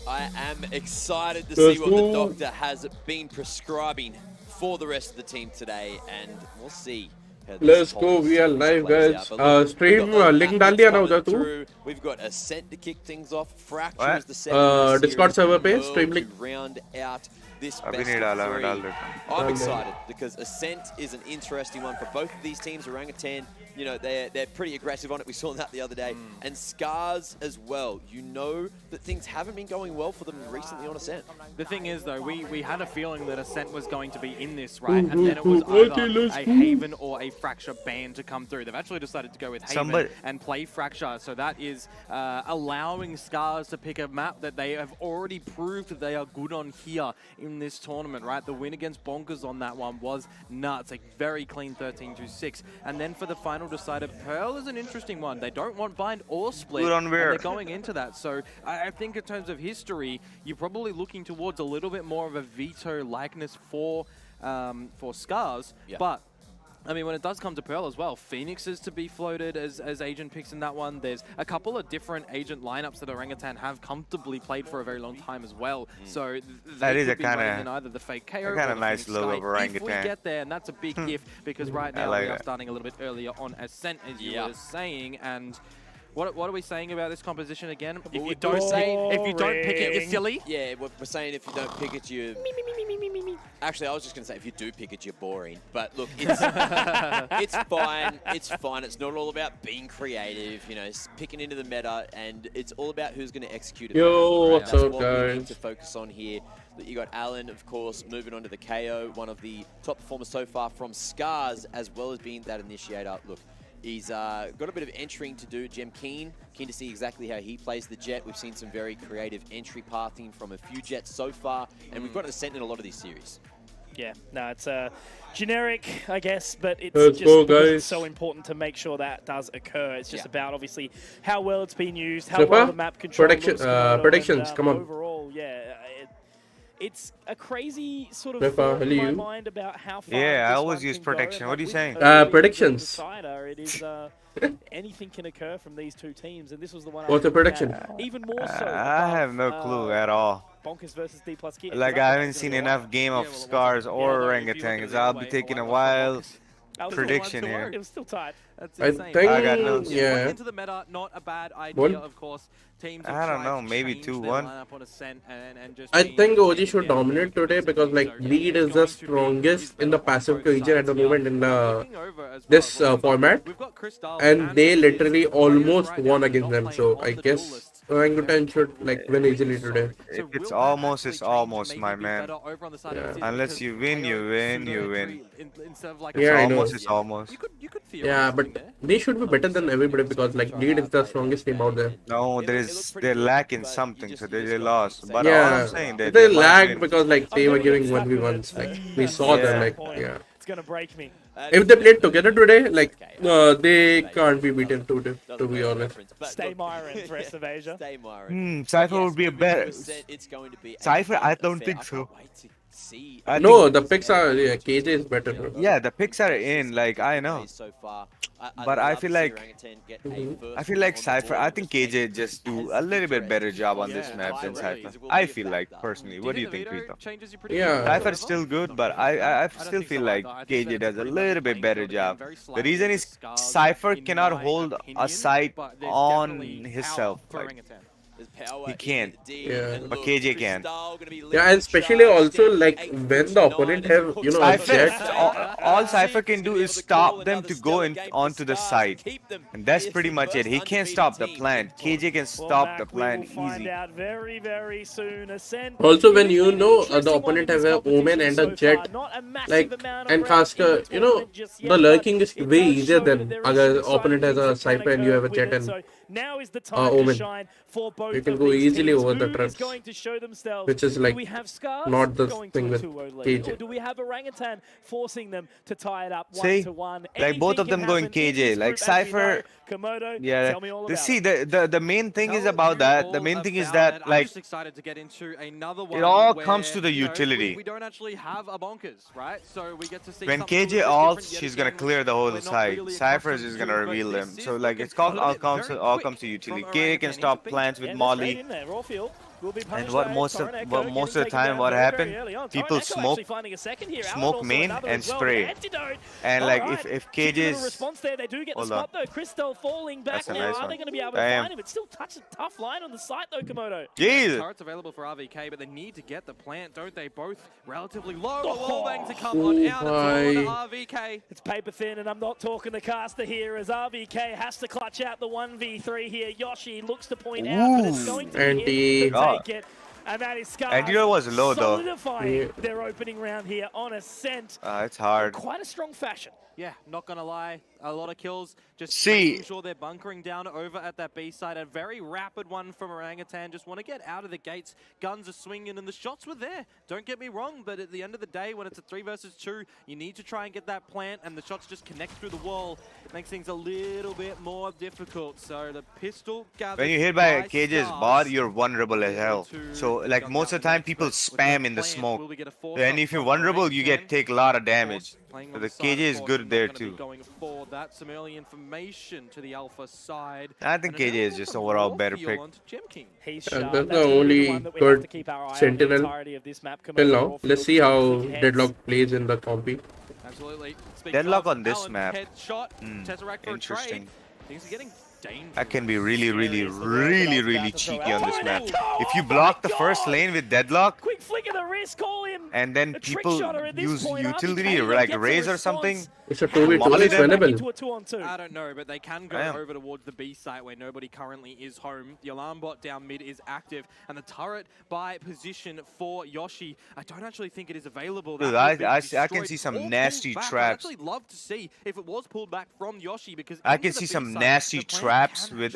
I am excited to see what the doctor has been prescribing for the rest of the team today, and we'll see. Let's go. We are live, guys. Stream link डाल दिया ना उधर तू. We've got Ascent to kick things off. Fracture is the second. Discord server पे stream link. Round out this अभी best नहीं डाला, of मैं three. डाल देता हूँ. I'm excited because Ascent is an interesting one for both of these teams. Orangutan, you know, they're pretty aggressive on it. We saw that the other day. And Scars as well. You know that things haven't been going well for them recently on Ascent. The thing is, though, we had a feeling that Ascent was going to be in this, right? And then it was either a Haven or a Fracture ban to come through. They've actually decided to go with Haven and play Fracture. So that is allowing Scars to pick a map that they have already proved that they are good on here in this tournament, right? The win against Bonkers on that one was nuts. A very clean 13-6. And then for the final decider, Pearl is an interesting one. They don't want bind or split. And they're going into that. So I think in terms of history, you're probably looking towards a little bit more of a veto likeness for Scars. Yeah. But I mean, when it does come to Pearl as well, Phoenix is to be floated as agent picks in that one. There's a couple of different agent lineups that Orangutan have comfortably played for a very long time as well. So that is a kind of either the fake KO kind of nice logo of Orangutan. If we get there, and that's a big if, because right now we are starting a little bit earlier on Ascent, as you were saying, and what are we saying about this composition again? If you don't pick it, you're silly. Yeah, we're saying if you don't pick it, you. Actually, I was just going to say if you do pick it, you're boring. But look, it's it's fine. It's fine. It's not all about being creative. You know, it's picking into the meta, and it's all about who's going to execute it. Yo, what's up, what guys? we need to focus on here. You got Alan, of course, moving on to the KO, one of the top performers so far from Scars, as well as being that initiator. Look. He's got a bit of entering to do. Gem keen to see exactly how he plays the Jet. We've seen some very creative entry pathing from a few Jets so far, and we've got an Ascent in a lot of these series. Yeah, no, it's generic, I guess, but it's it's so important to make sure that does occur. It's just about, obviously, how well it's been used, how well the map control predictions, come on. Overall, yeah, it's a crazy sort of thought in my mind about how far I always use protection. What are you saying? Predictions. It is anything can occur from these two teams, and this was the one. What's the prediction? Even more so. I have no clue at all. Bonkers versus D plus Kid. Like I haven't seen enough game of Scars or Orangutans. I'll be taking a wild prediction here. It was still tight. That's I think, I got no. Yeah. Into the meta, not a bad idea, of course. Teams I don't know, maybe 2-1. I think OG should dominate today because like lead is the strongest in the passive region at the moment in the this format, and they literally almost won against them. So I guess Orangutan should like win easily today. If it's almost, it's almost, my man. Unless you win, you win, you win. Yeah, I know. It's almost. Yeah, but they should be better than everybody because like lead is the strongest team out there. No, they're lacking something, so they lost. But all Yeah, I'm saying they lagged because like they were giving 1v1s. Like we saw them. Like It's gonna break me. If they played together today, like they can't be beaten today. To be honest. Stay Myron for rest of Asia. Stay Myron. Cypher would be a better. Cypher, I don't think so. No, the picks are KJ is better. Bro. Yeah, the picks are in. Like I know. But I feel like Cypher. I think KJ just do a little bit better job on this map than Cypher. I feel like personally. What do you think, Rito? Yeah. Cypher is still good, but I still feel like KJ does a little bit better job. The reason is Cypher cannot hold a sight on himself. Like, he can't, but KJ can. Yeah, and especially also like when the opponent have a jet. All Cypher can do is stop them to go onto the side, and that's pretty much it. He can't stop the plant. KJ can stop the plant easy. Very, very soon. Also, when the opponent have a Omen and a jet, like and caster, the lurking is way easier than the opponent has a Cypher and you have a jet and Omen. You can go easily over the traps, which is like not the thing with KJ. Do we have Orangutan forcing them to tie it up 1-1? Like both of them going KJ, like Cypher. Yeah, see the main thing is about that. The main thing is that like it all comes to the utility. We don't actually have a Bonkers, right? So we get to see when KJ ults, she's gonna clear the whole side. Cypher is just gonna reveal them. So like it's called all comes to utility. KJ can stop plants with Molly. And what most of the time what happened, people smoke main and spray. And like if cages, response there, they do get the spot though. Crystal falling back now. Nice Are they going to be able to find him? It's still touch a tough line on the site though, Komodo. Jesus. Turrets available for RVK, but they need to get the plant, don't they? Both relatively low. The wall bang to come on out of RVK. It's paper thin, and I'm not talking the caster here as RVK has to clutch out the 1v3 here. Yoshi looks to point out, but it's going to be him to take it. And that is Scars. Antidote was low though. Solidifying their opening round here on Ascent. It's hard. In quite a strong fashion. Yeah, not gonna lie, a lot of kills. Just making sure they're bunkering down over at that B side. A very rapid one from Orangutan. Just want to get out of the gates. Guns are swinging, and the shots were there. Don't get me wrong, but at the end of the day, when it's a 3 versus 2, you need to try and get that plant, and the shots just connect through the wall. It makes things a little bit more difficult. So the pistol gathers. When you hit by a cage's bot, you're vulnerable as hell. So like most of the time, people spam in the smoke. And if you're vulnerable, you take a lot of damage. So the KJ is good there too. Going for that, some early information to the alpha side. I think KJ is just overall better pick. He's that's the only good sentinel till now. Let's see how Deadlock plays in the compy. Absolutely. Deadlock on this map. Interesting. Things are getting dangerous. That can be really cheeky on this map. If you block the first lane with Deadlock, quick flick of the wrist, call him. And then people use utility like Raise or something. It's a 2v2, it's winnable. I don't know, but they can go over towards the B site where nobody currently is home. The alarm bot down mid is active, and the turret by position for Yoshi. I don't actually think it is available. Dude, I can see some nasty traps. I'd actually love to see if it was pulled back from Yoshi, because I can see some nasty traps with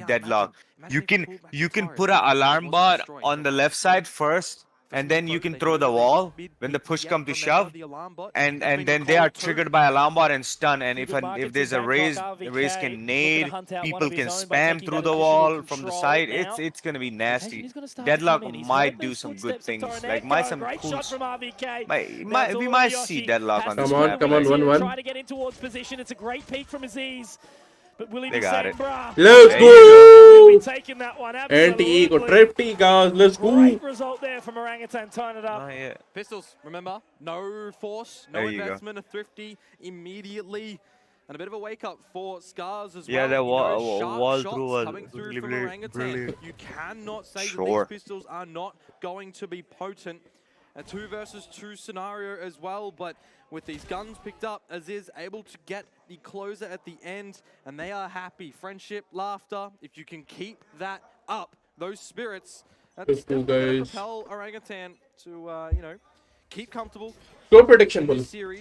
Deadlock. You can put an alarm bot on the left side first, and then you can throw the wall when the push comes to shove, and then they are triggered by alarm bot and stun. And if there's a Raise can nade, people can spam through the wall from the side. It's gonna be nasty. Deadlock might do some good things, like some cool. We might see Deadlock on this map. Come on, 1-1. Try to get in towards position. It's a great peek from Aziz. But will he they be got saying, it. Bruh? Let's go! Taking that one, Anti-ego, tripty, guys. Let's go. Great result there from Orangutan, tying it up. Pistols, remember, no force, no investment, a thrifty immediately. And a bit of a wake-up for Scars as well. Yeah, that wall through was brilliant. You cannot say that these pistols are not going to be potent. A 2 versus 2 scenario as well, but with these guns picked up, Aziz able to get the closer at the end, and they are happy. Friendship, laughter, if you can keep that up, those spirits, that's going to propel Orangutan to, keep comfortable. Score prediction,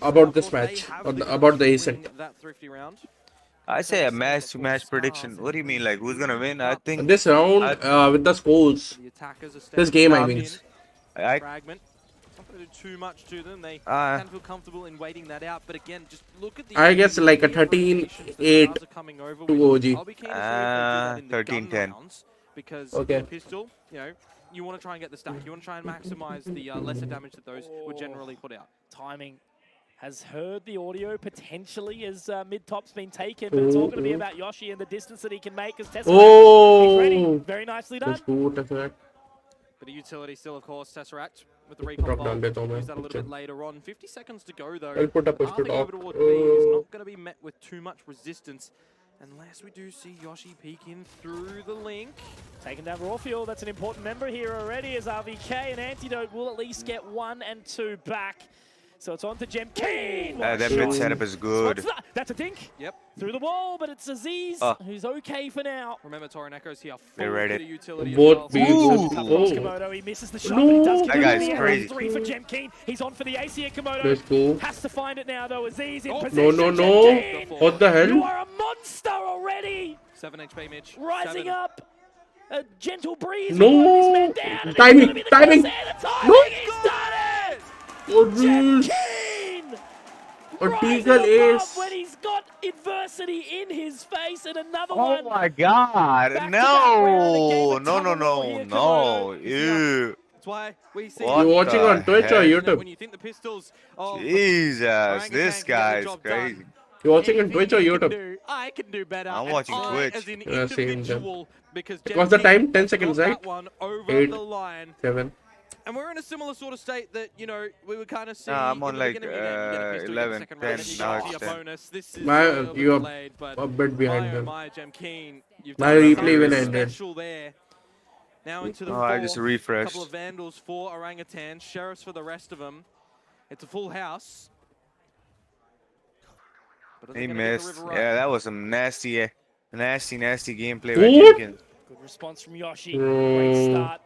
about this match, about the Ascent. I say a match-to-match prediction. What do you mean, like who's gonna win? I think this round, with the scores, this game, I mean. Fragment. Not going to do too much to them. They can feel comfortable in waiting that out. But again, just look at the. I guess like a 13-8 to OG. 13-10. Because the pistol, you want to try and get the stack. You want to try and maximize the lesser damage that those would generally put out. Timing has heard the audio potentially as mid-top's been taken, but it's all going to be about Yoshi and the distance that he can make as Tesseract. Ready. Very nicely done. Bit of utility still, of course, Tesseract with the recon ball. Use that a little bit later on. 50 seconds to go, though. Pathing over towards B is not going to be met with too much resistance, unless we do see Yoshi peeking through the link. Taking down Rawfield, that's an important member here already, as RVK and Antidote will at least get 1 and 2 back. So it's on to Gem Keen. That mid setup is good. That's a dink. Yep. Through the wall, but it's Aziz who's okay for now. Remember, Torin here. They read it. Both Komodo, he misses the shot, but he does get that the guy's crazy. 3 for Gem Keen. He's on for the AC here, Komodo. Has to find it now, though. Aziz in position. No. What the hell? You are a monster already. 7 HP, Mitch. Rising up. A gentle breeze. No. Timing. No. He's done it. Gem Keen! Article Ace. When he's got adversity in his face, and another one. Oh my god, no. Ew. That's why we see You're watching on Twitch or YouTube? When you think the pistols Jesus, this guy is crazy. You watching on Twitch or YouTube? I can do better. I'm watching Twitch. As in Yeah, same individual, because what's the time? 10 seconds, got right? that one over 8, the line. 7. And we're in a similar sort of state that, you know, we were kind of seeing. I'm on in the like beginning, you get a pistol, you get a 11, second 10, round, and you now get it's your 10. bonus. This is You're delayed, but a bit behind my, them. my Keen, you've My done replay something when ended. special there. Now into the Oh, I just fourth. refreshed. Couple of Vandals for Orangutan, Sheriffs for the rest of them. It's a full house. But He missed. Yeah, that was some nasty gameplay by What? Jenkins. Good response from Yoshi. Great start.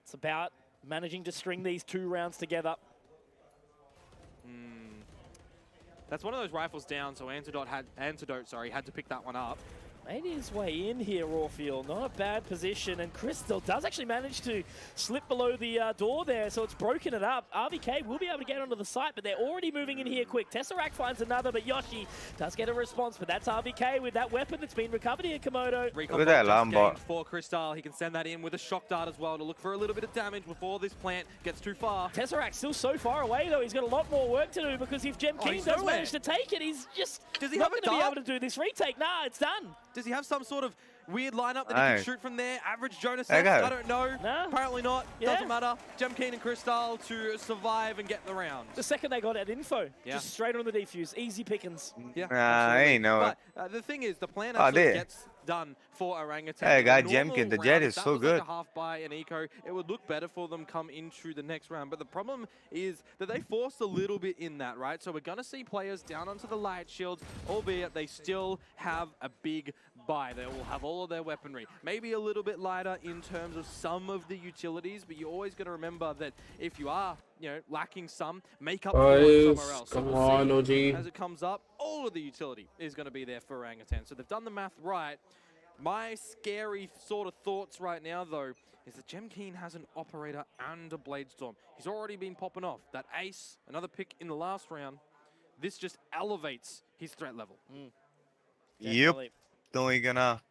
It's about managing to string these 2 rounds together. That's one of those rifles down, so Antidote had to pick that one up. Made his way in here, Rawfield. Not a bad position, and Crystal does actually manage to slip below the door there, so it's broken it up. RVK will be able to get onto the site, but they're already moving in here quick. Tesseract finds another, but Yoshi does get a response, but that's RVK with that weapon that's been recovered here, Komodo. Look at that alarm bot. For Crystal, he can send that in with a shock dart as well to look for a little bit of damage before this plant gets too far. Tesseract still so far away, though. He's got a lot more work to do, because if Gem King does nowhere. manage to take it, he's just Does he not have a going to be dart? able to do this retake. Nah, it's done. Does he have some sort of weird lineup that he Aye. can shoot from there? Average Jonas That X? guy. I don't know. No. Apparently not. Yeah. Doesn't matter. Gem Keen and Crystal to survive and get the round. The second they got that info, Yeah. just straight on the defuse. Easy pickings. Yeah, Nah, I absolutely. ain't know it. But the thing is, the plan Oh, actually there. gets done for Orangutan. Hey, In guy a normal Jemkin, the round, jet if is that so was good. Like a half buy an eco, it would look better for them come into the next round. But the problem is that they forced a little bit in that, right? So we're going to see players down onto the light shields, albeit they still have a big buy. They will have all of their weaponry. Maybe a little bit lighter in terms of some of the utilities, but you always got to remember that if you are, you know, lacking some, make up for it somewhere else. So Come we'll on, see OG. as it comes up, all of the utility is going to be there for Orangutan. So they've done the math right. My scary sort of thoughts right now, though, is that Gem Keen has an operator and a Bladestorm. He's already been popping off. That ace, another pick in the last round, this just elevates his threat level. Yep. No, we gonna.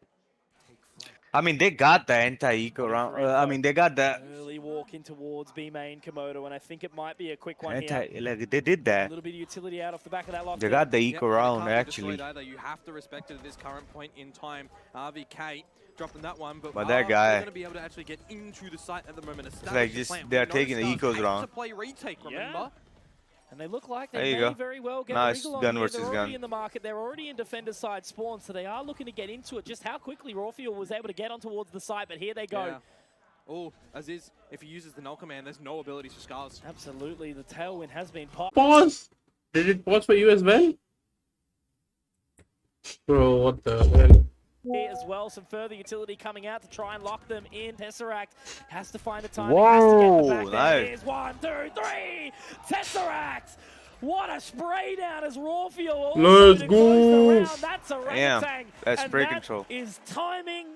I mean, they got the anti-eco round. I mean, they got the Early walk in towards B main Komodo, and I think it might be a quick one here. anti. Like they did A that. little bit of utility out off the back of that lock. They got the eco Yep, round and it can't be actually. destroyed either. You have to respect it at this current point in time. RVK dropping that one, but that guy- going to be able to actually get into the site at the moment. like just- they're taking the ecos wrong. wrong. To play retake, remember? And they look like There they you may go. very well get Nice Regal on gun here. versus They're already gun. in the market. They're already in defender side spawn, so they are looking to get into it. Just how quickly Rawfield was able to get on towards the site, but here they go. Yeah. Oh, Aziz, if he uses the null command, there's no abilities for Scars. Absolutely, the tailwind has been popped. Pause. Did it pause for you as well? Bro, what the hell? Here as well, some further utility coming out to try and lock them in. Tesseract has to find the time. Whoa, Has to get the back there. nice. Here's 1, 2, 3. Tesseract! What a spray down as Rawfield also Let's to go. close the round. That's a Damn, orangutan. that's and spray that control. is timing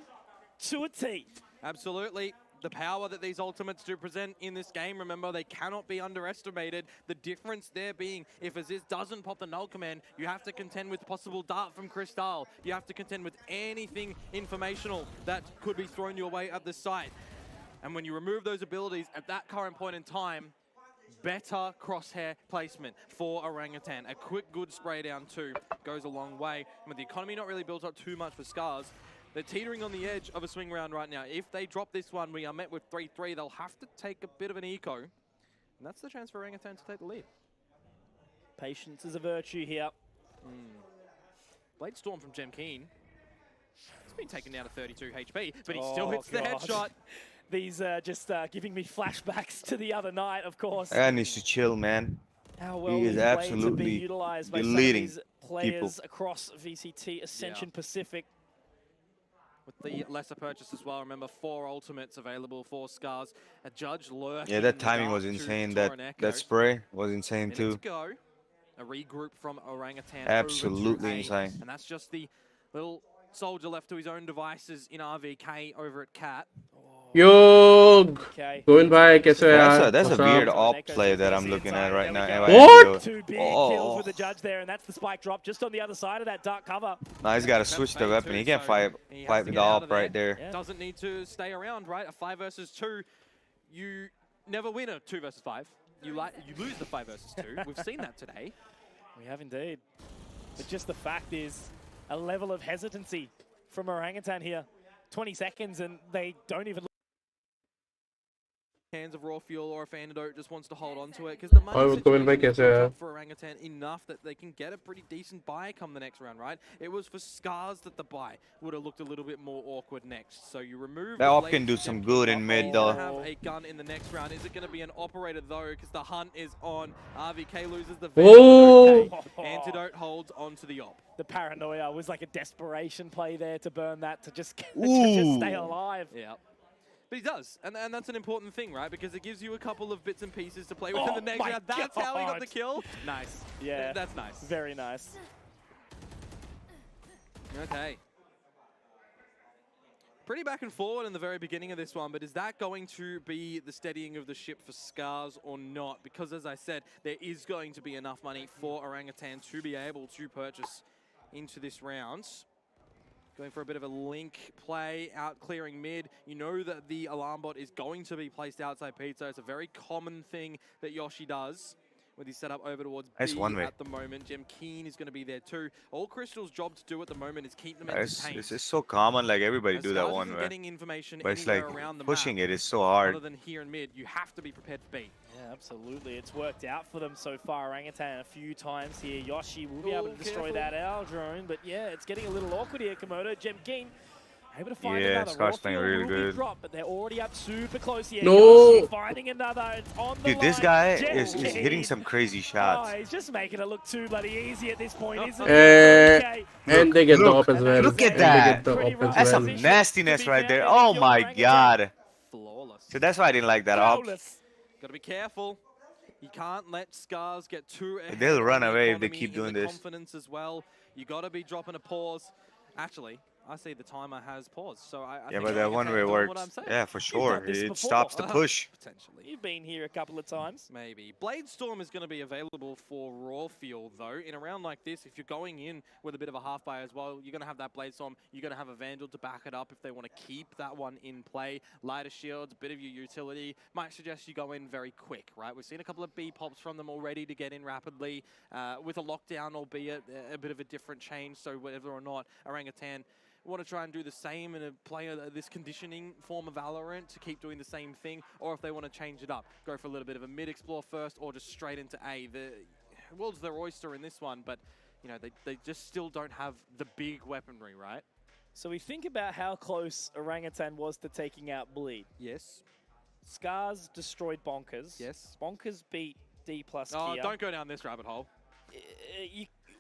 to a T. Absolutely. The power that these ultimates do present in this game, remember, they cannot be underestimated. The difference there being, if Aziz doesn't pop the null command, you have to contend with possible dart from Crystal. You have to contend with anything informational that could be thrown your way at the site. And when you remove those abilities at that current point in time, better crosshair placement for Orangutan. A quick, good spray down too goes a long way. And with the economy not really built up too much for Scars, they're teetering on the edge of a swing round right now. If they drop this one, we are met with 3-3. They'll have to take a bit of an eco. And that's the chance for Orangutan to take the lead. Patience is a virtue here. Blade Storm from Gem Keen. He's been taken down to 32 HP, but he still hits the headshot. These are just giving me flashbacks to the other night, of course. That guy needs to chill, man. How well He is these blades are absolutely being utilized by some of deleting these players people. across VCT, Ascension, Pacific. With the lesser purchase as well, remember 4 ultimates available for Scars. A judge lurking. Yeah, that in the timing dark was to insane. Tor and That Echo. spray was insane Minute too. to go. A regroup from Orangutan. Absolutely over to A, insane. And that's just the little soldier left to his own devices in RVK over at Cat. Yo, Okay. going by, कैसे हो यार? That's a What's weird up? op play that I'm looking at right now. What? 2 big Oh. kills with the judge there, and that's the spike drop just on the other side of that dark cover. Nah, he's got to switch the weapon. He can't fight He has fight to with get the out op of right there. Yeah. Doesn't need to stay around, right? A 5 versus 2. You never win a 2 versus 5. You lose the 5 versus 2. We've seen that today. We have indeed. But just the fact is, a level of hesitancy from Orangutan here. 20 seconds and they don't even hands of raw fuel, or if Antidote just wants to hold on to it, because the money situation is built up for Orangutan enough that they can get a pretty decent buy come the next round, right? It was for Scars that the buy would have looked a little bit more awkward next. So you remove the op can do some good in mid though. Have a gun in the next round. Is it going to be an operator though? Because the hunt is on. RVK loses the Antidote holds onto the op. The paranoia was like a desperation play there to burn that to just stay alive. Yeah. But he does, and that's an important thing, right? Because it gives you a couple of bits and pieces to play with in the next round. That's how he got the kill. Nice. Yeah. That's nice. Very nice. Okay. Pretty back and forward in the very beginning of this one, but is that going to be the steadying of the ship for Scars or not? Because as I said, there is going to be enough money for Orangutan to be able to purchase into this round. Going for a bit of a link play, out clearing mid. You know that the alarm bot is going to be placed outside pizza. It's a very common thing that Yoshi does with his setup over towards B at the moment. Gem Keen is going to be there too. All Crystal's job to do at the moment is keep them entertained. This is so common, like everybody do that one way. But it's like pushing it is so hard. Other than here in mid, you have to be prepared for B. Yeah, absolutely. It's worked out for them so far. Orangutan a few times here. Yoshi will be able to destroy that Owl drone, but yeah, it's getting a little awkward here. Komodo, Gem Keen able to find another. Scar's playing really good. Drop, but they're already up super close here. No! Yoshi finding another. It's on the Dude, this guy is hitting some crazy shots. Oh, he's just making it look too bloody easy at this point, isn't it? And they get the op as well. Look at that. That's some nastiness right there. Oh my god. Flawless. So that's why I didn't like that op. Gotta be careful. You can't let Scars get too ahead. They'll run away if they keep doing this. Confidence as well. You gotta be dropping a pause. Actually, I see the timer has paused, so I yeah, but that one way works. Yeah, for sure. It stops the push. Potentially. You've been here a couple of times. Maybe. Blade Storm is going to be available for raw field, though. In a round like this, if you're going in with a bit of a half buy as well, you're going to have that Blade Storm. You're going to have a Vandal to back it up if they want to keep that one in play. Lighter shields, a bit of your utility. Might suggest you go in very quick, right? We've seen a couple of B pops from them already to get in rapidly with a lockdown, albeit a bit of a different change. So whether or not Orangutan want to try and do the same and play this conditioning form of Valorant to keep doing the same thing, or if they want to change it up, go for a little bit of a mid explore first, or just straight into A. The world's their oyster in this one, but you know they just still don't have the big weaponry, right? So we think about how close Orangutan was to taking out Bleed. Yes. Scars destroyed Bonkers. Yes. Bonkers beat D+ Oh, Kia. don't go down this rabbit hole.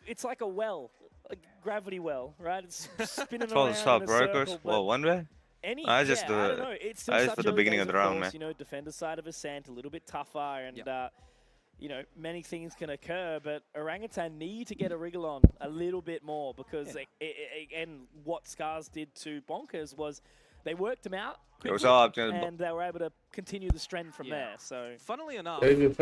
It's like a well. A gravity well, right? It's spinning All around the stop in a brokers. circle, well, one way. I don't know. It's still for the beginning of the round, man. You know, defender side of Ascent a little bit tougher, and you know, many things can occur. But Orangutan need to get a wriggle on a little bit more because, and what Scars did to Bonkers was they worked him out quickly, and they were able to continue the trend from there. So, funnily enough, Scars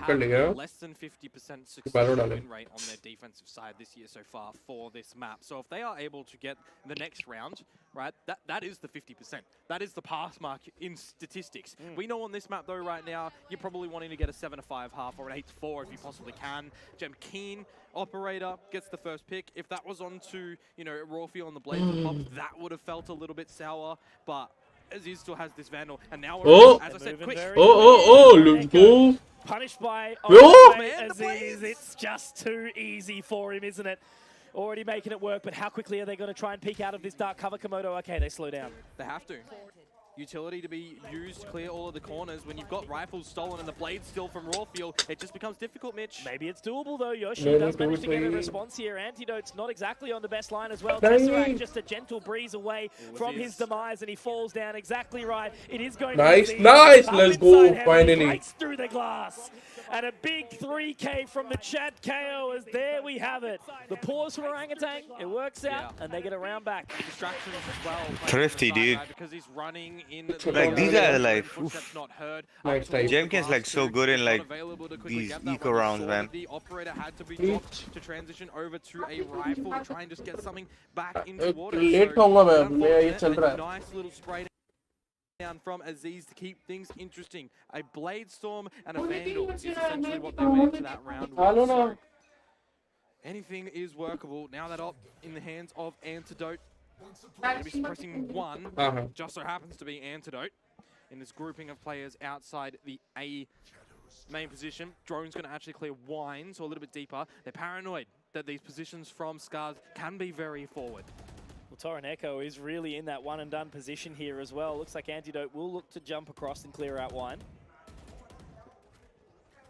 actually have less than 50% success win rate on their defensive side this year so far for this map. So if they are able to get the next round, right, that is the 50%. That is the pass mark in statistics. We know on this map though right now, you're probably wanting to get a 7-5 half or an 8-4 if you possibly can. Gem Keen operator gets the first pick. If that was onto, you know, Rawfield on the Blades and Pop, that would have felt a little bit sour, but Aziz still has this Vandal, and now as I said, quick. Let's go. Punished by Aziz. It's just too easy for him, isn't it? Already making it work, but how quickly are they going to try and peek out of this dark cover, Komodo? Okay, they slow down. They have to. Utility to be used to clear all of the corners. When you've got rifles stolen and the blades still from Rawfield, it just becomes difficult, Mitch. Maybe it's doable though. Yoshi does manage to get a response here. Antidote's not exactly on the best line as well. Tesseract just a gentle breeze away from his demise, and he falls down exactly right. It is going nice, to be let's go, finally. Breaks through the glass. And a big 3K from the Chad KO as there we have it. The pause for Orangutan, it works out, and they get a round back. Distractions as well. Thrifty, dude. Because he's running in like these are like, not heard. Jemkin's like so good in like these eco rounds, man. The operator had to be dropped to transition over to a rifle to try and just get something back into water. Nice little spray down from Aziz to keep things interesting. A Blade Storm and a Vandal is essentially what they went into that round with. So anything is workable. Now that op in the hands of Antidote. Going to be suppressing one. Just so happens to be Antidote in this grouping of players outside the A main position. Drone's going to actually clear Wine, so a little bit deeper. They're paranoid that these positions from Scars can be very forward. Well, Toroneko is really in that one and done position here as well. Looks like Antidote will look to jump across and clear out Wine.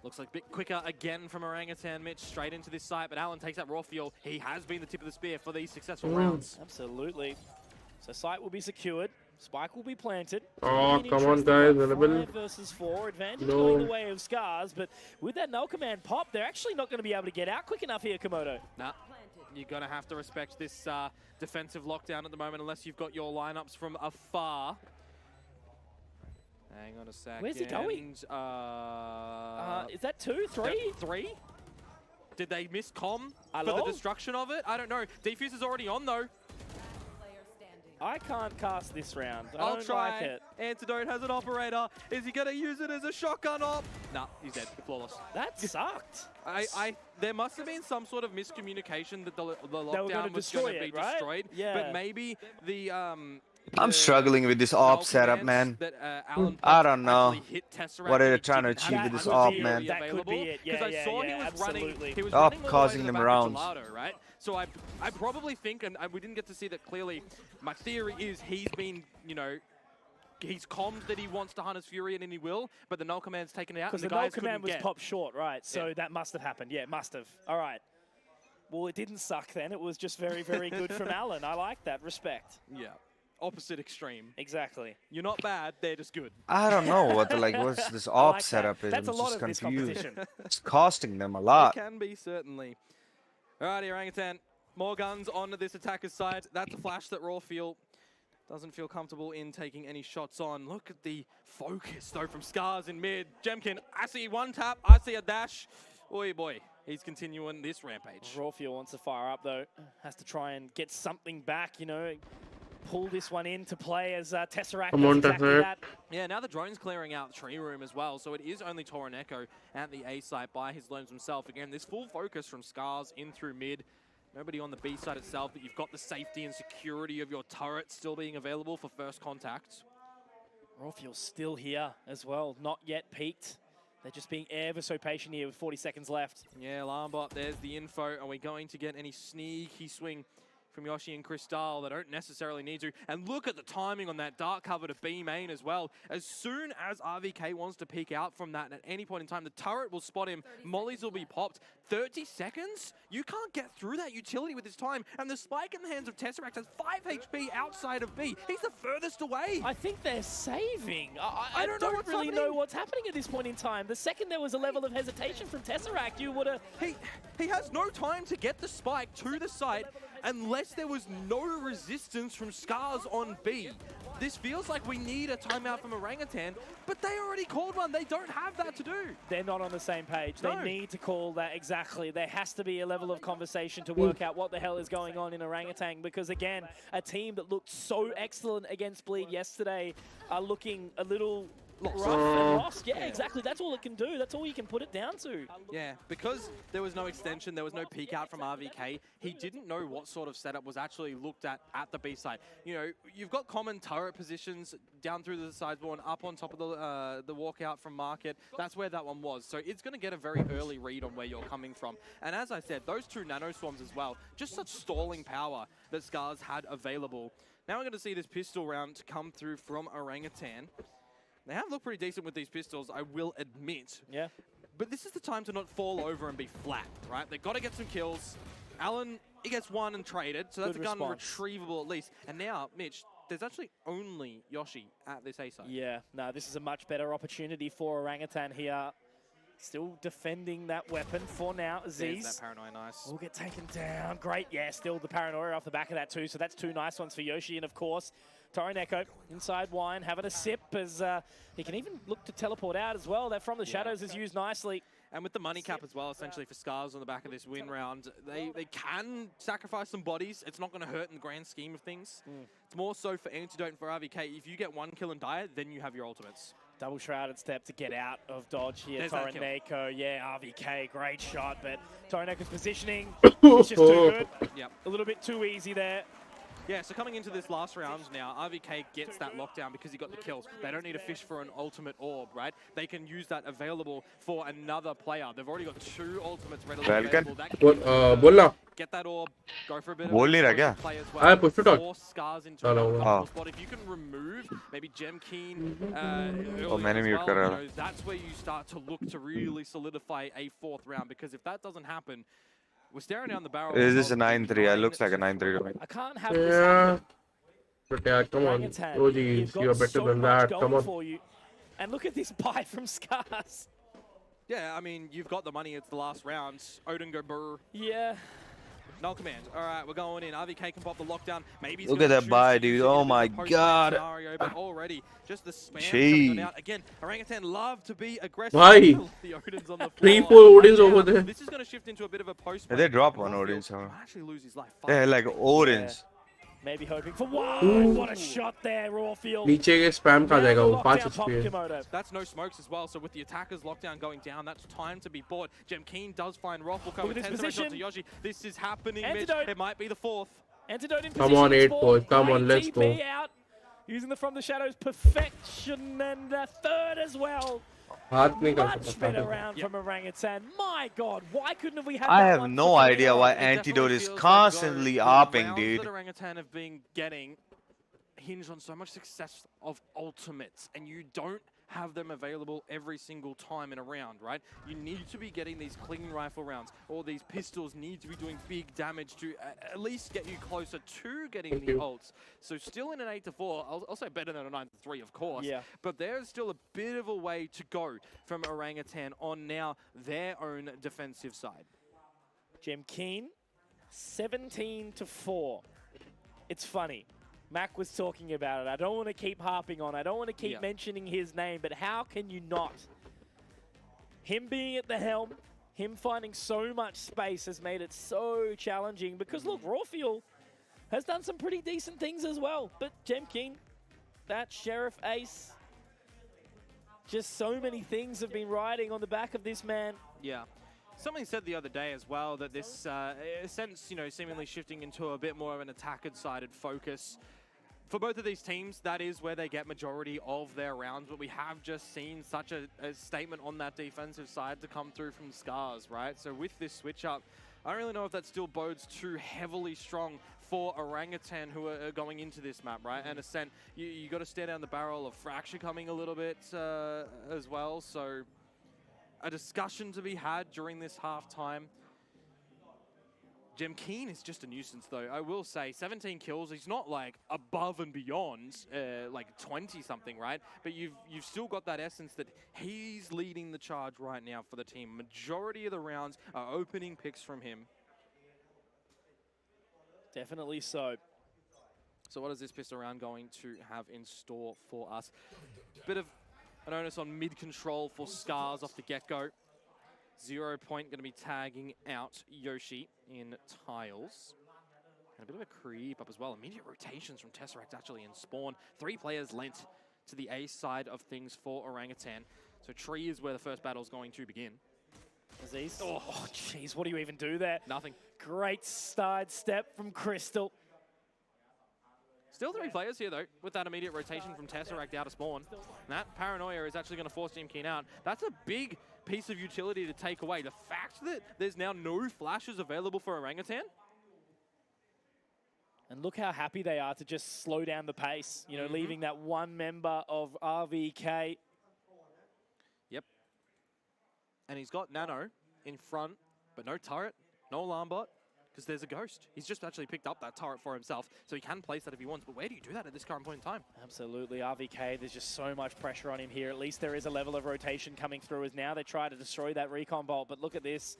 Looks like a bit quicker again from Orangutan. Mitch straight into this site, but Alan takes that raw fuel. He has been the tip of the spear for these successful rounds. Absolutely. So site will be secured. Spike will be planted. Oh, come on, guys. 5 versus 4. Advantage going the way of Scars, but with that null command pop, they're actually not going to be able to get out quick enough here, Komodo. Nah. You're going to have to respect this defensive lockdown at the moment unless you've got your lineups from afar. Hang on a second. Where's he going? Is that 2, 3? 3? Did they miss comm for the destruction of it? I don't know. Defuse is already on though. I can't cast this round. I'll try. Like it. Antidote has an operator. Is he going to use it as a shotgun op? Nah, he's dead. Flawless. That sucked. There must have been some sort of miscommunication that the lockdown was going to be destroyed. Yeah. But maybe the I'm struggling with this op setup, man. I don't know what are they trying to achieve with this op, man. That could be it. Yeah, I saw he was running. He was Op running causing them rounds. Right? So I probably think, and we didn't get to see that clearly. My theory is he's been, you know, he's commed that he wants to hunt his Fury and he will, but the null command's taken it out. Because the null command was popped short, right? So that must have happened. Yeah, it must have. All right. Well, it didn't suck then. It was just very, very good from Alan. I like that. Respect. Yeah. Opposite extreme. Exactly. You're not bad, they're just good. I don't know what what's this op setup is. That's I'm a lot just of confused. It's costing them a lot. It can be, certainly. Alrighty, Orangutan. More guns on this attacker's side. That's a flash that Raw doesn't feel comfortable in taking any shots on. Look at the focus, though, from Scars in mid. Jemkin, I see one tap, I see a dash. Boy, boy. He's continuing this rampage. Rawfield wants to fire up, though. Has to try and get something back, you know. Pull this one into play as Tesseract does exactly that. Yeah, now the drone's clearing out the tree room as well, so it is only Toroneko at the A site by his lones himself. Again, this full focus from Scars in through mid. Nobody on the B side itself, but you've got the safety and security of your turret still being available for first contact. Rawfield's still here as well, not yet peaked. They're just being ever so patient here with 40 seconds left. Yeah, Alarmbot, there's the info. Are we going to get any sneaky swing from Yoshi and Cristal? They don't necessarily need to. And look at the timing on that dark cover to B main as well. As soon as RVK wants to peek out from that, at any point in time, the turret will spot him. Mollies will be popped. 30 seconds? You can't get through that utility with this time. And the spike in the hands of Tesseract has 5 HP outside of B. He's the furthest away. I think they're saving. I don't really know what's happening at this point in time. The second there was a level of hesitation from Tesseract, you would have... He has no time to get the spike to the site unless there was no resistance from Scars on B. This feels like we need a timeout from Orangutan, but they already called one. They don't have that to do. They're not on the same page. No. They need to call that exactly. There has to be a level of conversation to work out what the hell is going on in Orangutan, because again, a team that looked so excellent against Bleed yesterday are looking a little rough and lost. Yeah, exactly. That's all it can do. That's all you can put it down to. Yeah, because there was no extension, there was no peek out from RVK, he didn't know what sort of setup was actually looked at the B side. You know, you've got common turret positions down through the sideboard, up on top of the walkout from Market. That's where that one was. So it's going to get a very early read on where you're coming from. And as I said, those 2 nano swarms as well, just such stalling power that Scars had available. Now we're going to see this pistol round come through from Orangutan. They have looked pretty decent with these pistols, I will admit. Yeah. But this is the time to not fall over and be flat, right? They've got to get some kills. Alan, he gets 1 and traded, so that's a gun retrievable at least. And now, Mitch, there's actually only Yoshi at this A side. Yeah, no, this is a much better opportunity for Orangutan here. Still defending that weapon for now. Aziz. There's that paranoia, nice. Will get taken down. Great, yeah, still the paranoia off the back of that too. So that's 2 nice ones for Yoshi. And of course, Toroneko inside Wine having a sip as he can even look to teleport out as well. That from the shadows is used nicely. And with the money cap as well, essentially for Scars on the back of this win round, they can sacrifice some bodies. It's not going to hurt in the grand scheme of things. It's more so for Antidote and for RVK. If you get 1 kill and die, then you have your ultimates. Double shrouded step to get out of dodge here. Toroneko, yeah, RVK, great shot, but Toroneko's positioning is just too good. Yep. A little bit too easy there. Yeah, so coming into this last round now, RVK gets that lockdown because he got the kills. They don't need to fish for an ultimate orb, right? They can use that available for another player. They've already got 2 ultimates readily available. Bolla. Get that orb, go for a bit of Bol nahi raha kya? play as well. Push it on. Force Scars into another comfortable spot. If you can remove maybe Gem Keen, that's where you start to look to really solidify a 4th round, because if that doesn't happen, we're staring down the barrel. Is this a 9-3? It looks like a 9-3 to me. I can't have this happen. But yeah, come on. Oh, geez, you are better than that. Come on. And look at this buy from Scars. Yeah, I mean, you've got the money. It's the last round. Odin go brr. Yeah. Null command. All right, we're going in. RVK can pop the lockdown. Maybe look at that buy, dude. Oh my god. Scenario, but already just the spam coming out. Again, Orangutan love to be aggressive. Bhai. The Odin's on the 3-4 floor. Odins over there. This is going to shift into a bit of a post. They drop one Odin, so actually lose his life. yeah, like Odins. Yeah. Maybe hoping for one. What a shot there, Rawfield. नीचे के spam का जाएगा वो 5 HP. That's no smokes as well. So with the attackers lockdown going down, that's time to be bought. Gem Keen does find Roth. Will come with 10 to Yoshi. This is happening, Mitch. It might be the 4th. Antidote in Come on, 8 points. Come on, let's go. Out. Using the From the Shadows perfection, and a 3rd as well. Much better round from Orangutan. My God, why couldn't we have I that have no idea why Antidote is constantly opping, dude. The Orangutan have been getting hinged on so much success of ultimates, and you don't have them available every single time in a round, right? You need to be getting these clean rifle rounds, or these pistols need to be doing big damage to at least get you closer to getting the ults. So still in an 8-4, I'll say better than a 9-3, of course. Yeah. But there's still a bit of a way to go from Orangutan on now their own defensive side. Gem Keen, 17-4. It's funny. Mac was talking about it. I don't want to keep harping on. I don't want to keep mentioning his name, but how can you not? Him being at the helm, him finding so much space has made it so challenging, because look, Rawfield has done some pretty decent things as well, but Gem King, that Sheriff Ace, just so many things have been riding on the back of this man. Yeah. Something said the other day as well that this sense, you know, seemingly shifting into a bit more of an attacker-sided focus. For both of these teams, that is where they get majority of their rounds, but we have just seen such a statement on that defensive side to come through from Scars, right? So with this switch up, I don't really know if that still bodes too heavily strong for Orangutan, who are going into this map, right? And Ascent, you got to stare down the barrel of Fracture coming a little bit as well, so a discussion to be had during this halftime. Gem Keen is just a nuisance, though. I will say, 17 kills. He's not like above and beyond, like 20-something, right? But you've still got that essence that he's leading the charge right now for the team. Majority of the rounds are opening picks from him. Definitely so. So what is this pistol round going to have in store for us? Bit of an onus on mid-control for Scars off the get-go. 0 point going to be tagging out Yoshi in tiles. And a bit of a creep up as well. Immediate rotations from Tesseract actually in spawn. 3 players lent to the A side of things for Orangutan. So Tree is where the first battle is going to begin. Aziz. Oh, jeez, what do you even do there? Nothing. Great side step from Crystal. Still 3 players here, though, with that immediate rotation from Tesseract out of spawn. And that paranoia is actually going to force Gem Keen out. That's a big piece of utility to take away. The fact that there's now no flashes available for Orangutan. And look how happy they are to just slow down the pace, you know, leaving that one member of RVK. Yep. And he's got Nano in front, but no turret, no alarm bot, because there's a ghost. He's just actually picked up that turret for himself, so he can place that if he wants. But where do you do that at this current point in time? Absolutely. RVK, there's just so much pressure on him here. At least there is a level of rotation coming through as now they try to destroy that recon bolt. But look at this.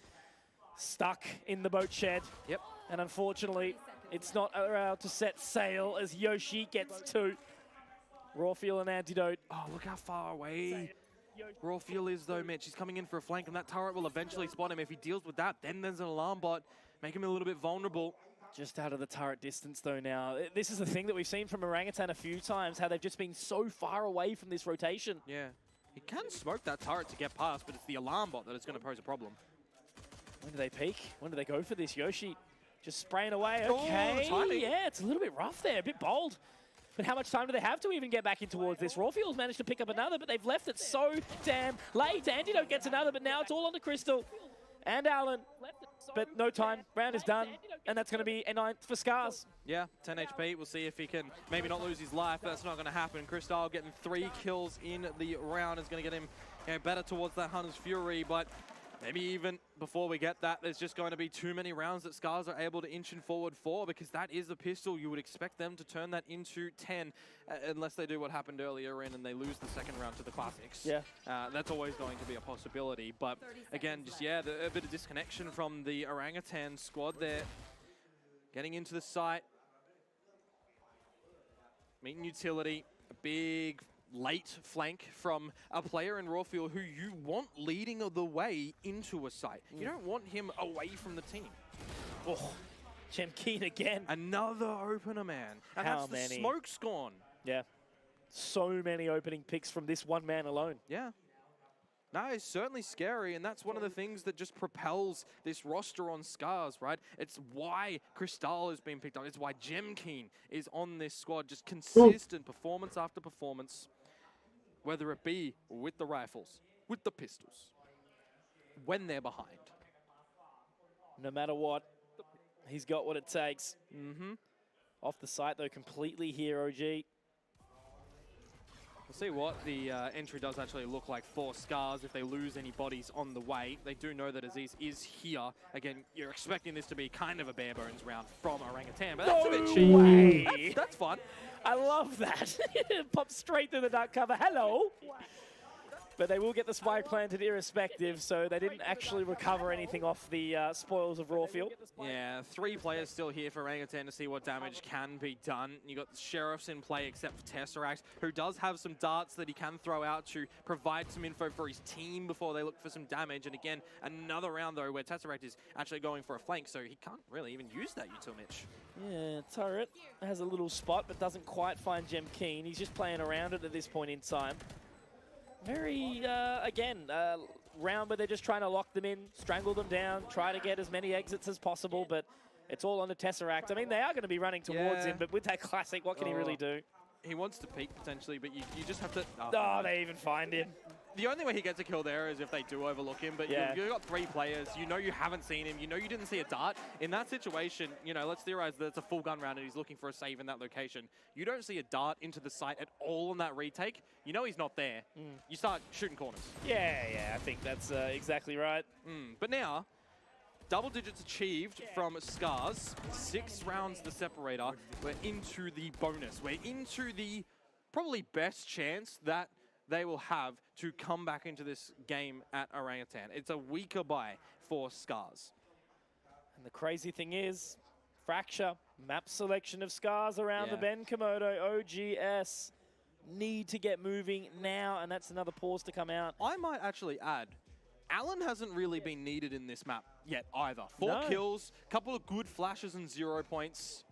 Stuck in the boat shed. Yep. And unfortunately, it's not allowed to set sail as Yoshi gets 2. Rawfield and Antidote. Oh, look how far away Rawfield is, though, Mitch. He's coming in for a flank, and that turret will eventually spot him. If he deals with that, then there's an alarm bot. Make him a little bit vulnerable. Just out of the turret distance, though, now. This is the thing that we've seen from Orangutan a few times, how they've just been so far away from this rotation. Yeah. He can smoke that turret to get past, but it's the alarm bot that is going to pose a problem. When do they peek? When do they go for this? Yoshi just spraying away. Okay. Oh, yeah, it's a little bit rough there, a bit bold. But how much time do they have to even get back in towards this? Rawfield's managed to pick up another, but they've left it so damn late. Antidote gets another, but now it's all on to Crystal and Alan. But no time. Round is done, and that's going to be a 9th for Scars. Yeah, 10 HP. We'll see if he can maybe not lose his life. That's not going to happen. Crystal getting 3 kills in the round is going to get him better towards that Hunter's Fury, but maybe even before we get that, there's just going to be too many rounds that Scars are able to inch in forward for, because that is the pistol. You would expect them to turn that into 10, unless they do what happened earlier in and they lose the second round to the Classics. Yeah. That's always going to be a possibility. But again, just, yeah, a bit of disconnection from the Orangutan squad there. Getting into the site. Meeting utility. A big late flank from a player in Rawfield who you want leading the way into a site. You don't want him away from the team. Oh, Jemkeen again. Another opener, man. And How that's many? the smoke's gone. Yeah. So many opening picks from this one man alone. Yeah. No, it's certainly scary, and that's one of the things that just propels this roster on Scars, right? It's why Crystal has been picked up. It's why Jemkeen is on this squad. Just consistent performance after performance. Whether it be with the rifles, with the pistols, when they're behind. No matter what, he's got what it takes. Off the site, though, completely here, OG. We'll see what the entry does actually look like for Scars if they lose any bodies on the way. They do know that Aziz is here. Again, you're expecting this to be kind of a bare bones round from Orangutan, but that's a bit cheeky. That's fun. I love that. Pop straight through the dark cover. Hello. But they will get the spike planted irrespective, so they didn't actually recover anything off the spoils of Rawfield. Yeah, 3 players still here for Orangutan to see what damage can be done. You got the Sheriffs in play except for Tesseract, who does have some darts that he can throw out to provide some info for his team before they look for some damage. And again, another round though where Tesseract is actually going for a flank, so he can't really even use that util Mitch. Yeah, Turret has a little spot, but doesn't quite find Jemkeen. He's just playing around it at this point in time. Very, again, round where they're just trying to lock them in, strangle them down, try to get as many exits as possible, but it's all on the Tesseract. I mean, they are going to be running towards him, but with that classic, what can he really do? He wants to peek potentially, but you just have to... Oh, they even find him. The only way he gets a kill there is if they do overlook him, but you've got 3 players, you know you haven't seen him, you know you didn't see a dart. In that situation, you know, let's theorize that it's a full gun round and he's looking for a save in that location. You don't see a dart into the site at all on that retake, you know he's not there. You start shooting corners. Yeah, I think that's exactly right. But now, double digits achieved from Scars, 6 rounds the separator, we're into the bonus. We're into the probably best chance that they will have to come back into this game at Orangutan. It's a weaker buy for Scars. And the crazy thing is, Fracture, map selection of Scars around the Ben Komodo, OGS, need to get moving now, and that's another pause to come out. I might actually add, Alan hasn't really been needed in this map yet either. 4 kills, couple of good flashes and 0 points.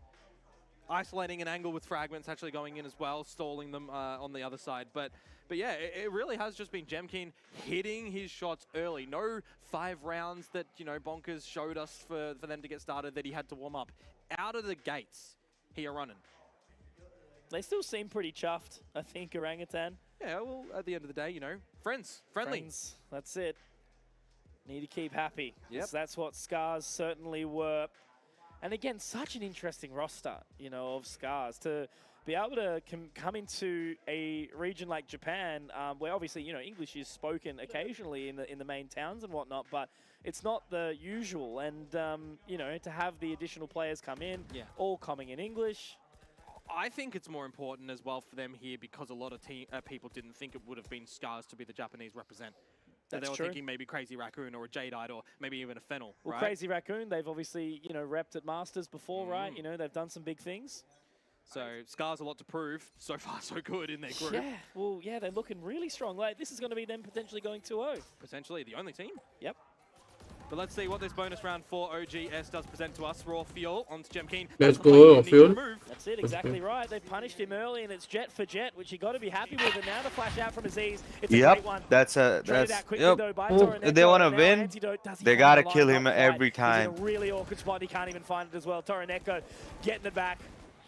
Isolating an angle with fragments actually going in as well, stalling them on the other side. But yeah, it really has just been Jemkeen hitting his shots early. No 5 rounds that, you know, Bonkers showed us for them to get started that he had to warm up. Out of the gates, he are running. They still seem pretty chuffed, I think, Orangutan. Yeah, well, at the end of the day, you know, friendly. Friends, that's it. Need to keep happy. Yep. That's what Scars certainly were. And again, such an interesting roster, you know, of Scars. To be able to come into a region like Japan, where obviously, you know, English is spoken occasionally in the main towns and whatnot, but it's not the usual. And, you know, to have the additional players come in, all coming in English. I think it's more important as well for them here because a lot of people didn't think it would have been Scars to be the Japanese represent. That's they were true. thinking maybe Crazy Raccoon or a Jadeite or maybe even a Fennel, Well, right? Crazy Raccoon, they've obviously, you know, repped at Masters before, right? You know, they've done some big things. So Scars a lot to prove. So far, so good in their group. Yeah, well, yeah, they're looking really strong. Like, this is going to be them potentially going 2-0. Potentially the only team. Yep. But let's see what this bonus round for OGS does present to us. Raw Fuel onto Jemkeen. Let's go, Fuel. That's it, exactly right. They punished him early, and it's Jet for Jet, which you got to be happy with. And now the flash out from Aziz. It's a great one. That's yep. If they want to win, they got to kill him every time. He's in a really awkward spot. He can't even find it as well. Toroneko getting it back.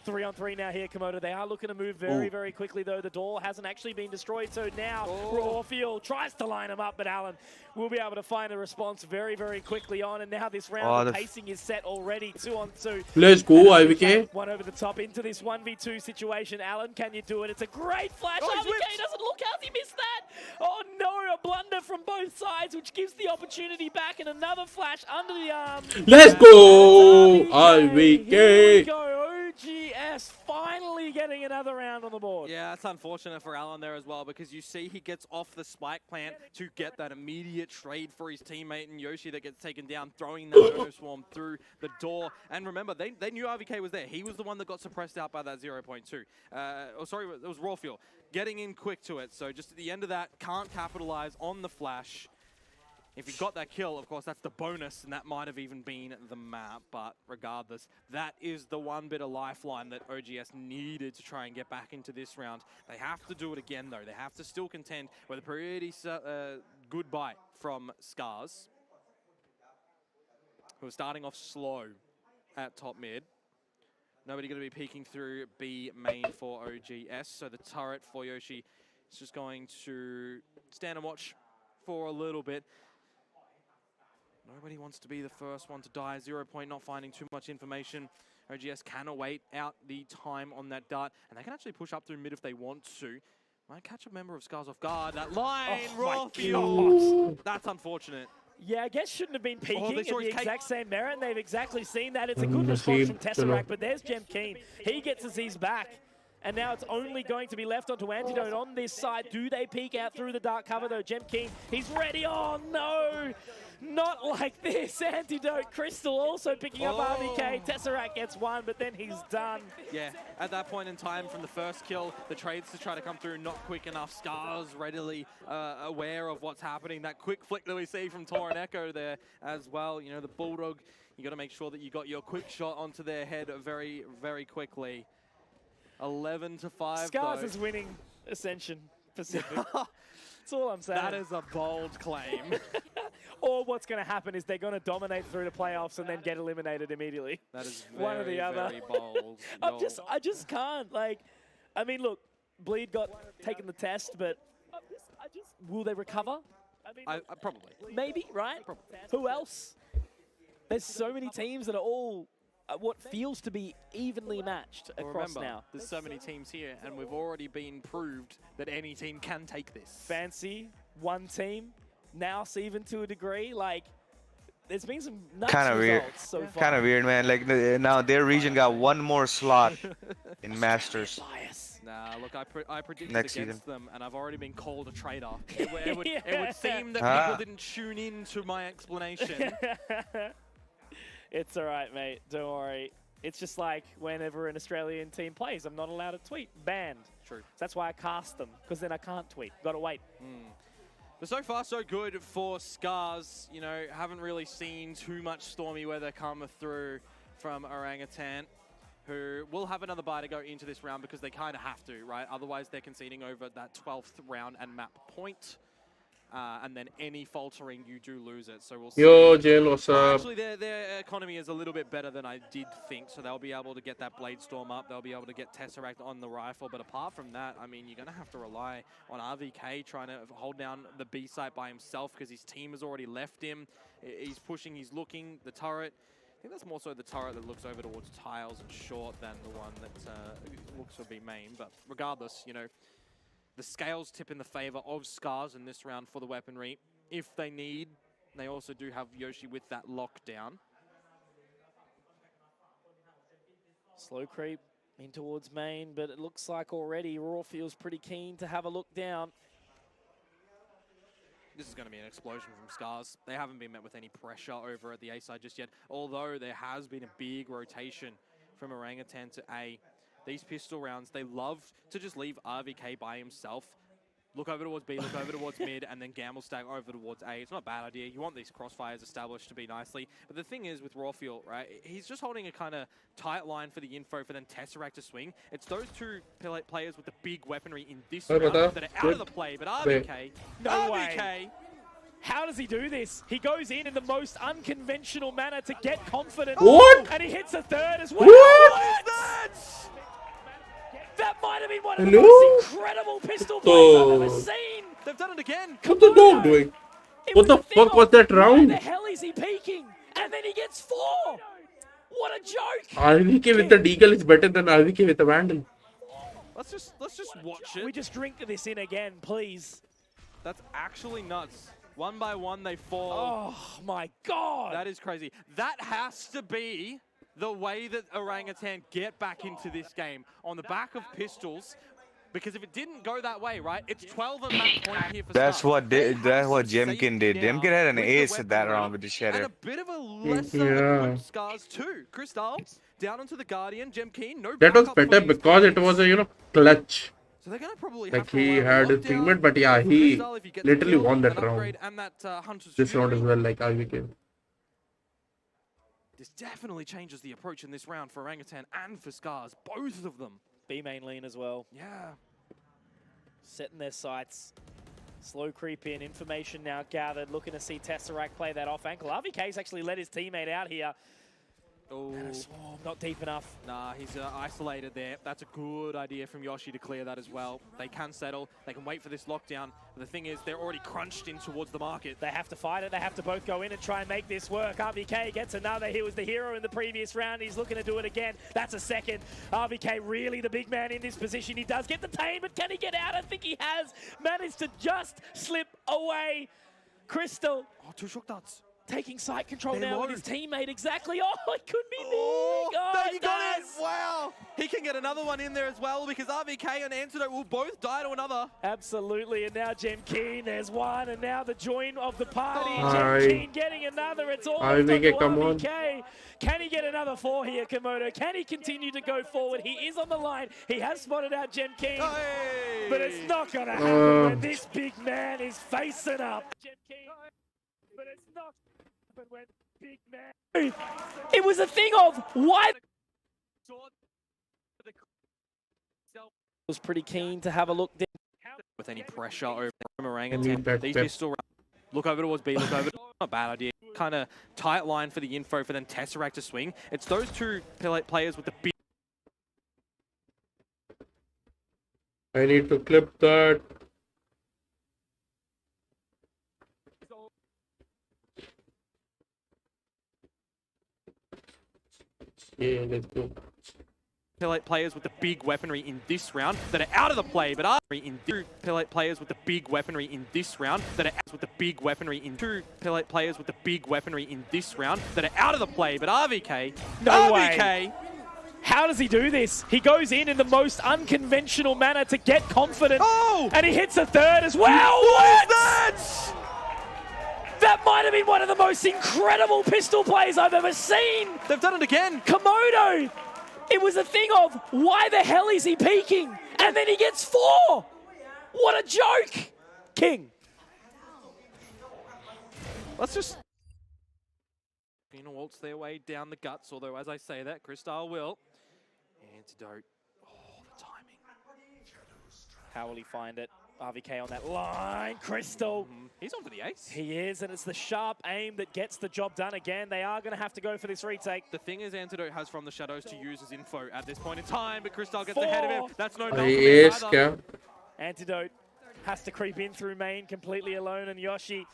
3-on-3 now here, Komodo. They are looking to move very, very quickly, though. The door hasn't actually been destroyed, so now Raw Fuel tries to line him up, but Alan will be able to find a response very, very quickly on. And now this round, the pacing is set already, 2-on-2. Let's go, IVK. One over the top into this 1v2 situation. Alan, can you do it? It's a great flash. IVK doesn't look out. He missed that. Oh, no, a blunder from both sides, which gives the opportunity back, and another flash under the arm. Let's go, IVK. Here we go. OGS finally getting another round on the board. Yeah, that's unfortunate for Alan there as well, because you see he gets off the spike plant to get that immediate trade for his teammate and Yoshi that gets taken down, throwing that Ohno swarm through the door. And remember, they knew RVK was there. He was the one that got suppressed out by that 0.2. Oh, sorry, it was Raw Fuel. Getting in quick to it, so just at the end of that, can't capitalize on the flash. If you got that kill, of course, that's the bonus, and that might have even been the map. But regardless, that is the one bit of lifeline that OGS needed to try and get back into this round. They have to do it again, though. They have to still contend with a pretty good bite from Scars, who are starting off slow at top mid. Nobody going to be peeking through B main for OGS, so the turret for Yoshi is just going to stand and watch for a little bit. Nobody wants to be the first one to die. 0 Point not finding too much information. OGS can wait out the time on that dart, and they can actually push up through mid if they want to. Might catch a member of Scars off guard. That line, Raw Fuel. That's unfortunate. Yeah, I guess shouldn't have been peeking at the exact same merit. They've exactly seen that. It's a good response from Tesseract, but there's Jemkeen. He gets Aziz back. And now it's only going to be left onto Antidote on this side. Do they peek out through the dark cover, though? Jemkeen, he's ready. Oh, no. Not like this. Antidote. Crystal also picking up RVK. Tesseract gets one, but then he's done. Yeah, at that point in time from the first kill, the trades to try to come through not quick enough. Scars readily aware of what's happening. That quick flick that we see from Toroneko there as well. You know, the Bulldog, you got to make sure that you got your quick shot onto their head very, very quickly. 11-5. Scars is winning Ascension Pacific. That's all I'm saying. That is a bold claim. Or what's going to happen is they're going to dominate through the playoffs and then get eliminated immediately. That is very, one or the other. Very bold. I just can't. Like, I mean, look, Bleed got taken the test, but will they recover? I mean, probably. Maybe, right? Probably. Who else? There's so many teams that are all what feels to be evenly matched across now. There's so many teams here, and we've already been proved that any team can take this. Fancy, one team, now even to a degree. Like, there's been some nuts results so far. Kind of weird, man. Like, now their region got one more slot in Masters. Nah, look, I predicted against them, and I've already been called a traitor. It would seem that people didn't tune in to my explanation. It's all right, mate. Don't worry. It's just like whenever an Australian team plays, I'm not allowed to tweet. Banned. True. That's why I cast them, because then I can't tweet. Got to wait. But so far, so good for Scars. You know, haven't really seen too much stormy weather come through from Orangutan, who will have another bye to go into this round because they kind of have to, right? Otherwise, they're conceding over that 12th round and map point. And then any faltering, you do lose it. So we'll see. Yo, Jen, what's up? Actually, their economy is a little bit better than I did think. So they'll be able to get that Blade Storm up. They'll be able to get Tesseract on the rifle. But apart from that, I mean, you're going to have to rely on RVK trying to hold down the B site by himself because his team has already left him. He's pushing, he's looking, the turret. I think that's more so the turret that looks over towards tiles and short than the one that looks to be main. But regardless, you know, the scales tip in the favor of Scars in this round for the weaponry. If they need, they also do have Yoshi with that lockdown. Slow creep in towards main, but it looks like already Raw feels pretty keen to have a look down. This is going to be an explosion from Scars. They haven't been met with any pressure over at the A side just yet, although there has been a big rotation from Orangutan to A. These pistol rounds, they love to just leave RVK by himself Look over towards B, look over towards mid, and then gamble stack over towards A. It's not a bad idea. You want these crossfires established to be nicely. But the thing is with Rawfield, right, he's just holding a kind of tight line for the info for then Tesseract to swing. It's those two players with the big weaponry in this round that are out of the play. But RVK, no way. How does he do this? He goes in the most unconventional manner to get confidence. What? And he hits a third as well. What? That might have been one of the most incredible pistol plays I've ever seen. They've done it again. What's the dog doing? What the fuck was that round? Why the hell is he peeking? And then he gets 4. What a joke. RVK with the deagle is better than RVK with the Vandal. Let's just watch it. We just drink this in again, please. That's actually nuts. One by one, they fall. Oh my God. That is crazy. That has to be the way that Orangutan get back into this game, on the back of pistols, because if it didn't go that way, right, it's 12 and match point here for That's start. that's what Jemkin did. Jemkin had an ace at that round with the shatter. And a bit of a lesser equipped Scars too. Crystal down onto the Guardian, Jemkin, no That was backup better for these because guys. it was a, clutch. So they're gonna probably Like have to he rely had on his lockdown teammate, but yeah, for he Crystal if you get literally the kill, won that an round. upgrade, and that Hunter's This round as Fury. well, like RVK. This definitely changes the approach in this round for Orangutan and for Scars, both of them. B main lean as well. Yeah. Setting their sights. Slow creep in. Information now gathered. Looking to see Tesseract play that off ankle. RVK's actually let his teammate out here. Oh, not deep enough. Nah, he's isolated there. That's a good idea from Yoshi to clear that as well. They can settle. They can wait for this lockdown. But the thing is, they're already crunched in towards the market. They have to fight it. They have to both go in and try and make this work. RVK gets another. He was the hero in the previous round. He's looking to do it again. That's a second. RVK really the big man in this position. He does get the tame, but can he get out? I think he has managed to just slip away. Crystal. Oh, 2 shock darts. Taking site control They're now low. with his teammate. Exactly. Oh, it could be big. Oh, you got it. Wow. He can get another one in there as well because RVK and Antidote will both die to another. Absolutely. And now Jemkin, there's one. And now the join of the party. Oh. Jemkin getting another. It's all RVK, come on. Can he get another 4 here, Komodo? Can he continue to go forward? He is on the line. He has spotted out Jemkin. Hey. But it's not going to happen when this big man is facing up. Jemkin. But it's not when big man. It was a thing of why was pretty keen to have a look with any pressure over Orangutan. These pistol look over towards B, look over. Not a bad idea. Kind of tight line for the info for then Tesseract to swing. It's those two players with the big. I need to clip that. Yeah, let's go. Players with the big weaponry in this round that are out of the play, but are in players with the big weaponry in this round that are with the big weaponry in players with the big weaponry in this round that are out of the play, but RVK. No way. How does he do this? He goes in the most unconventional manner to get confidence. Oh! And he hits a third as well. What is that? That might have been one of the most incredible pistol plays I've ever seen. They've done it again. Komodo. It was a thing of why the hell is he peeking? And then he gets 4. What a joke. King. Let's just waltz their way down the guts, although as I say that, Crystal will. Antidote. Oh, the timing. How will he find it? RVK on that line. Crystal. He's on for the ace. He is, and it's the sharp aim that gets the job done again. They are going to have to go for this retake. The thing is, Antidote has from the shadows to use as info at this point in time, but Crystal gets ahead of him. That's no Yes, either. Antidote has to creep in through main completely alone, and Yoshi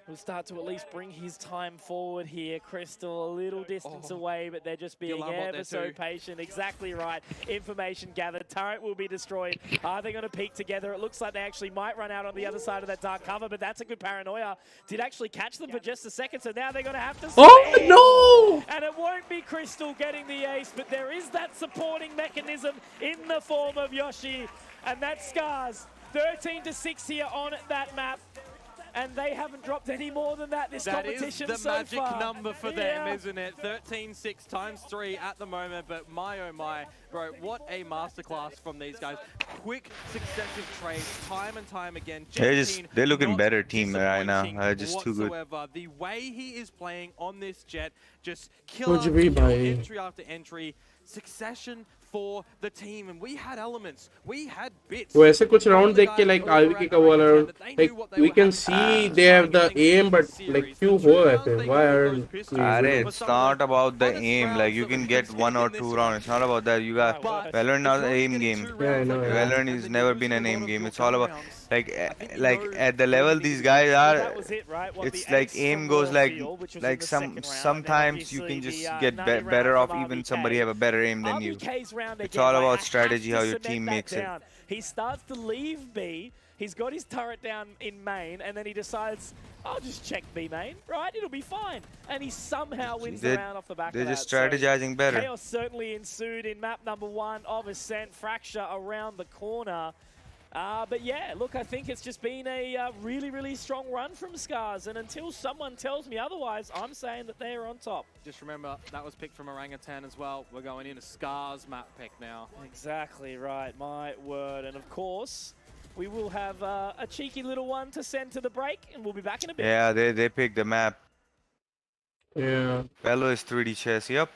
will start to at least bring his time forward here. Crystal a little distance away, but they're just being ever so patient. Exactly right. Information gathered. Turret will be destroyed. Are they going to peek together? It looks like they actually might run out on the other side of that dark cover, but that's a good paranoia. Did actually catch them for just a second, so now they're going to have to swing. Oh, no! And it won't be Crystal getting the ace, but there is that supporting mechanism in the form of Yoshi, and that's Scars. 13-6 here on that map. And they haven't dropped any more than that this competition so far. That is the magic number for them, isn't it? 13-6 × 3 at the moment, but my oh my, bro, what a masterclass from these guys. quick successive trades time and time again. They're looking better team right now. Just too good. The way he is playing on this jet, just kill कुछ after भी kill, भाई entry after entry, succession for the team, and we had elements, we had bits. वो ऐसे कुछ round देख के like RVK का वाला like we can see they have the aim but like few हो ऐसे why aren't we It's not about the aim. Like you can get 1 or 2 rounds. It's not about that. You got Valorant not an aim game. Yeah, I know. Valorant has never been an aim game. It's all about like at the level these guys are. It's like aim goes like sometimes you can just get better off even somebody have a better aim than you. It's all about strategy, how your team makes it. He starts to leave B. He's got his turret down in main, and then he decides, I'll just check B main, right? It'll be fine. And he somehow wins the round off the back of that. They're just strategizing better. Chaos certainly ensued in map number 1 of Ascent. Fracture around the corner. But yeah, look, I think it's just been a really, really strong run from Scars. And until someone tells me otherwise, I'm saying that they're on top. Just remember, that was picked from Orangutan as well. We're going into Scars map pick now. Exactly right, my word. And of course, we will have a cheeky little one to send to the break, and we'll be back in a bit. Yeah, they picked the map. Yeah. Bello is 3D chess, yep.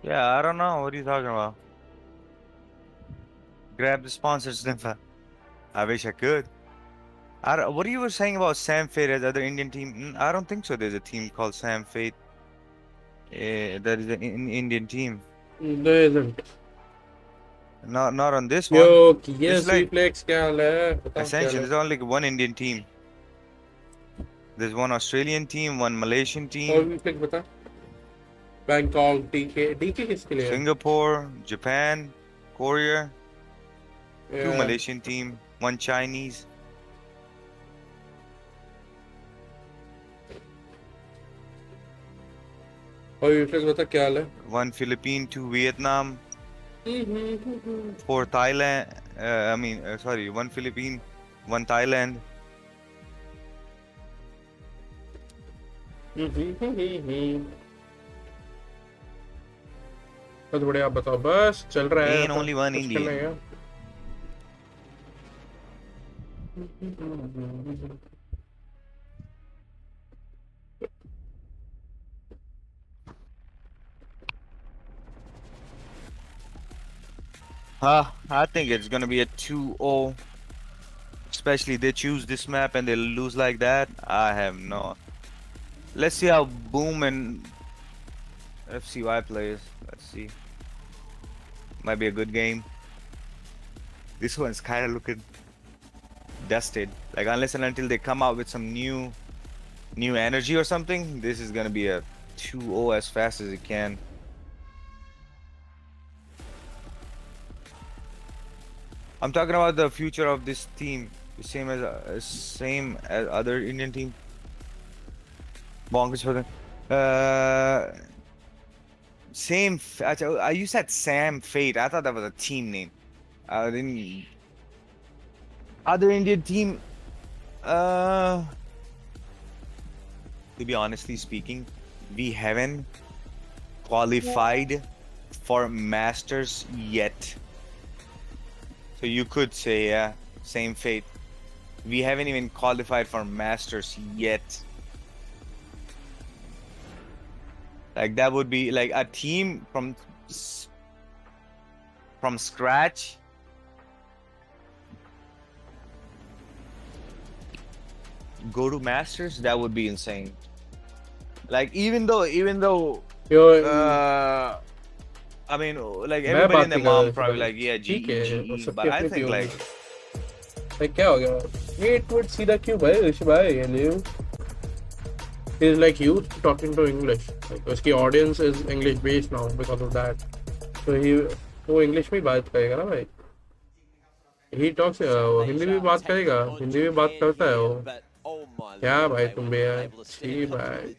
Yeah, I don't know. What are you talking about? Grab the sponsors, Nympha. I wish I could. What you were saying about Sam Fate as other Indian team? I don't think so. There's a team called Sam Fate. That is an Indian team. There isn't. Not on this one. Yo, yes, like Reflex क्या हाल है? Ascension. There's only one Indian team. There's one Australian team, one Malaysian team. और Reflex बता. Bangkok, DK किसके लिए? Singapore, Japan, Korea. Yeah. 2 Malaysian team, 1 Chinese. और Reflex बता क्या हाल है? 1 Philippine, 2 Vietnam. 4 Thailand. Sorry, 1 Philippine, 1 Thailand. बहुत बढ़िया आप बताओ बस चल रहा है only one Indian. I think it's gonna be a 2-0. Especially they choose this map and they lose like that. I have no. Let's see how Boom and FCY plays. Let's see. Might be a good game. This one's kind of looking dusted. Like unless and until they come out with some new energy or something, this is gonna be a 2-0 as fast as it can. I'm talking about the future of this team, the same as other Indian team. Bonkers for them. Same. You said Sam Fate. I thought that was a team name. Other Indian team. To be honestly speaking, we haven't qualified for Masters yet. So you could say, yeah, same fate. We haven't even qualified for Masters yet. Like that would be like a team from scratch. Go to Masters, that would be insane. Like even though I mean, like everybody and their mom probably like, yeah, GE, but I think like क्या हो गया? ये tweet सीधा क्यों भाई ऋषि भाई? And you, he's like used to talking to English. Like उसकी audience is English based now because of that. So वो English में बात करेगा ना भाई. He talks हिंदी भी बात करेगा, हिंदी भी बात करता है वो. क्या भाई तुम भी यार? छी भाई.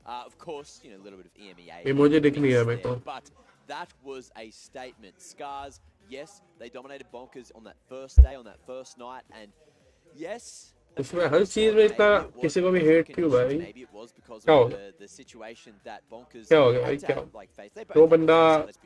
Of course, you know, a little bit of EMEA. Emoji दिख नहीं है मेरे को. But that was a statement. Scars, yes, they dominated Bonkers on that first day, on that first night, and yes. उसमें हर चीज में इतना किसी को भी hate क्यों भाई? क्या हो गया? क्या हो गया भाई क्या? जो बंदा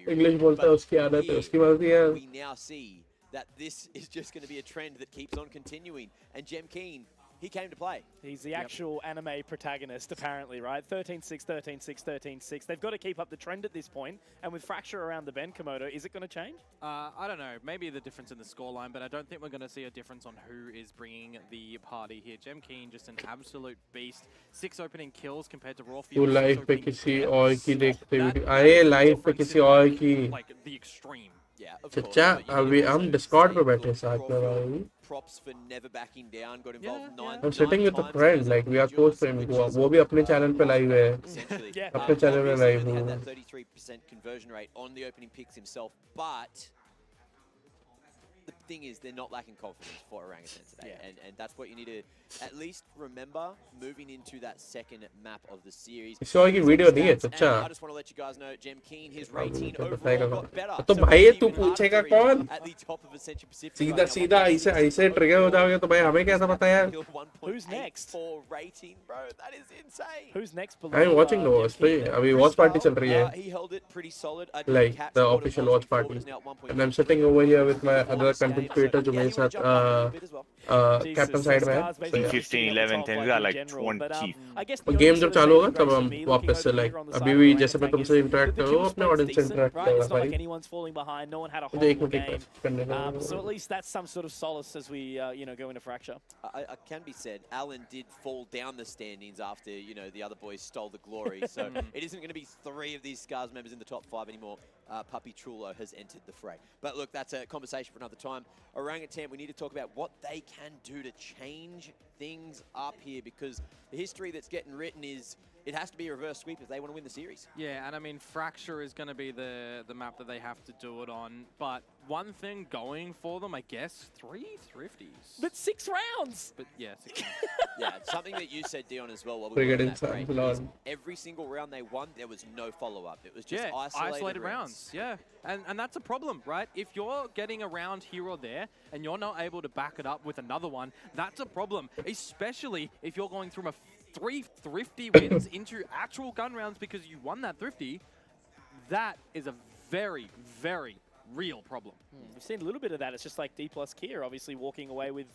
English बोलता है उसकी आदत है, उसकी मर्जी है. We now see that this is just going to be a trend that keeps on continuing, and Jem Keen, he came to play. He's the actual anime protagonist, apparently, right? 13-6, 13-6, 13-6. They've got to keep up the trend at this point. And with Fracture around the bend, Komodo, is it going to change? I don't know. Maybe the difference in the scoreline, but I don't think we're going to see a difference on who is bringing the party here. Jem Keen, just an absolute beast. 6 opening kills compared to Raw. तू live पे किसी और की देखते video आए live पे किसी और की. Like the extreme. चचा अभी हम डिस्कॉर्ड पे बैठे साथ में भाई. Props for never backing down. Got involved 9. I'm sitting with a friend, like we are close friends. वो भी अपने चैनल पे लाइव है. अपने चैनल पे लाइव हूँ. Had that 33% conversion rate on the opening picks himself, but the thing is, they're not lacking confidence for Orangutan today, and that's what you need to at least remember moving into that second map of the series. इस और की video नहीं है चचा. I just want to let you guys know, Jem Keen, his rating overall got better. तो भाई तू पूछेगा कौन? At the top of Ascension Pacific. सीधा सीधा ऐसे ट्रिगर हो जाओगे तो भाई हमें कैसा पता यार? Who's next? For rating, bro, that is insane. Who's next? I'm watching the watch play. अभी watch party चल रही है. He held it pretty solid. Like the official watch party. And I'm sitting over here with my other content creator जो मेरे साथ captain side में है. 15, 11, 10, we got like 20. Game जब चालू होगा तब हम वापस से like अभी भी जैसे मैं तुमसे इंटरेक्ट करूँ अपने ऑडियंस से इंटरेक्ट करूँगा भाई. मुझे एक मिनट करने दो. So at least that's some sort of solace as we go into Fracture. I can be said, Alan did fall down the standings after the other boys stole the glory. So it isn't going to be 3 of these Scars members in the top 5 anymore. Puppy Trullo has entered the fray. But look, that's a conversation for another time. Orangutan, we need to talk about what they can do to change things up here, because the history that's getting written is it has to be a reverse sweep if they want to win the series. Yeah, and I mean, Fracture is going to be the map that they have to do it on. But one thing going for them, I guess, 3 thrifties. But 6 rounds! But yeah, 6 rounds. Yeah, something that you said, Dion, as well while we were on that break, is every single round they won, there was no follow-up. It was just isolated rounds. Yeah, and that's a problem, right? If you're getting a round here or there, and you're not able to back it up with another one, that's a problem, especially if you're going through 3 thrifty wins into actual gun rounds because you won that thrifty. That is a very, very real problem. We've seen a little bit of that. It's just like D plus Kier obviously walking away with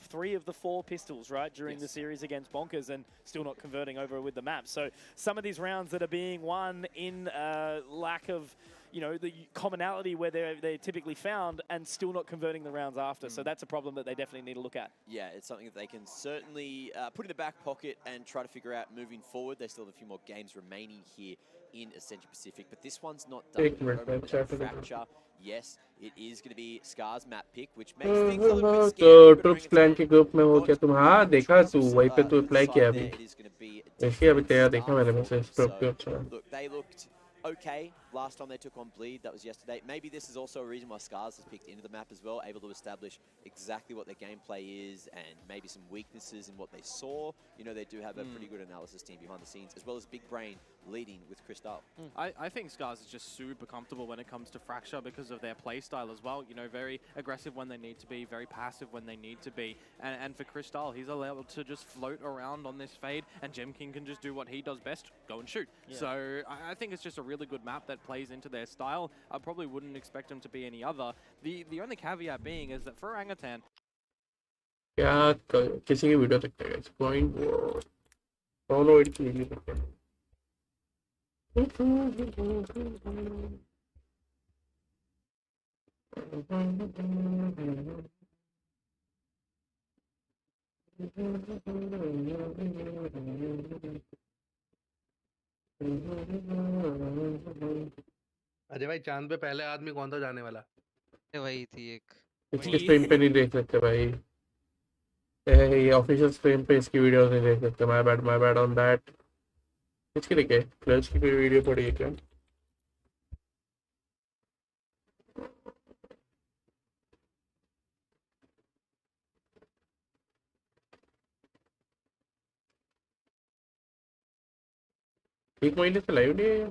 3 of the 4 pistols, right, during the series against Bonkers and still not converting over with the map. So some of these rounds that are being won in lack of the commonality where they're typically found and still not converting the rounds after. So that's a problem that they definitely need to look at. Yeah, it's something that they can certainly put in the back pocket and try to figure out moving forward. They still have a few more games remaining here in Ascension Pacific, but this one's not done. Fracture. Yes, it is going to be Scars map pick, which makes things a little bit scary. Troops clan के group में हो क्या तुम? हाँ देखा तू वहीं पे तू अप्लाई किया अभी. देखिए अभी तेरा देखा मैंने मैसेज ट्रुप के अच्छा. Look, they looked okay last time they took on Bleed. That was yesterday. Maybe this is also a reason why Scars has picked into the map as well, able to establish exactly what their gameplay is and maybe some weaknesses in what they saw. They do have a pretty good analysis team behind the scenes, as well as big brain leading with Crystal. I think Scars is just super comfortable when it comes to Fracture because of their play style as well. You know, very aggressive when they need to be, very passive when they need to be. And for Crystal, he's allowed to just float around on this fade, and Gem King can just do what he does best, go and shoot. Yeah. So I think it's just a really good map that plays into their style. I probably wouldn't expect him to be any other. The only caveat being is that for Orangutan, क्या किसी की video देखते हैं point दोनों की video देखते हैं अजय भाई चांद पे पहले आदमी कौन था जाने वाला? वही थी एक। इसकी स्ट्रीम पे नहीं देख सकते भाई, ये ऑफिशियल स्ट्रीम पे इसकी वीडियोस नहीं देख सकते। My bad on that. इसकी देखे क्लच की कोई वीडियो पड़ी है क्या? एक महीने से लाइव नहीं है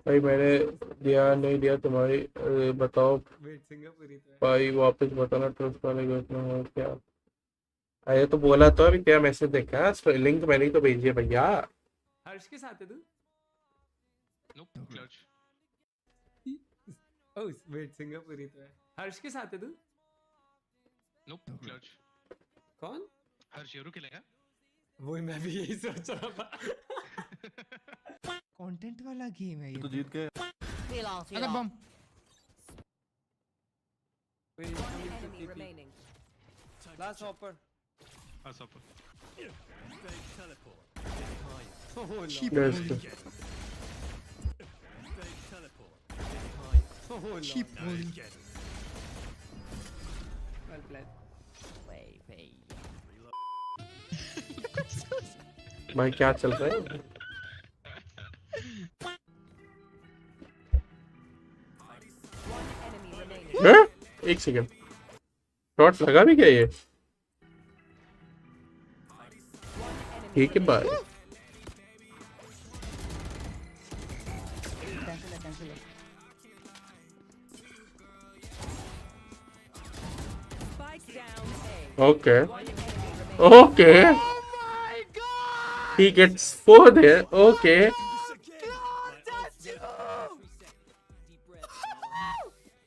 भाई, मैंने दिया नहीं दिया तुम्हारी बताओ भाई, वापस बताना ट्रस्ट वाले ग्रुप में हो क्या? अरे तो बोला तो अभी तेरा मैसेज देखा, लिंक मैंने ही तो भेजी है भैया। हर्ष के साथ है तू? क्लच। ओह वेट, सिंगापुरी तो है। हर्ष के साथ है तू? क्लच। कौन? हर्ष यूरो खेलेगा? वही मैं भी यही सोच रहा था। कंटेंट वाला गेम है ये तो जीत गए। अरे बम last hopper cheap well played भाई क्या चल रहा है? एक सेकंड, शॉट लगा भी क्या ये? ठीक है भाई। Okay okay, he gets 4 there. Okay.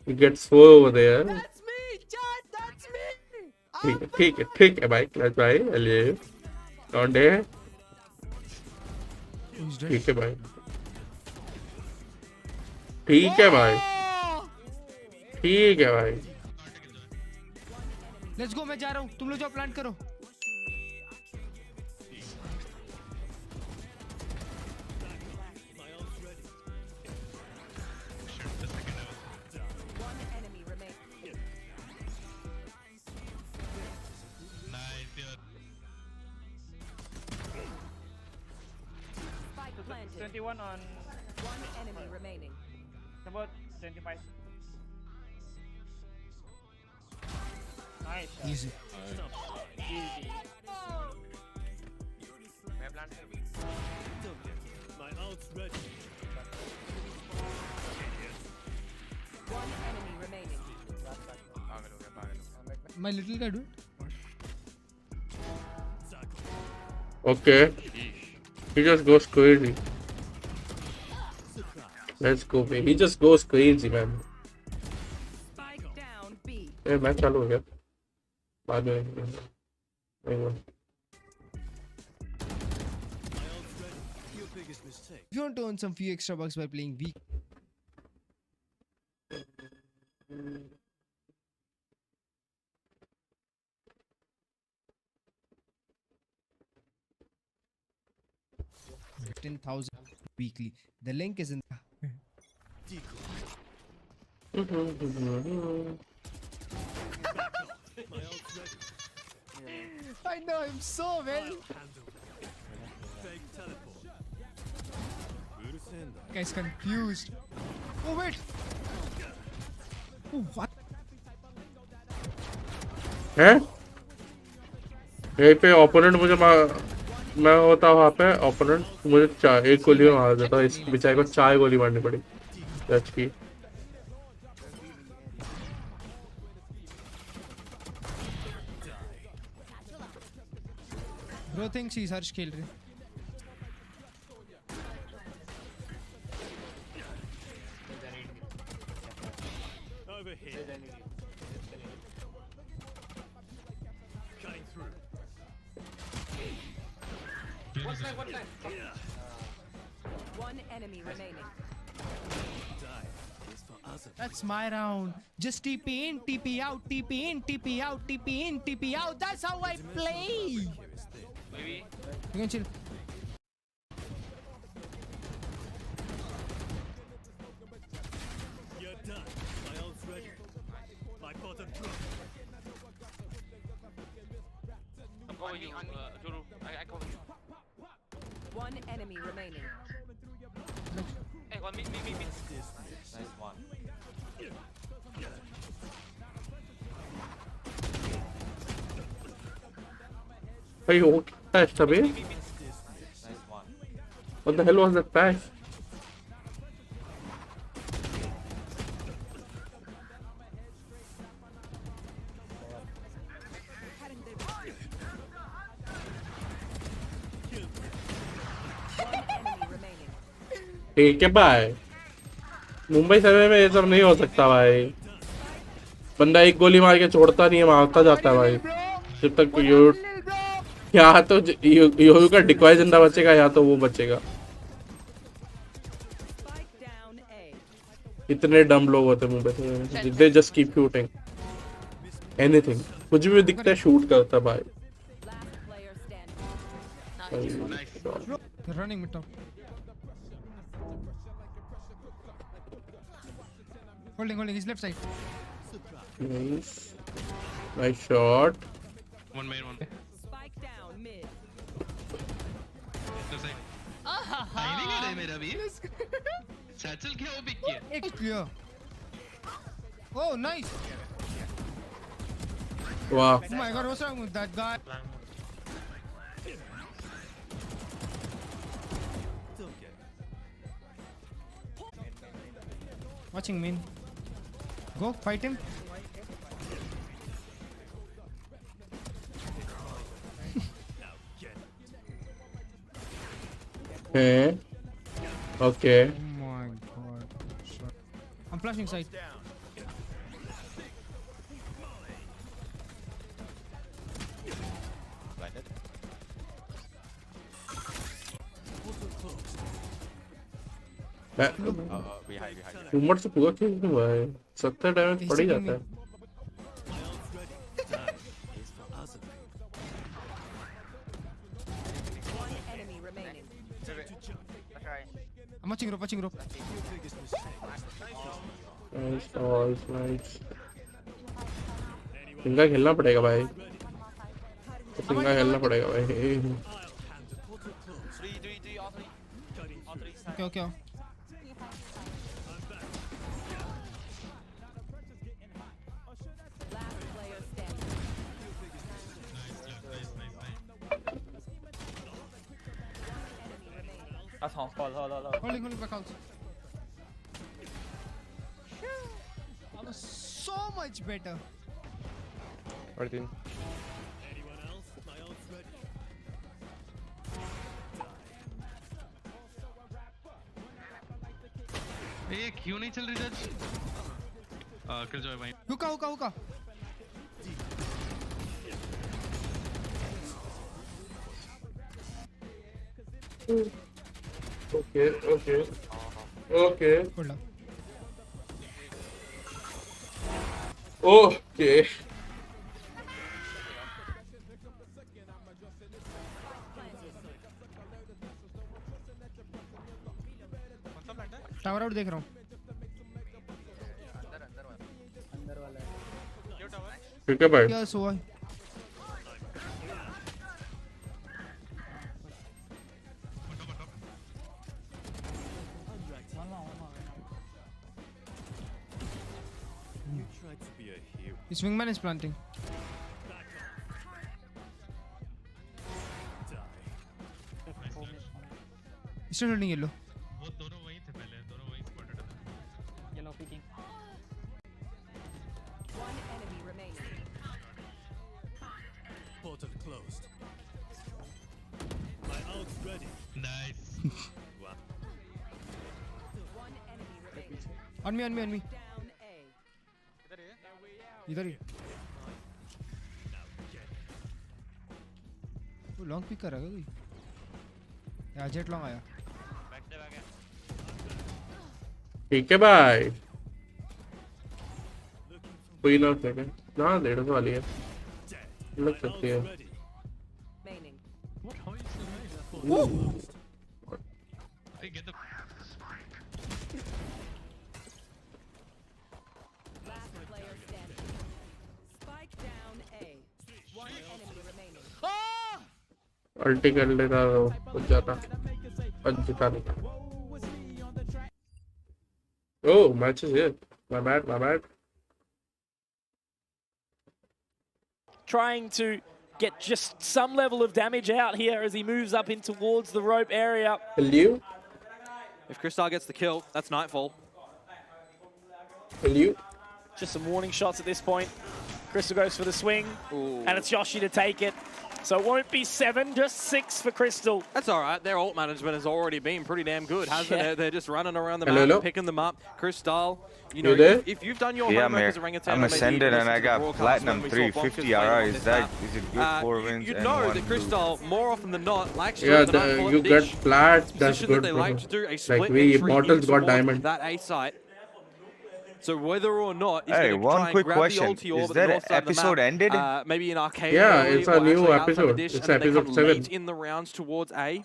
He gets 4 over there. That's me, Chad, that's me. ठीक है भाई, क्लच भाई, अलिए गॉइटोंडे, ठीक है भाई, ठीक है भाई, ठीक है भाई। लेट्स गो, मैं जा रहा हूँ, तुम लोग जाओ प्लांट करो। On one enemy remaining. About 25. Nice. Easy. Easy. My ult's ready. One enemy remaining. My little guy do it. Okay. He just goes crazy. Let's go, baby. He just goes crazy, man. Spike down B. Hey, match चालू हो गया। बाद में नहीं हुआ। If you want to earn some few extra bucks by playing week. $10,000 weekly. The link is in. I know him so well. Guy's confused. Oh wait. Oh what? हैं? यहीं पे ओपोनेंट मुझे मैं होता वहाँ पे ओपोनेंट, मुझे एक गोली में मार देता, इस बेचारे को 4 गोली मारनी पड़ी जज की। Bro thinks he's Harsh खेल रहे। Over here. Cutting through. One enemy remaining. That's my round. Just TP in, TP out, TP in, TP out, TP in, TP out. That's how I play. Maybe. You can chill. You're done. My ult's ready. My bottom drop. I'm covering you, Juru. I cover you. One enemy remaining. Hey, one mid. Nice one. Hey, what patch, Tabi? Nice one. What the hell was that patch? ठीक है भाई, मुंबई सर्वे में ये सब नहीं हो सकता भाई। बंदा एक गोली मार के छोड़ता नहीं है, मारता जाता है भाई। जब तक या तो योयू का डिकॉय जिंदा बचेगा या तो वो बचेगा। इतने डम लोग होते मुंबई सर्वे में, they just keep shooting anything, कुछ भी दिखता है शूट करता भाई। Running mid top. Holding his left side. Nice shot. One main, one. Spike down mid. Left side. Timing है रे मेरा भी। Satchel क्या वो pick किया? It's clear. Oh, nice. Wow. Oh my god, what's wrong with that guy? Watching main. Go, fight him. Okay. Okay. Oh my god. I'm flashing side. Blinded. Behind. उम्र से पूरा खेल क्यों भाई, 70 डैमेज पड़ ही जाता है। One enemy remaining. I'm watching rope. Nice. सिंगा खेलना पड़ेगा भाई, सिंगा खेलना पड़ेगा भाई। Okay. Last player standing. Holding back out. I was so much better. Anyone else? My ult's ready. ये क्यों नहीं चल रही जज? किल जॉय भाई। Hookah. Okay. Hold up. Okay. Tower out देख रहा हूँ। ठीक है भाई। क्या हुआ? His wingman is planting. Still holding yellow. वो दोनों वहीं थे पहले दोनों वहीं spotted थे Yellow peeking. One enemy remaining. Portal closed. My ult's ready. nice One enemy remaining. On me. Down A. इधर ही. वो लॉन्ग पिक कर रहा है कोई. यार जेट लॉन्ग आया. ठीक है भाई. कोई ना सेकंड ना 150 वाली है. लग सकती है. Remaining. what how is the Woo. I get the Last player standing. Spike down A. One enemy remaining. अल्टी कर लेता तो कुछ जाता. पंच जिता नहीं. Oh, match is here. My bad. Trying to get just some level of damage out here as he moves up in towards the rope area. Will you? If Crystal gets the kill, that's Nightfall. Will you? Just some warning shots at this point. Crystal goes for the swing, and it's Yoshi to take it. So it won't be 7, just 6 for Crystal. That's all right. Their ult management has already been pretty damn good, hasn't it? They're just running around the Hello? map, picking them up. Crystal, you know, there? if you've done your Yeah, homework as a man. orangutan, I'm ascended and I got platinum 350 RR. Is it good 4 wins you and know 1 that Crystal, more often than not, likes to Yeah, the Nightfall you at get ditch. flat. That's Position good. that they like to do a Like split we entry immortals in got towards diamond. that A site. So whether or not he's Hey, going to one try and quick grab question. the ulti orb Is at the that north side of the episode map, ended? maybe in arcade Yeah, early it's or a new actually outside the episode. dish, It's and then they episode come 7. late in the rounds towards A.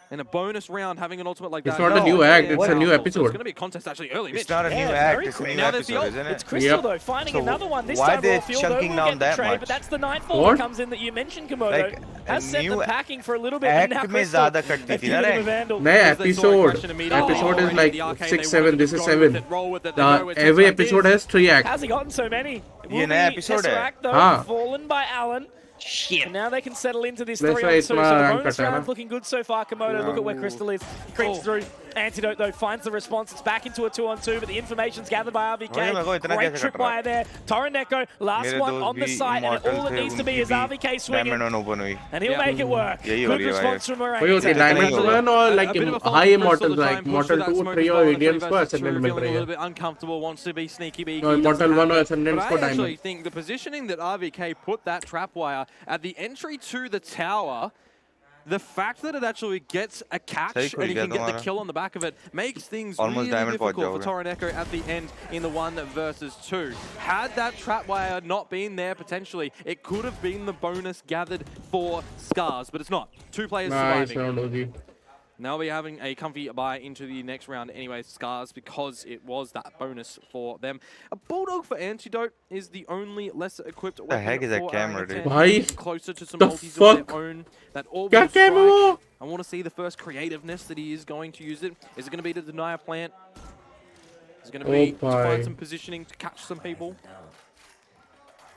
In a bonus round, having an ultimate like It's that. not a new act, it's a new So it's episode. going to be a contest actually early. It's Mitch. not a new Yeah, act, very it's a quick. new Now there's episode, the isn't It's it? Crystal Yep. though, finding So another one. This why time they Raw Field chunking will down get the that trade, much? but that's the Nightfall What? that comes in that you mentioned, Komodo. Like, a Has sent them new packing for a little bit, and now act में Crystal ज़्यादा कटती have थी ना given him a रे? Vandal. नया Because they saw episode. aggression immediately. Episode is Already like in the arcade, 6, they 7. wanted This to is go 7. with it, roll with it, they know it's Every like episode this. has 3 acts. Has he gotten so many? It will ये नया be episode है. Tesseract, though, हाँ. fallen by Alan. Shit. And now they can settle into this That's 3-on-2. why So the इतना rank bonus कटा है ना. round's looking good so far, Komodo. Look at where Crystal is. Creeps through. Antidote, though, finds the response. It's back into a 2-on-2, but the information's gathered by वही मेरे को RVK. इतना Great कैसे cut रहा tripwire there. Torreneko, last मेरे one दोस्त on the भी site, and immortal all it थे, needs to be उनकी is भी RVK swinging. diamond on open हुई. And he'll make it work. यही हो Good रही है response from वही होती है Orangutan. डायमंड होगा. 1 और like A bit of a high fault for immortals Crystal to try like and push immortal that 2, smoke 3 as और well. Indians को 3 ascendant versus 2, मिल feeling रही a है. little bit uncomfortable, wants to be sneaky beaky. No, Immortal doesn't 1 और have it. Ascendants But को I actually diamond. think the positioning that RVK put that trapwire at the entry to the tower, the fact that it actually gets a catch सही and खुल he गया can get the तुम्हारा. kill on the back of it makes things Almost really diamond पहुंच difficult for जाओगे. Torreneko at the end in the 1 versus 2. Had that trapwire not been there potentially, it could have been the bonus gathered for Scars, but it's not. 2 players Nice surviving. round OG. Now we're having a comfy buy into the next round anyway, Scars, because it was that bonus for them. A Bulldog for Antidote is the only lesser equipped weapon heck is that for camera, Orangutan. dude? Bhai, Getting closer to some the multis of fuck? their own. That orbital क्या camera वो? strike. I want to see the first creativeness that he is going to use it. Is it going to be to deny a plant? Is it going to be to bhai. find some positioning to catch some people?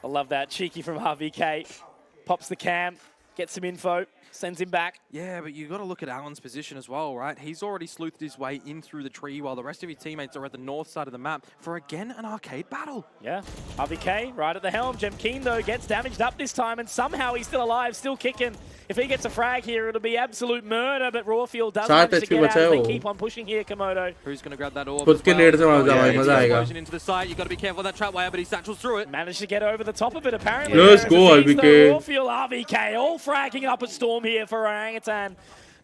I love that. Cheeky from RVK. Pops the cam, gets some info, sends him back. Yeah, but you got to look at Alan's position as well, right? He's already sleuthed his way in through the tree while the rest of his teammates are at the north side of the map for, again, an arcade battle. Yeah, RVK right at the helm. Keen, though, gets damaged up this time, and somehow he's still alive, still kicking. If he gets a frag here, it'll be absolute murder, but Rawfield does manage to get out as they keep on pushing here, Komodo. Who's going to grab that orb? खुद के net से मार जाओ भाई, मजा आएगा. Explosion into the side. You've got to be careful of that trapwire, but he satchels through it. Managed to get over the top of it, apparently. Let's go, RVK. Rawfield, RVK, all fragging up a storm here for Orangutan.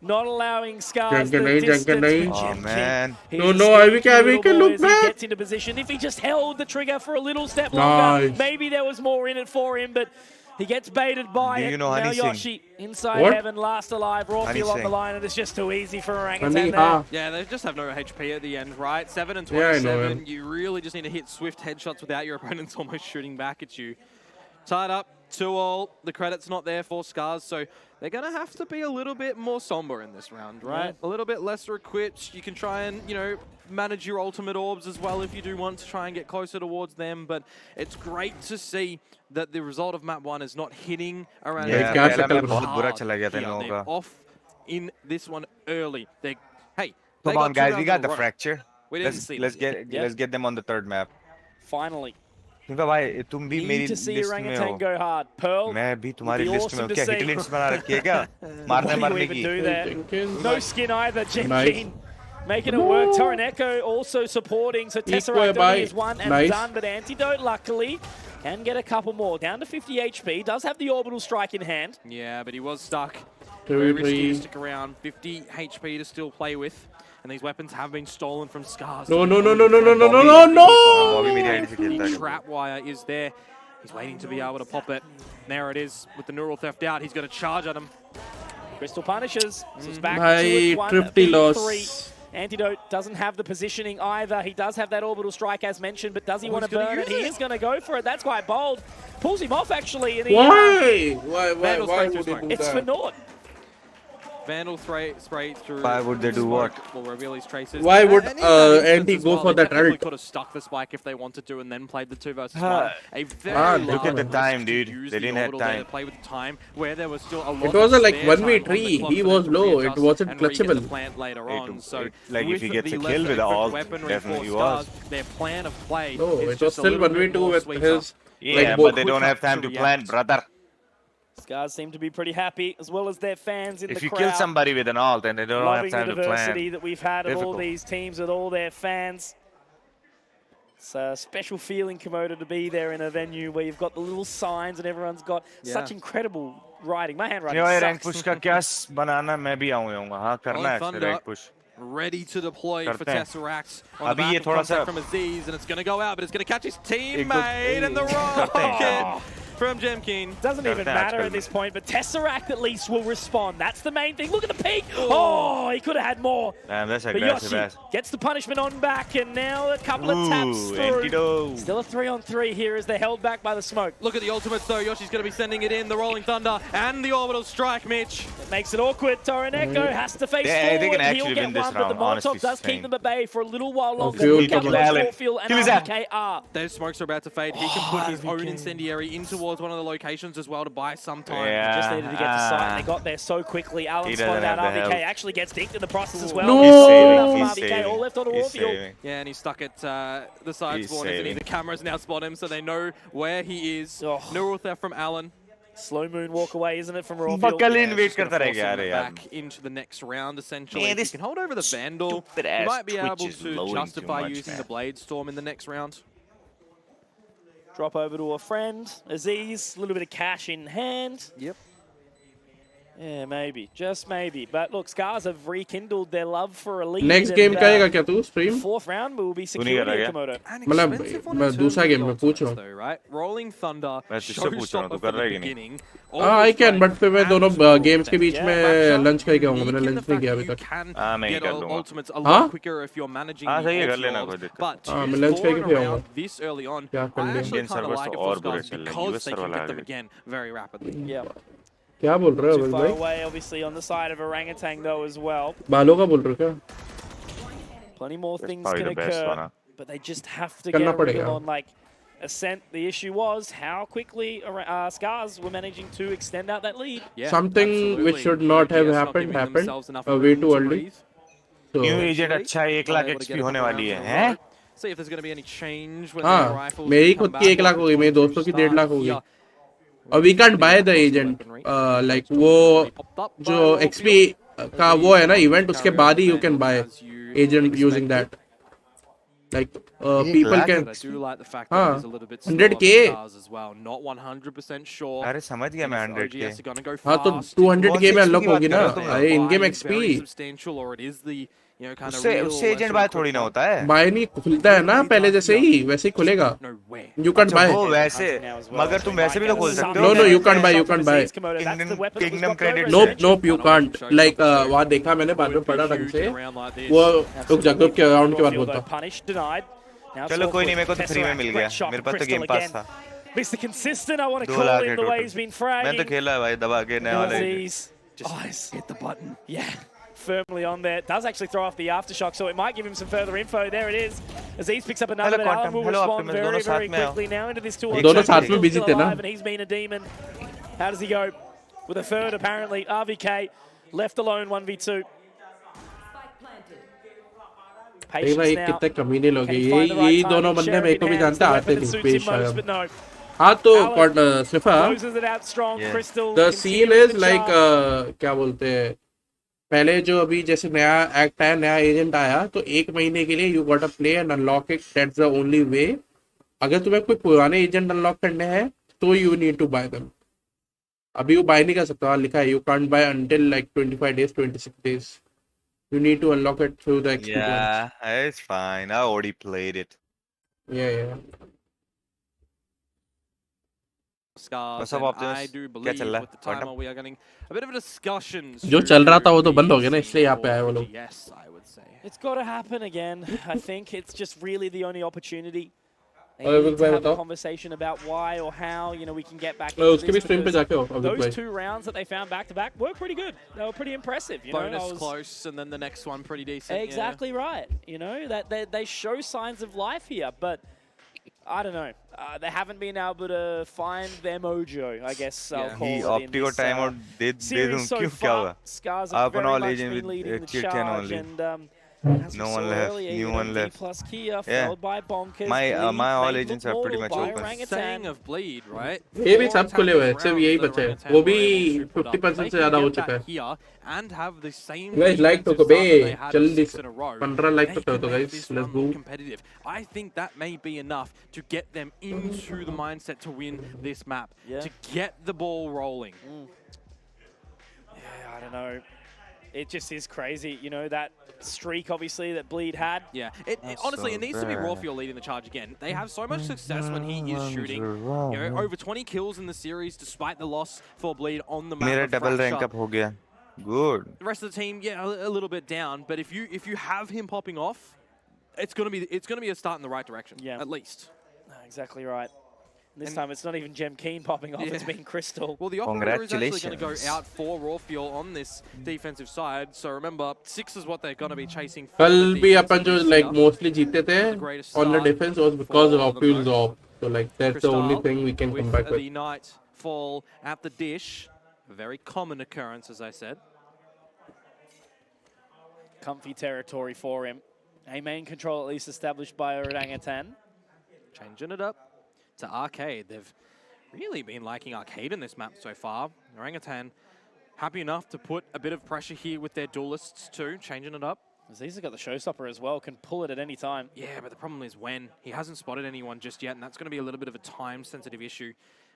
Not allowing Scars the distance. Oh, man. No, RVK, look back. He gets into position. If he just held the trigger for a little step longer, Nice. maybe there was more in it for him, but he gets baited by Do it. you know Now Honey Singh? Yoshi inside What? heaven, last alive. Honey Rawfield on the Singh. line, and it's just too easy for Orangutan Honey, there. Yeah, they just have no HP at the end, right? 7 and Yeah, I 27. know him. You really just need to hit swift headshots without your opponents almost shooting back at you. Tied up, 2-all. The credit's not there for Scars, so they're going to have to be a little bit more somber in this round, right? Yeah. A little bit lesser equipped. You can try and, you know, manage your ultimate orbs as well if you do want to try and get closer towards them, but it's great to see that the result of map 1 is not hitting around. Yeah, क्या पहला शक्ल match बहुत बना. बुरा चला गया था इन Here, लोगों they're का. off in this one early. Hey, come on, guys, we got the fracture. We didn't see let's get them on the third map. Finally. भाई तुम भी मेरी लिस्ट में हो मैं भी तुम्हारी लिस्ट में हूँ क्या हिट लिस्ट बना रखी है क्या मारने की no skin either Jenkins making it work. Torneko also supporting, so Tesseract only is one and done, but Antidote luckily can get a couple more. Down to 50 HP, does have the orbital strike in hand. Yeah, but he was stuck. Very risky to stick around. 50 HP to still play with. And these weapons have been stolen from Scars. No. Trap wire is there. He's waiting to be able to pop it. There it is with the neural theft out. He's going to charge at him. Crystal punishes. So it's back Bhai, to 50 loss. Antidote doesn't have the positioning either. He does have that orbital strike as mentioned, but does he want to burn it? He is going to go for it. That's quite bold. Pulls him off actually. And Why would they do that? It's for naught. Vandal spray through. Why would they do what? Will reveal his traces. Why would Anti go for that ult? They could have stuck the spike if they wanted to and then played the 2 versus 1. A very look at the time, dude. They didn't have time. To play with time where there was still a lot. It was a like 1v3. He was low. It wasn't clutchable. Later on. So like if he gets a kill with the ult, definitely was. Their plan of play. No, it was still 1v2 with his. Yeah, but they don't have time to plan, brother. Scars seem to be pretty happy, as well as their fans in the crowd. If you kill somebody with an ult, then they don't have time to plan. Loving the diversity that we've had of all these teams with all their fans. It's a special feeling, Komodo, to be there in a venue where you've got the little signs and everyone's got such incredible writing. My handwriting sucks. Rank push का क्या बनाना मैं भी आऊँगा हाँ करना है rank push. Ready to deploy for Tesseract अभी on the ये back थोड़ा of सा contact from Aziz, and it's going to go out, but it's going to catch his teammate and the rocket from Jenkins. Doesn't even matter at this point, but Tesseract at least will respond. That's the main thing. Look at the peak. Oh, he could have had more. Damn, that's but Yoshi gets the punishment on back, and now a couple of taps through. Still a 3-on-3 here as they're held back by the smoke. Look at the ultimates though. Yoshi's going to be sending it in. The Rolling Thunder and the Orbital Strike, Mitch. It makes it awkward. Torneko has to face forward. They can actually He'll get win this one, round, but the Molotov does keep them at bay for a little while longer. Look at Warfield and RBK. Those smokes are about to fade. He can put his own incendiary in towards one of the locations as well to buy some time. Yeah. Just needed to get to sight, and they got there so quickly. Alan spotted out RBK, actually gets dinked in the process as well. No! He's RBK, all left on Warfield. Yeah, and he's stuck at the side spawners, and the cameras now spot him, so they know where he is. Neural theft from Alan. Slow moonwalk away, isn't it, from Warfield? Back into the next round, essentially. If he can hold over the Vandal, he might be able to justify using the Blade Storm in the next round. Drop over to a friend, Aziz, a little bit of cash in hand. Yep. Yeah, maybe, just maybe. But look, Scars have rekindled their love for a lead. Next game करेगा क्या तू stream? Fourth round will be secured here, Komodo. मतलब मैं दूसरा game में पूछ रहा हूँ. Right? Rolling Thunder. मैं तुझसे पूछ रहा हूँ तू कर रहा है कि नहीं? I can, but फिर मैं दोनों games के बीच में lunch का ही कहूँगा. मैंने lunch नहीं किया अभी तक. मैं ही कर लूँगा. हाँ? सही है कर लेना कोई दिक्कत. हाँ मैं lunch का ही कहूँगा. This early on, क्या कर लें? Indian servers तो और बुरे चल रहे हैं. US server get them again very rapidly. Yeah. क्या बोल रहे हो Too far भाई? away, obviously, on the side of Orangutan though as well. बालों का बोल रहे हो क्या? Plenty more things can occur, but they just have to get a real on like Ascent. The issue was how quickly Scars were managing to extend out that lead. Yeah, something which should not have happened way too early. So, New agent अच्छा 1 lakh XP होने वाली है, हैं? See if there's going to be any change when the rifles. मेरी खुद की 1 लाख होगी, मेरे दोस्तों की 1.5 लाख होगी. और we can't buy the agent. Like वो जो XP का वो है ना event उसके बाद ही you can buy agent using that. Like people can. I do like the fact that it's a little bit 100k as well. Not 100% sure. अरे समझ गया मैं 100k. हाँ तो 200k में unlock होगी ना. अरे in-game XP. Substantial, or it is the उससे एजेंट बाय थोड़ी ना होता है. बाय नहीं खुलता है ना पहले जैसे ही वैसे ही खुलेगा. You can't buy. वो वैसे मगर तुम वैसे भी तो खोल सकते हो. No, you can't buy. You can't buy. Kingdom credit. Nope, you can't. Like वहाँ देखा मैंने बाद में पढ़ा ढंग से. वो रुक जा के राउंड के बाद बोलता. चलो कोई नहीं मेरे को तो फ्री में मिल गया. मेरे पास तो गेम पास था. Mr. Consistent, I want to call in the way he's been fragging. मैं तो खेला है भाई दबा के नया वाले. Just hit the button. Yeah. Firmly on there. Does actually throw off the aftershock, so it might give him some further info. There it is. Aziz picks up another, but Alan will respond very, very quickly now into this 2-on-2. दोनों साथ में busy थे ना. And he's been a demon. How does he go? With a third, apparently. RVK Left alone 1v2. भाई कितने कमीने लोग हैं ये दोनों बंदे मेरे को भी जानते आते नहीं बेशरम हाँ तो सिफा the scene is like क्या बोलते हैं पहले जो अभी जैसे नया एक्ट आया नया एजेंट आया तो 1 महीने के लिए you got a play and unlock it that's the only way अगर तुम्हें कोई पुराने एजेंट अनलॉक करने हैं तो you need to buy them अभी वो बाय नहीं कर सकता लिखा है you can't buy until like 25 days 26 days you need to unlock it through the experience. Yeah, it's fine. I already played it. Yeah. Scars, I do believe with the timer we are getting a bit of a discussion. जो चल रहा था वो तो बंद हो गया ना इसलिए यहाँ पे आए वो लोग. Yes, I would say. It's got to happen again. I think it's just really the only opportunity. They need to have a conversation about why or how we can get back into this because those 2 rounds that they found back to back were pretty good. They were pretty impressive. Bonus close and then the next one pretty decent. Exactly right. That they show signs of life here, but I don't know. They haven't been able to find their mojo, I guess. He opted your time out. Series so far. Scars have very much been leading the charge and no one left. New one left. Yeah. My all agents are pretty much open. Saying of bleed, right? ये भी सब खुले हुए हैं सिर्फ यही बचे हैं वो भी 50% से ज़्यादा हो चुका है. And have the same guys like to go जल्दी 15 लाइक तो guys let's go. Competitive. I think that may be enough to get them into the mindset to win this map. To get the ball rolling. Yeah, I don't know. It just is crazy, that streak, obviously, that Bleed had. Yeah, honestly, it needs to be Rawfield leading the charge again. They have so much success when he is shooting. Over 20 kills in the series, despite the loss for Bleed on the map. मेरा double rank up हो गया. Good. The rest of the team, a little bit down, but if you have him popping off, it's gonna be a start in the right direction. Yeah, at least. No, exactly right. This time it's not even Gem Keen popping off, it's been Crystal. Well, the operator is actually going to go out for Rawfield on this defensive side. So remember, 6 is what they're going to be chasing. कल भी अपन जो like mostly जीते थे on the defense was because of Rawfield's off. So like that's the only thing we can come back with. The nightfall at the dish, a very common occurrence, as I said. Comfy territory for him. A main control at least established by Orangutan. Changing it up to Arcade. They've really been liking Arcade in this map so far. Orangutan happy enough to put a bit of pressure here with their duelists too, changing it up. Aziz has got the showstopper as well, can pull it at any time. Yeah, but the problem is when. He hasn't spotted anyone just yet, and that's going to be a little bit of a time-sensitive issue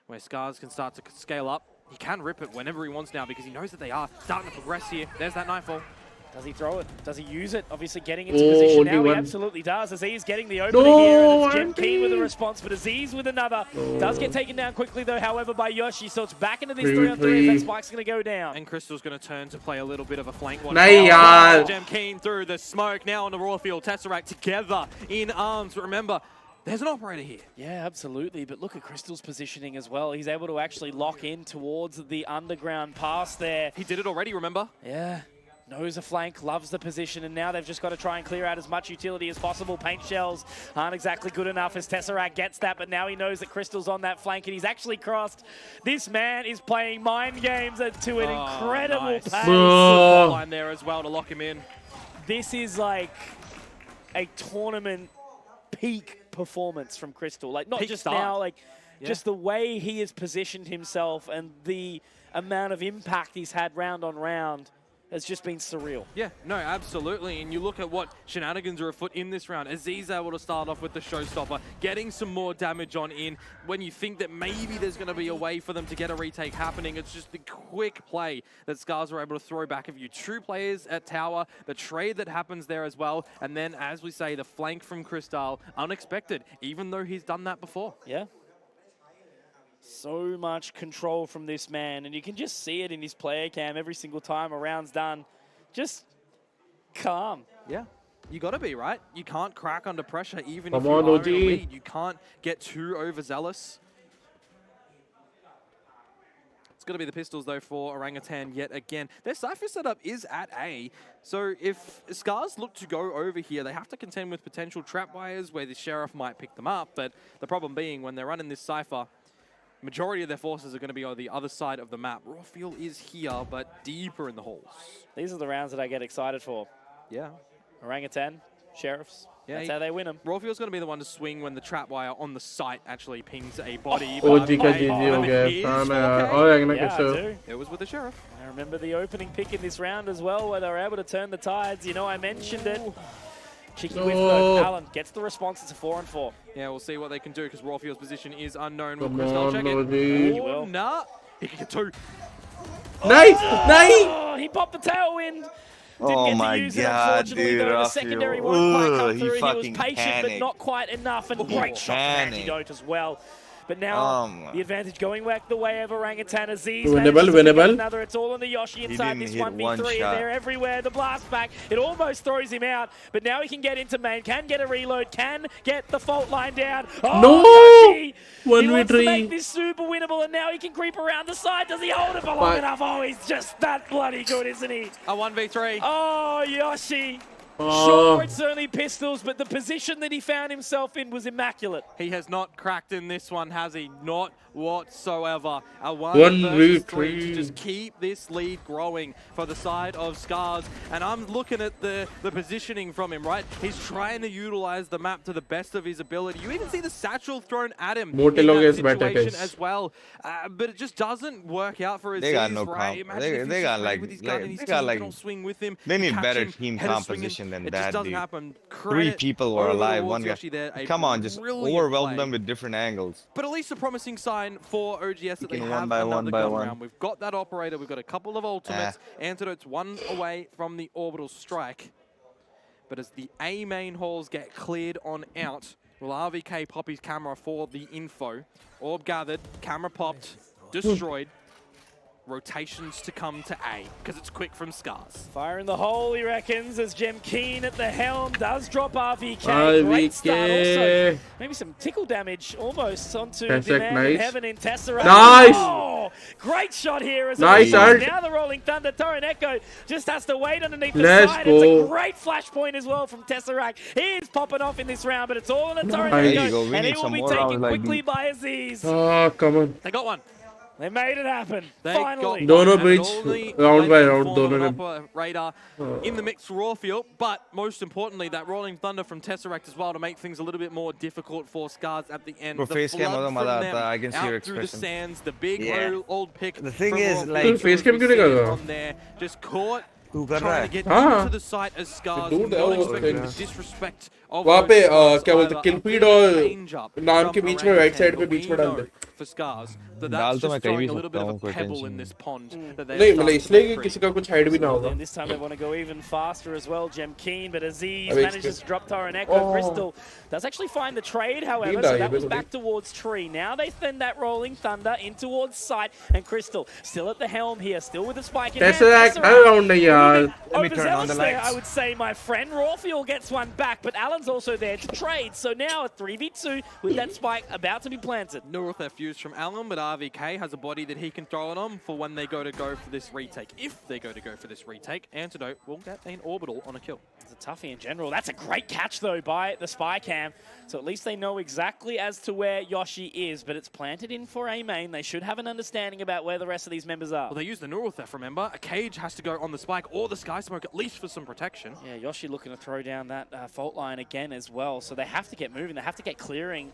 where Scars can start to scale up. He can rip it whenever he wants now because he knows that they are starting to progress here. There's that nightfall. Does he throw it? Does he use it? Obviously getting into position now. He absolutely does. Aziz getting the opening here. And it's Gem Keen with a response, but Aziz with another. Does get taken down quickly though, however, by Yoshi. So it's back into this 3-on-3 as that spike's going to go down. And Crystal's going to turn to play a little bit of a flank one. Gem Keen through the smoke now on the Rawfield. Tesseract together in arms. But remember, there's an operator here. Yeah, absolutely. But look at Crystal's positioning as well. He's able to actually lock in towards the underground pass there. He did it already, remember? Yeah. Knows a flank, loves the position, and now they've just got to try and clear out as much utility as possible. Paint shells aren't exactly good enough as Tesseract gets that, but now he knows that Crystal's on that flank, and he's actually crossed. This man is playing mind games to an incredible pace. Line there as well to lock him in. This is like a tournament peak performance from Crystal. Like, not peak just start. now, like, just the way he has positioned himself and the amount of impact he's had round on round has just been surreal. Yeah, no, absolutely. And you look at what shenanigans are afoot in this round. Aziz able to start off with the showstopper, getting some more damage on in. When you think that maybe there's going to be a way for them to get a retake happening, it's just the quick play that Scars are able to throw back of you. True players at tower, the trade that happens there as well. And then, as we say, the flank from Crystal, unexpected, even though he's done that before. Yeah. So much control from this man, and you can just see it in his player cam every single time a round's done. Just calm. Yeah, you got to be, right? You can't crack under pressure even if you are in a lead. You can't get too overzealous. It's going to be the pistols, though, for Orangutan yet again. Their Cypher setup is at A, so if Scars look to go over here, they have to contend with potential trap wires where the Sheriff might pick them up, but the problem being when they're running this Cypher, majority of their forces are going to be on the other side of the map. Rawfield is here, but deeper in the halls. These are the rounds that I get excited for. Yeah. Orangutan, Sheriffs. Yeah, that's how they win them. Rawfield's going to be the one to swing when the trap wire on the site actually pings a body. Oh, GG ho gaya. It was with the Sheriff. I remember the opening pick in this round as well, where they were able to turn the tides. You know, I mentioned it. Cheeky whiff though. Alan gets the response. It's a 4-on-4. Yeah, we'll see what they can do because Rawfield's position is unknown. Come Will Crystal on, check Lodi. it? Oh, nah. He can get 2. Nice! Nice! Oh, he popped the tailwind. Didn't Oh get my to use it, god, unfortunately, dude. though. The secondary won't quite come through. He was fucking patient, panicked. but not quite enough. And great shot from Antidote as well. But now the advantage going back the way of Orangutan. Aziz winnable. another. It's all on the Yoshi inside this 1v3, and they're everywhere. The blast back, it almost throws him out. But now he can get into main, can get a reload, can get the fault line down. Oh, No! Yoshi! 1v3. He wants to make this super winnable, and now he can creep around the side. Does he hold it for long enough? Oh, he's just that bloody good, isn't he? A 1v3. Oh, Yoshi. Sure, it's only pistols, but the position that he found himself in was immaculate. He has not cracked in this one, has he? Not whatsoever. A 1v3 to just keep this lead growing for the side of Scars. And I'm looking at the positioning from him, right? He's trying to utilize the map to the best of his ability. You even see the satchel thrown at him in that situation as well. But it just doesn't work out for his They got no right? comp. They got like swing with him, they need better team composition than it that, just doesn't dude. happen. 3 people were alive, 1 guy. There, Come on, just overwhelm them with different angles. But at least a promising sign for OGS that they have one by another one. round. We've got that operator, we've got a couple of ultimates. Antidote's 1 away from the orbital strike. But as the A main halls get cleared on out, will RVK pop his camera for the info? Orb gathered, camera popped, destroyed. Rotations to come to A, because it's quick from Scars. Fire in the hole, he reckons, as Gem Keen at the helm does drop RVK. Great start. Also, maybe some tickle damage almost onto the man in heaven in Tesseract. Nice! Oh, great shot here. As nice now the Rolling Thunder, Torrent Echo just has to wait underneath the side. It's a great flashpoint as well from Tesseract. He is popping off in this round, but it's all on the Torrent Echo, and he will be taken quickly by Aziz. Oh, come on. They got one. They made it happen. Finally. Dono bridge, round by round, dono radar in the mix for Rawfield, but most importantly, that Rolling Thunder from Tesseract as well to make things a little bit more difficult for Scars at the end. The face cam flood from them I can see your out through the expression. sands, the big old pick. The thing is, like, face cam on there, just caught. Trying to get into the site as Scars, not expecting the disrespect of वहाँ पे क्या बोलते हैं kill feed और नाम के बीच में right side पे बीच में डाल दे for Scars. That's just throwing a little bit of a pebble in this pond. नहीं मतलब इसलिए कि किसी का कुछ हाइड भी ना होगा. This time they want to go even faster as well. Gem Keen, but Aziz manages to drop Torrent Echo. Crystal does actually find the trade, however, so that was back towards Tree. Now they send that Rolling Thunder in towards Sight, and Crystal still at the helm here, still with the spike in hand. Tesseract around yaar. Let me turn on the lights. I would say, my friend. Rawfield gets one back, but Alan's also there to trade. So now a 3v2 with that spike about to be planted. No theft used from Alan, but RVK has a body that he can throw it on for when they go for this retake. If they go for this retake, Antidote will get an orbital on a kill. It's a toughie in general. That's a great catch, though, by the spy cam. So at least they know exactly as to where Yoshi is, but it's planted in for A main. They should have an understanding about where the rest of these members are. Well, they use the neural theft, remember? A cage has to go on the spike or the sky smoke, at least for some protection. Yeah, Yoshi looking to throw down that fault line again as well. So they have to get moving. They have to get clearing.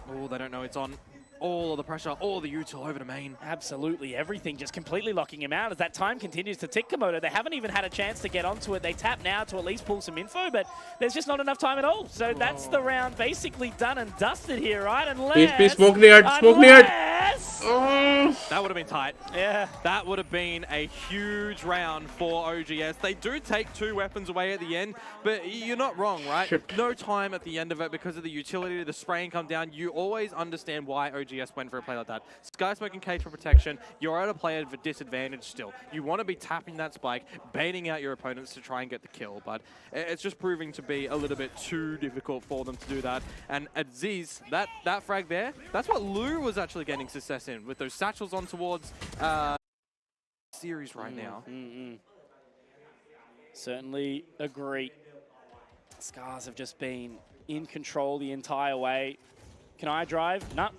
Oh, they don't know it's on. All of the pressure, all the util over to main. Absolutely, everything just completely locking him out as that time continues to tick. Komodo, they haven't even had a chance to get onto it. They tap now to at least pull some info, but there's just not enough time at all. So that's the round basically done and dusted here, right? Unless... Smoke near. That would have been tight. Yeah. That would have been a huge round for OGS. They do take 2 weapons away at the end, but you're not wrong, right? No time at the end of it because of the utility, the spraying come down. You always understand why OGS went for a play like that. Sky Smoke and Cage for protection. You're at a player disadvantage still. You want to be tapping that spike, baiting out your opponents to try and get the kill, but it's just proving to be a little bit too difficult for them to do that. And Aziz, that frag there, that's what Lou was actually getting success in, with those satchels on towards series right now. Certainly agree. Scars have just been in control the entire way. Can I drive? No.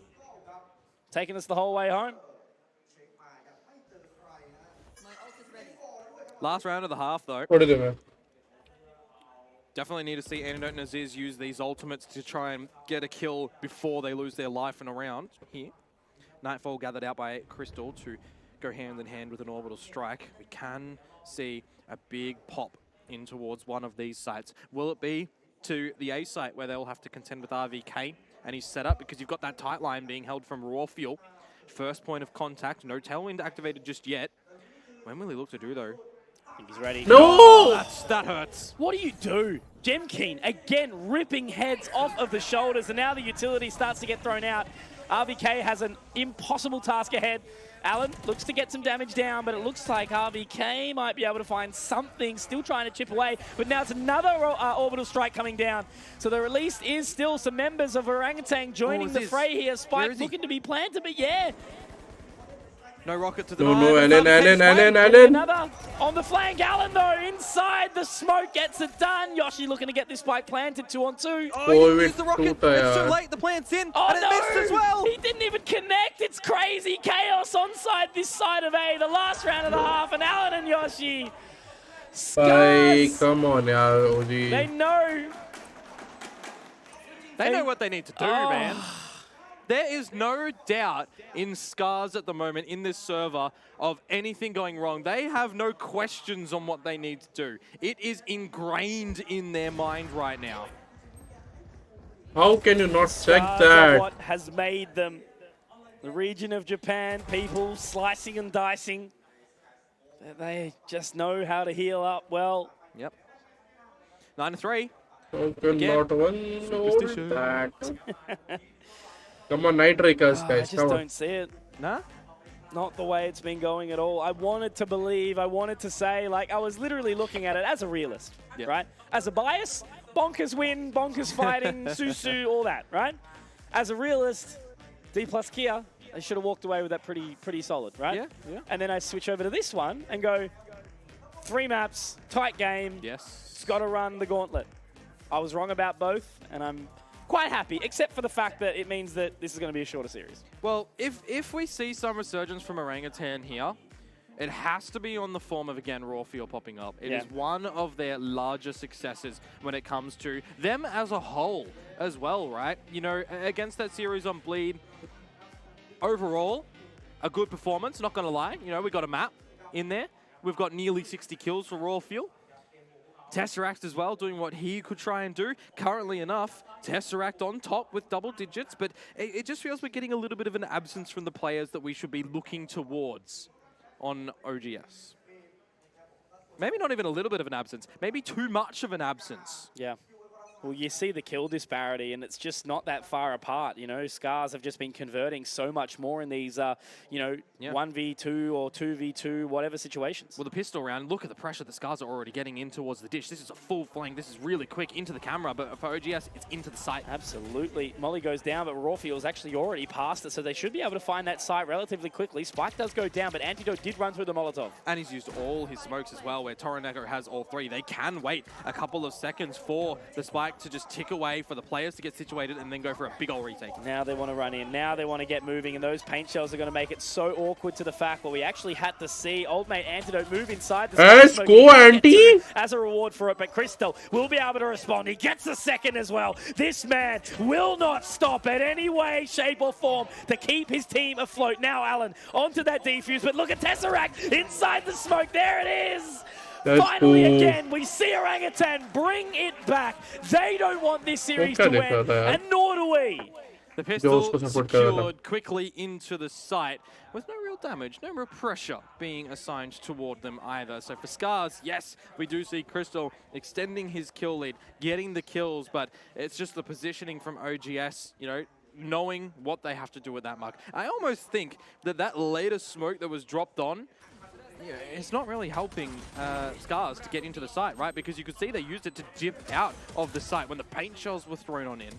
taking us the whole way home. Last round of the half, though. What is it? Definitely need to see Antidote and Aziz use these ultimates to try and get a kill before they lose their life in a round here. Nightfall gathered out by Crystal to go hand in hand with an orbital strike. We can see a big pop in towards one of these sites. Will it be to the A site where they'll have to contend with RVK and his setup? Because you've got that tight line being held from Raw Fuel. First point of contact, no tailwind activated just yet. When will he look to do though? I think he's ready. No! Oh, that hurts. What do you do? Gemkeen, again, ripping heads off of the shoulders, and now the utility starts to get thrown out. RVK has an impossible task ahead. Alan looks to get some damage down, but it looks like RVK might be able to find something, still trying to chip away. But now it's another orbital strike coming down. So there at least is still some members of Orangutan joining the fray here. Spike looking to be planted, but yeah. No rocket to the Alan. Another on the flank. Alan, though, inside the smoke gets it done. Yoshi looking to get this spike planted 2-on-2. Oh, he used the rocket. It's too late. The plant's in. Oh, and it missed as well. He didn't even connect. It's crazy. Chaos onside this side of A. The last round of the half, and Alan and Yoshi. Bhai, come on, yaar, OG. They know. They know what they need to do, man. There is no doubt in Scars at the moment in this server of anything going wrong. They have no questions on what they need to do. It is ingrained in their mind right now. How can you not check Scars that? are what has made them the region of Japan, people slicing and dicing. They just know how to heal up well. Yep. 9-3. How can not one know that? Come on, Night Rakers, guys. I just Come don't on. see it. Nah? Not the way it's been going at all. I wanted to believe, I wanted to say, like, I was literally looking at it as a realist, right? As a bias, bonkers win, bonkers fighting, Susu, all that, right? As a realist, D plus Kia, they should have walked away with that pretty solid, right? Yeah. And then I switch over to this one and go, 3 maps, tight game. Yes. It's got to run the gauntlet. I was wrong about both, and I'm quite happy, except for the fact that it means that this is going to be a shorter series. Well, if we see some resurgence from Orangutan here, it has to be on the form of, again, Raw Fuel popping up. It is one of their larger successes when it comes to them as a whole as well, right? You know, against that series on Bleed, overall, a good performance, not going to lie. You know, we got a map in there. We've got nearly 60 kills for Raw Fuel. Tesseract as well, doing what he could try and do. Currently enough, Tesseract on top with double digits, but it just feels we're getting a little bit of an absence from the players that we should be looking towards on OGS. Maybe not even a little bit of an absence, maybe too much of an absence. Yeah. Well, you see the kill disparity, and it's just not that far apart. You know, Scars have just been converting so much more in these, you know, 1v2 or 2v2, whatever situations. Well, the pistol round, look at the pressure the Scars are already getting in towards the dish. This is a full flank. This is really quick into the camera, but for OGS, it's into the site. Absolutely. Molly goes down, but Rawfield's actually already past it, so they should be able to find that site relatively quickly. Spike does go down, but Antidote did run through the Molotov. And he's used all his smokes as well, where Toranaga has all 3. They can wait a couple of seconds for the Spike to just tick away, for the players to get situated and then go for a big ol' retake. Now they want to run in. Now they want to get moving, and those paint shells are going to make it so awkward to the fact where we actually had to see old mate Antidote move inside the Let's go, Anti! as a reward for it, but Crystal will be able to respond. He gets the second as well. This man will not stop in any way, shape, or form to keep his team afloat. Now Alan onto that defuse, but look at Tesseract inside the smoke. There it is. Finally, again, we see Orangutan bring it back. They don't want this series to win, and nor do we. The pistol secured quickly into the site with no real damage, no real pressure being assigned toward them either. So for Scars, yes, we do see Crystal extending his kill lead, getting the kills, but it's just the positioning from OGS, you know, knowing what they have to do with that mark. I almost think that that latest smoke that was dropped on, yeah, it's not really helping Scars to get into the site, right? Because you could see they used it to dip out of the site when the paint shells were thrown on in.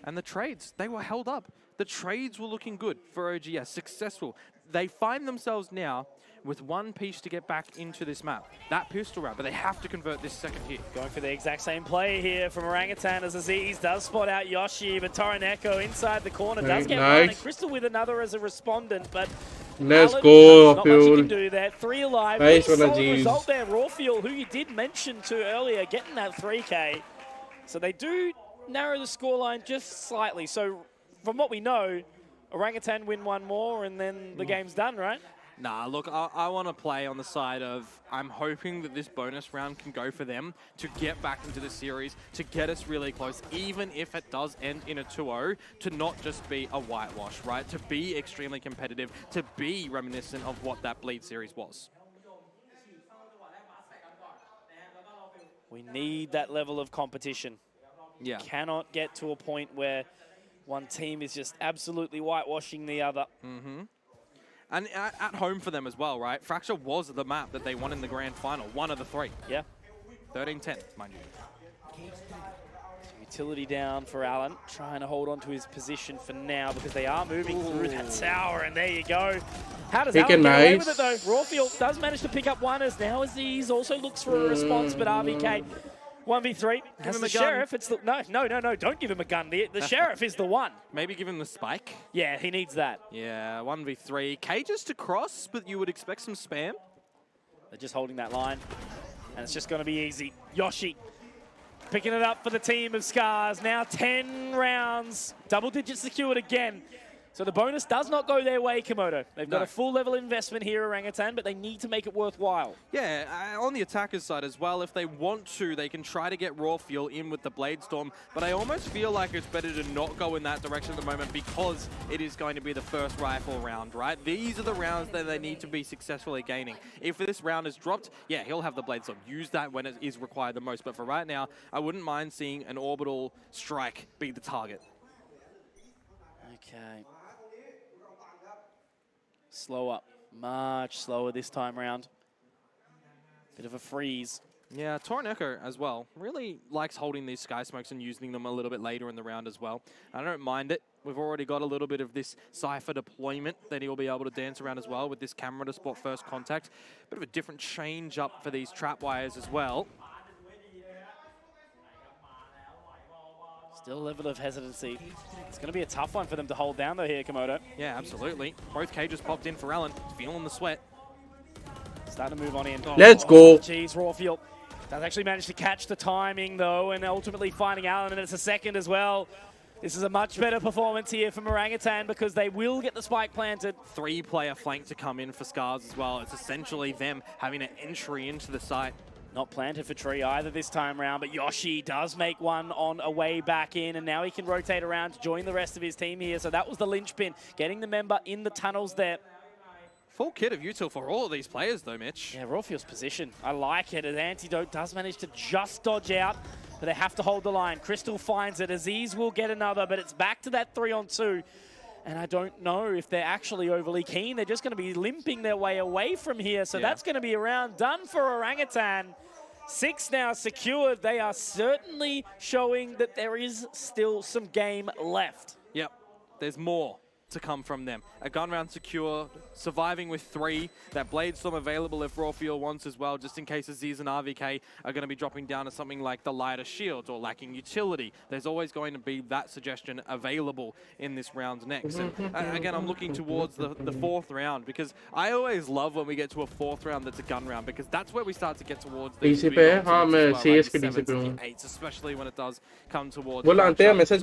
And the trades, they were held up. The trades were looking good for OGS, successful. They find themselves now with one piece to get back into this map. That pistol round, but they have to convert this second hit. Going for the exact same play here from Orangutan as Aziz does spot out Yoshi, but Toroneko inside the corner does get one, and Crystal with another as a respondent, but let's Alan, go, not much you can Fuel. do there. 3 alive. Nice Really one, solid Aziz. result there. Rawfield, who you did mention to earlier, getting that 3K. So they do narrow the scoreline just slightly. So from what we know, Orangutan win one more and then the game's done, right? Nah, look, I want to play on the side of I'm hoping that this bonus round can go for them to get back into the series, to get us really close, even if it does end in a 2-0, to not just be a whitewash, right? To be extremely competitive, to be reminiscent of what that Bleed series was. We need that level of competition. Yeah. Cannot get to a point where one team is just absolutely whitewashing the other. Mm-hmm. And at home for them as well, right? Fracture was the map that they won in the grand final, one of the 3. Yeah. 13-10, mind you. Utility down for Allen, trying to hold on to his position for now because they are moving through that tower, and there you go. How does Allen get away with it though? Rawfield does manage to pick up one as now Aziz also looks for a response, but RVK 1v3 has the Sheriff. It's the, no, don't give him a gun. The Sheriff is the one. Maybe give him the spike. Yeah, he needs that. Yeah, 1v3. Cages to cross, but you would expect some spam. They're just holding that line, and it's just going to be easy. Yoshi picking it up for the team of Scars. Now 10 rounds, double digits secured again. So the bonus does not go their way, Komodo. They've got a full level investment here, Orangutan, but they need to make it worthwhile. Yeah, on the attacker's side as well, if they want to, they can try to get Rawfield in with the Blade Storm, but I almost feel like it's better to not go in that direction at the moment because it is going to be the first rifle round, right? These are the rounds that they need to be successfully gaining. If this round is dropped, yeah, he'll have the Blade Storm. Use that when it is required the most, but for right now, I wouldn't mind seeing an orbital strike be the target. Okay. Slower, much slower this time round. Bit of a freeze. Yeah, Toroneko as well really likes holding these Sky Smokes and using them a little bit later in the round as well. I don't mind it. We've already got a little bit of this Cypher deployment that he'll be able to dance around as well with this camera to spot first contact. Bit of a different change up for these trapwires as well. Still a level of hesitancy. It's going to be a tough one for them to hold down though here, Komodo. Yeah, absolutely. Both cages popped in for Allen. Feeling the sweat. Starting to move on in. Let's go. Jeez, Rawfield does actually manage to catch the timing though, and ultimately finding Allen, and it's a second as well. This is a much better performance here from Orangutan because they will get the spike planted. 3-player flank to come in for Scars as well. It's essentially them having an entry into the site. Not planted for Tree either this time round, but Yoshi does make one on a way back in, and now he can rotate around to join the rest of his team here. So that was the linchpin, getting the member in the tunnels there. Full kit of util for all of these players though, Mitch. Yeah, Rawfield's position. I like it. As Antidote does manage to just dodge out, but they have to hold the line. Crystal finds it. Aziz will get another, but it's back to that 3-on-2. And I don't know if they're actually overly keen. They're just going to be limping their way away from here. So that's going to be a round done for Orangutan. 6 now secured. They are certainly showing that there is still some game left. Yep, there's more to come from them. A gun round secure, surviving with 3. That Blade Storm available if Rawfield wants as well, just in case Aziz and RVK are going to be dropping down to something like the lighter shields or lacking utility. There's always going to be that suggestion available in this round next. And again, I'm looking towards the 4th round because I always love when we get to a 4th round that's a gun round because that's where we start to get towards the especially when it does come towards message is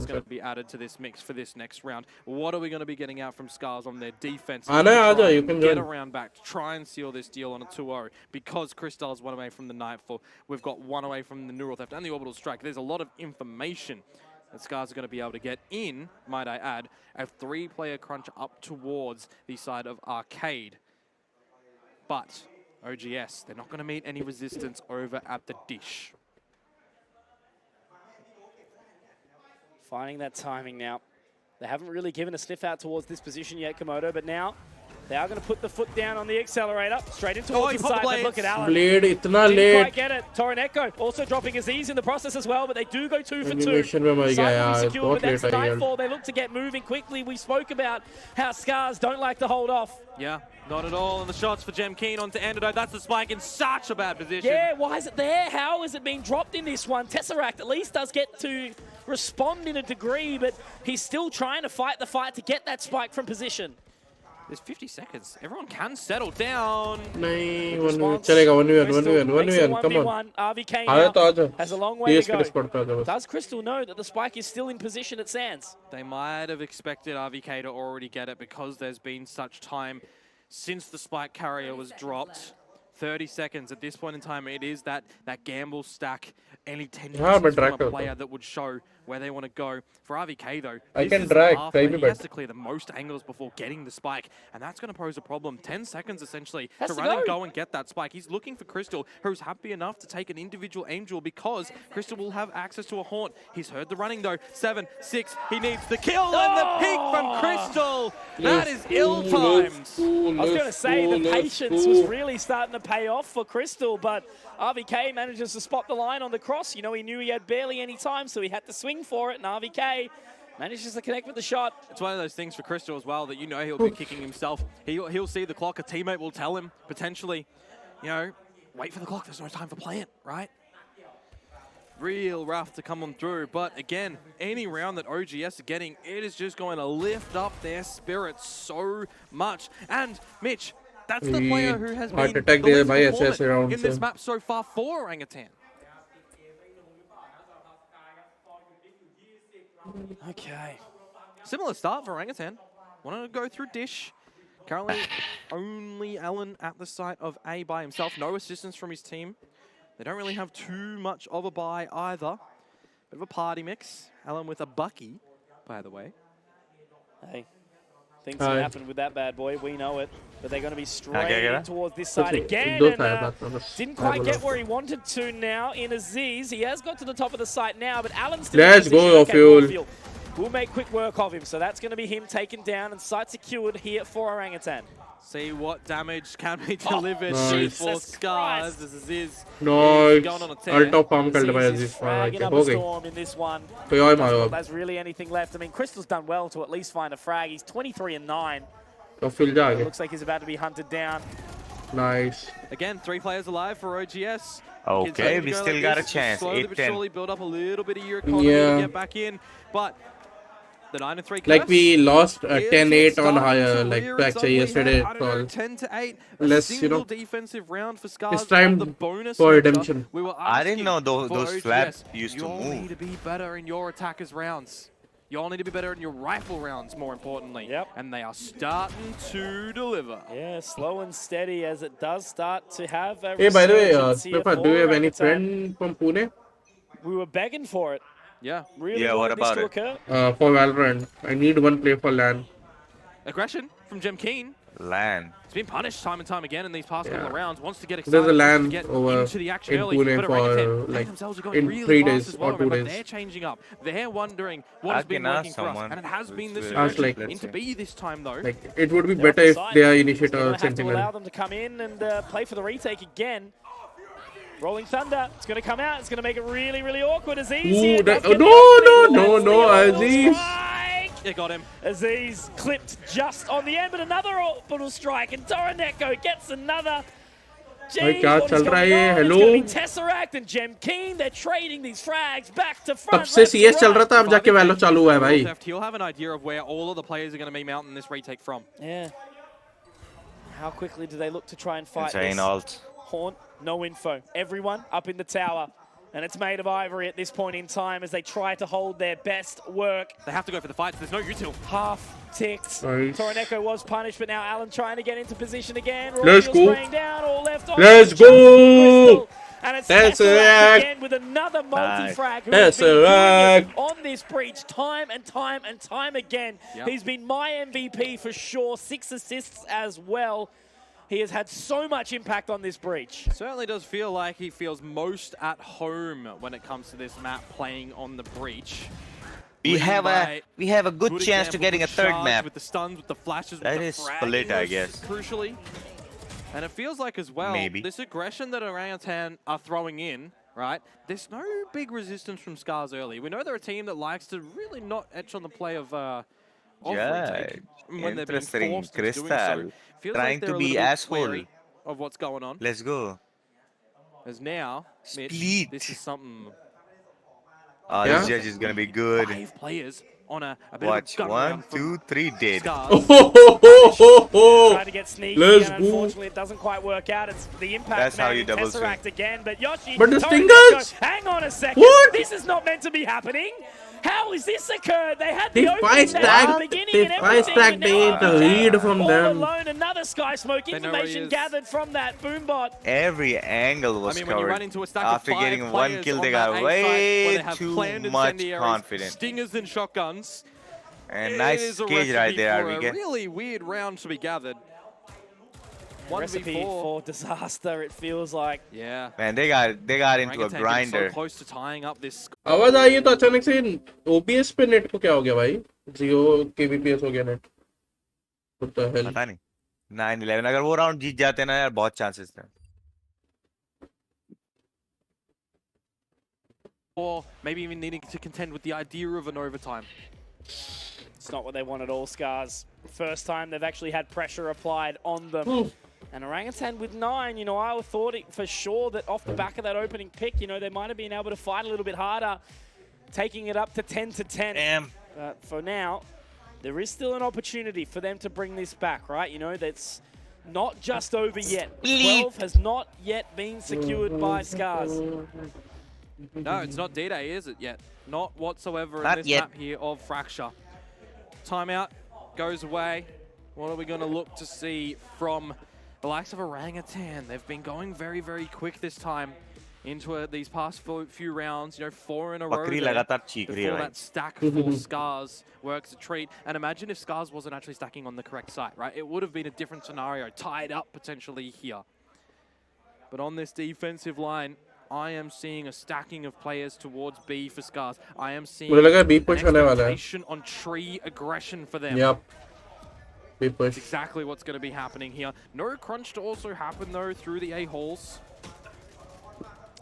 going to be added to this mix for this next round. What are we going to be getting out from Scars on their defense? You can get around back to try and seal this deal on a 2-0 because Crystal's 1 away from the Nightfall. We've got 1 away from the Neural Theft and the Orbital Strike. There's a lot of information that Scars are going to be able to get in, might I add, a 3-player crunch up towards the side of Arcade. But OGS, they're not going to meet any resistance over at the dish. Finding that timing now. They haven't really given a sniff out towards this position yet, Komodo, but now They are going to put the foot down on the accelerator, straight into the side, but look at Alan. Blade itna Didn't late. quite get it. Torneko also dropping Aziz in the process as well, but they do go 2 for 2. Animation में मर गया Side will यार, be secure, बहुत but that's late आई यार. Nightfall. They look to get moving quickly. We spoke about how Scars don't like to hold off. Yeah, not at all. And the shots for Gem Keen onto Antidote. That's the spike in such a bad position. Yeah, why is it there? How is it being dropped in this one? Tesseract at least does get to respond in a degree, but he's still trying to fight the fight to get that spike from position. There's 50 seconds. Everyone can settle down. नहीं, 1v1 चलेगा, 1v1, come on. RVK आया तो आजा. has a long way to TS go. पड़ता था बस. Does Crystal know that the spike is still in position at Sands? They might have expected RVK to already get it because there's been such time since the spike carrier was dropped. 30 seconds at this point in time. It is that gamble stack. Any tendencies from a player that would show where they want to go. For RVK though, I this can is drag, the path where he baby, has to clear the most angles before getting the spike, and that's going to pose a problem. 10 seconds essentially to run and go and get that spike. He's looking for Crystal, who's happy enough to take an individual aim duel because Crystal will have access to a haunt. He's heard the running though. 7, 6, he needs the kill and the peek from Crystal. That is ill-timed. I was going to say the patience was really starting to pay off for Crystal, but RVK manages to spot the line on the cross. You know, he knew he had barely any time, so he had to swing for it, and RVK manages to connect with the shot. It's one of those things for Crystal as well that you know he'll be kicking himself. He'll see the clock. A teammate will tell him, potentially, you know, wait for the clock. There's no time for playing, right? Real rough to come on through. But again, any round that OGS are getting, it is just going to lift up their spirits so much. And Mitch, that's the player who has been the least performant in this map so far for Orangutan. Okay. Similar start for Orangutan. Wanted to go through Dish. Currently, only Alan at the site of A by himself. No assistance from his team. They don't really have too much of a buy either. Bit of a party mix. Alan with a Bucky, by the way. Hey, things can happen with that bad boy. We know it. But they're going to be straight in towards this side again. And, didn't quite get where he wanted to now in Aziz. He has got to the top of the site now, but Alan's still Let's go, Fuel. We'll make quick work of him. So that's going to be him taken down and site secured here for Orangutan. See what damage can be delivered for Scars as Aziz nice. going on a tear. Ultra farm killed by Aziz. Fragging up a storm in this one. There's really anything left. I mean, Crystal's done well to at least find a frag. He's 23 and 9. Looks like he's about to be hunted down. Nice. Again, 3 players alive for OGS. Okay, we still got a chance. Slowly but surely build up a little bit of your economy to get back in. But the 9-3 like we lost 10-8 on higher, like actually yesterday. 10-8. Less, you know, defensive round for Scars. it's time for redemption. I didn't know those flaps used to move. You all need to be better in your attackers rounds. You all need to be better in your rifle rounds, more importantly. Yep. And they are starting to deliver. Yeah, slow and steady as it does start to have a Hey, by the way, Smipa, do you have any friend from Pune? We were begging for it. Yeah. Really what about this it? to occur. For Valorant. I need one play for LAN. Aggression from Gem Keen. LAN. He's been punished time and time again in these past couple of rounds. Wants to get excited. There's a LAN get over into the action in early, Pune for like in really 3 days as well. or 2 days. They're changing up. They're wondering what has been working for us, and it has been the like, into B this time though. Like it would be better if they initiate a have to Sentinel. allow them to come in and play for the retake again. Rolling Thunder. It's going to come out. It's going to make it really, really awkward. Aziz. No, Aziz. It got him. Aziz clipped just on the end, but another orbital strike, and Torneko gets another. Jeez, क्या चल रहा है ये? Hello. Hello. Tesseract and Gem Keen. They're trading these frags back to front. तब से CS चल रहा था, अब जाके Valo चालू हुआ है भाई. He'll have an idea of where all of the players are going to be mounting this retake from. Yeah. How quickly do they look to try and fight Insane this? alt. Haunt, no info. Everyone up in the tower. And it's made of ivory at this point in time as they try to hold their best work. They have to go for the fights. There's no util. Half ticked. Nice. Torneko was punished, but now Alan trying to get into position again. Let's go. Down, all left on. Let's go. And it's Tesseract again with another multi-frag who nice. has been doing it on this breach time and time and time again. Yep. He's been my MVP for sure. 6 assists as well. He has had so much impact on this breach. Certainly does feel like he feels most at home when it comes to this map playing on the breach. We have a good chance to getting a third map. With the stuns, with the flashes, that with is the split, I guess. Crucially. And it feels like as well, this aggression that Orangutan are throwing in, right? There's no big resistance from Scars early. We know they're a team that likes to really not etch on the play of retake when they're being forced into doing so. Feels trying like they're to be asshole of what's going on. Let's go. As now, Mitch, this is something. This judge is gonna be good. 5 players on a bit Watch, of a 1, 2, 3, dead. Try to get sneaky, Let's and unfortunately it doesn't quite work out. It's the impact. That's how you double Tesseract swing. again, but Yoshi. But the stingers. Hang on a second. What? This is not meant to be happening. How is this occurred? They had the opening at the beginning and everything. The lead from all them. alone, another Sky Smoke information gathered from that boombot. Every angle was when you run into a stack After of 5 getting 1 kill, they got way too much confidence. Stingers and shotguns. And nice cage right there, RBK. A really weird round to be gathered. Recipe for disaster, it feels like. Yeah. Man, they got into a grinder. So close to tying up this. आवाज आई है तो अचानक से OBS पे net को क्या हो गया भाई? 0 kbps हो गया नेट. What the hell? पता नहीं. 9-11 अगर वो राउंड जीत जाते ना यार बहुत चांसेस थे. Or maybe even needing to contend with the idea of an overtime. It's not what they want at all, Scars. First time they've actually had pressure applied on them. And Orangutan with 9, you know, I thought for sure that off the back of that opening pick, you know, they might have been able to fight a little bit harder, taking it up to 10-10. Damn. For now, there is still an opportunity for them to bring this back, right? You know, that's not just over yet. 12 has not yet been secured by Scars. No, it's not D-Day, is it yet? Not whatsoever Not in this yet. map here of Fracture. Timeout goes away. What are we going to look to see from the likes of Orangutan? They've been going very, very quick this time into these past few rounds. You know, 4 in a row there before that stack for Scars works a treat. And imagine if Scars wasn't actually stacking on the correct site, right? It would have been a different scenario, tied up potentially here. But on this defensive line, I am seeing a stacking of players towards B for Scars. I am seeing an expectation on tree aggression for them. Yep. B push. That's exactly what's going to be happening here. No crunch to also happen though through the A-holes.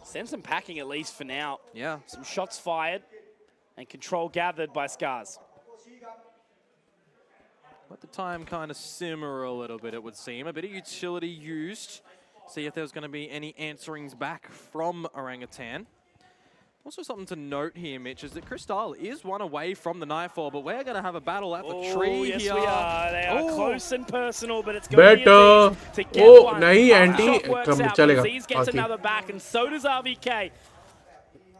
Send some packing at least for now. Yeah. Some shots fired and control gathered by Scars. Let the time kind of simmer a little bit, it would seem. A bit of utility used. See if there's going to be any answerings back from Orangutan. Also something to note here, Mitch, is that Crystal is one away from the Nightfall, but we're going to have a battle at the tree yes here. We are. They are close and personal, but it's going to be a to get one. Nahi, anti. Z's gets another back, and so does RVK.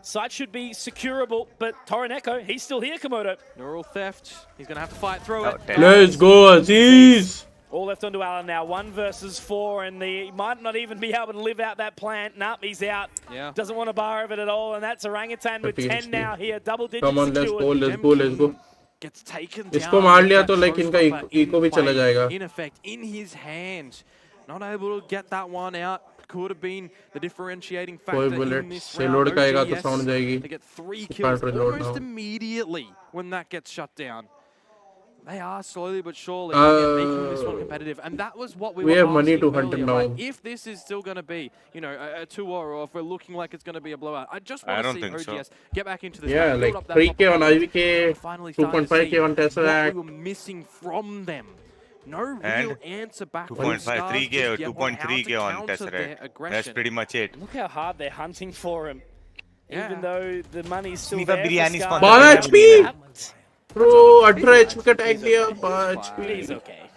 Site should be securable, but Toroneko, he's still here, Komodo. Neural theft. He's going to have to fight through it. Let's go, Aziz. All left onto Alan now, 1 versus 4, and he might not even be able to live out that plan. Nope, he's out. Yeah. Doesn't want to bar of it at all, and that's Orangutan with 10 now here. Double digits Come on, let's go, let's go, let's go. Gets taken इसको मार लिया तो like इनका eco भी चला जाएगा. In effect, in his hand, not able to get that one out. Could have been the differentiating factor in this round. OGS, they get 3 kills almost immediately when that gets shut down. They are slowly but surely making this one competitive, and that was what we have were money to asking hunt him earlier, now. right? If this is still going to be, you know, a 2-0, or if we're looking like it's going to be a blowout, I just want to see OGS get back into this. Yeah, like 3K on IVK, 2.5K on Tesseract. What we were missing from them. No real answer back. 2.5, 3K or 2.3K on Tesseract. That's pretty much it. Look how hard they're hunting for him. Even though the money's still Sniper there. biryani For 12 HP! Bro, 18 HP का tag दिया, 5 HP. He's okay.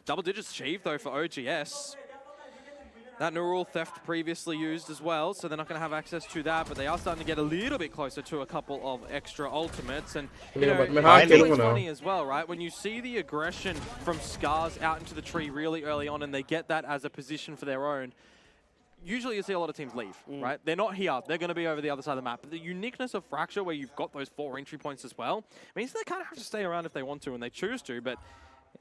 Double digits achieved though for OGS. That neural theft previously used as well, so they're not going to have access to that, but they are starting to get a little bit closer to a couple of extra ultimates. And you know, it's funny as well, right? When you see the aggression from Scars out into the tree really early on, and they get that as a position for their own, usually you see a lot of teams leave, right? They're not here. They're going to be over the other side of the map. But the uniqueness of Fracture, where you've got those 4 entry points as well, means they kind of have to stay around if they want to, and they choose to. But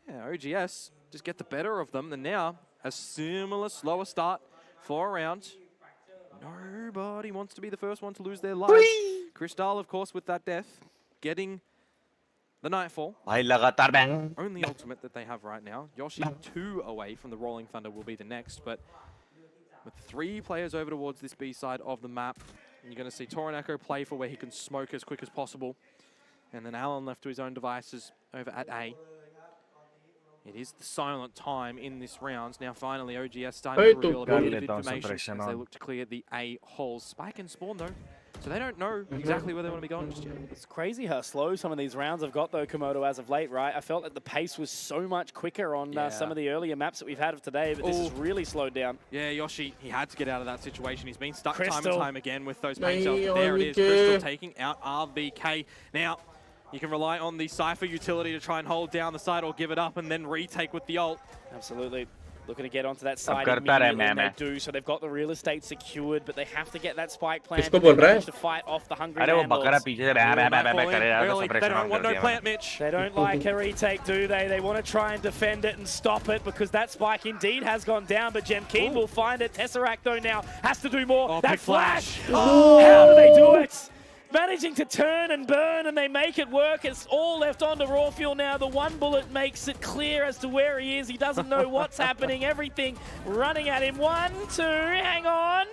yeah, OGS just get the better of them. And now, a similar, slower start for a round. Nobody wants to be the first one to lose their life. Crystal, of course, with that death. getting the Nightfall. Bhai lagatar bang. Only ultimate that they have right now. Yoshi 2 away from the Rolling Thunder will be the next, but with 3 players over towards this B side of the map, you're going to see Toroneko play for where he can smoke as quick as possible. And then Alan left to his own devices over at A. It is the silent time in this round. Now finally OGS starting to reveal a bit of information as they look to clear the A holes. Spike and Spawn though, so they don't know exactly where they want to be going just yet. It's crazy how slow some of these rounds have got though, Komodo, as of late, right? I felt that the pace was so much quicker on some of the earlier maps that we've had of today, but this has really slowed down. Yeah, Yoshi, he had to get out of that situation. He's been stuck time and time again with those paint cells. There it is, Crystal taking out RBK. Now, you can rely on the Cypher utility to try and hold down the side or give it up and then retake with the ult. Absolutely. Looking to get onto that side immediately, and they do. So they've got the real estate secured, but they have to get that spike plant to fight off the hungry Vandals. They don't want no plant, Mitch. They don't like a retake, do they? They want to try and defend it and stop it because that spike indeed has gone down, but Keen will find it. Tesseract, though, now has to do more. That flash! How do they do it? Managing to turn and burn, and they make it work. It's all left on to Rawfuel now. The one bullet makes it clear as to where he is. He doesn't know what's happening. Everything running at him. 1, 2, hang on.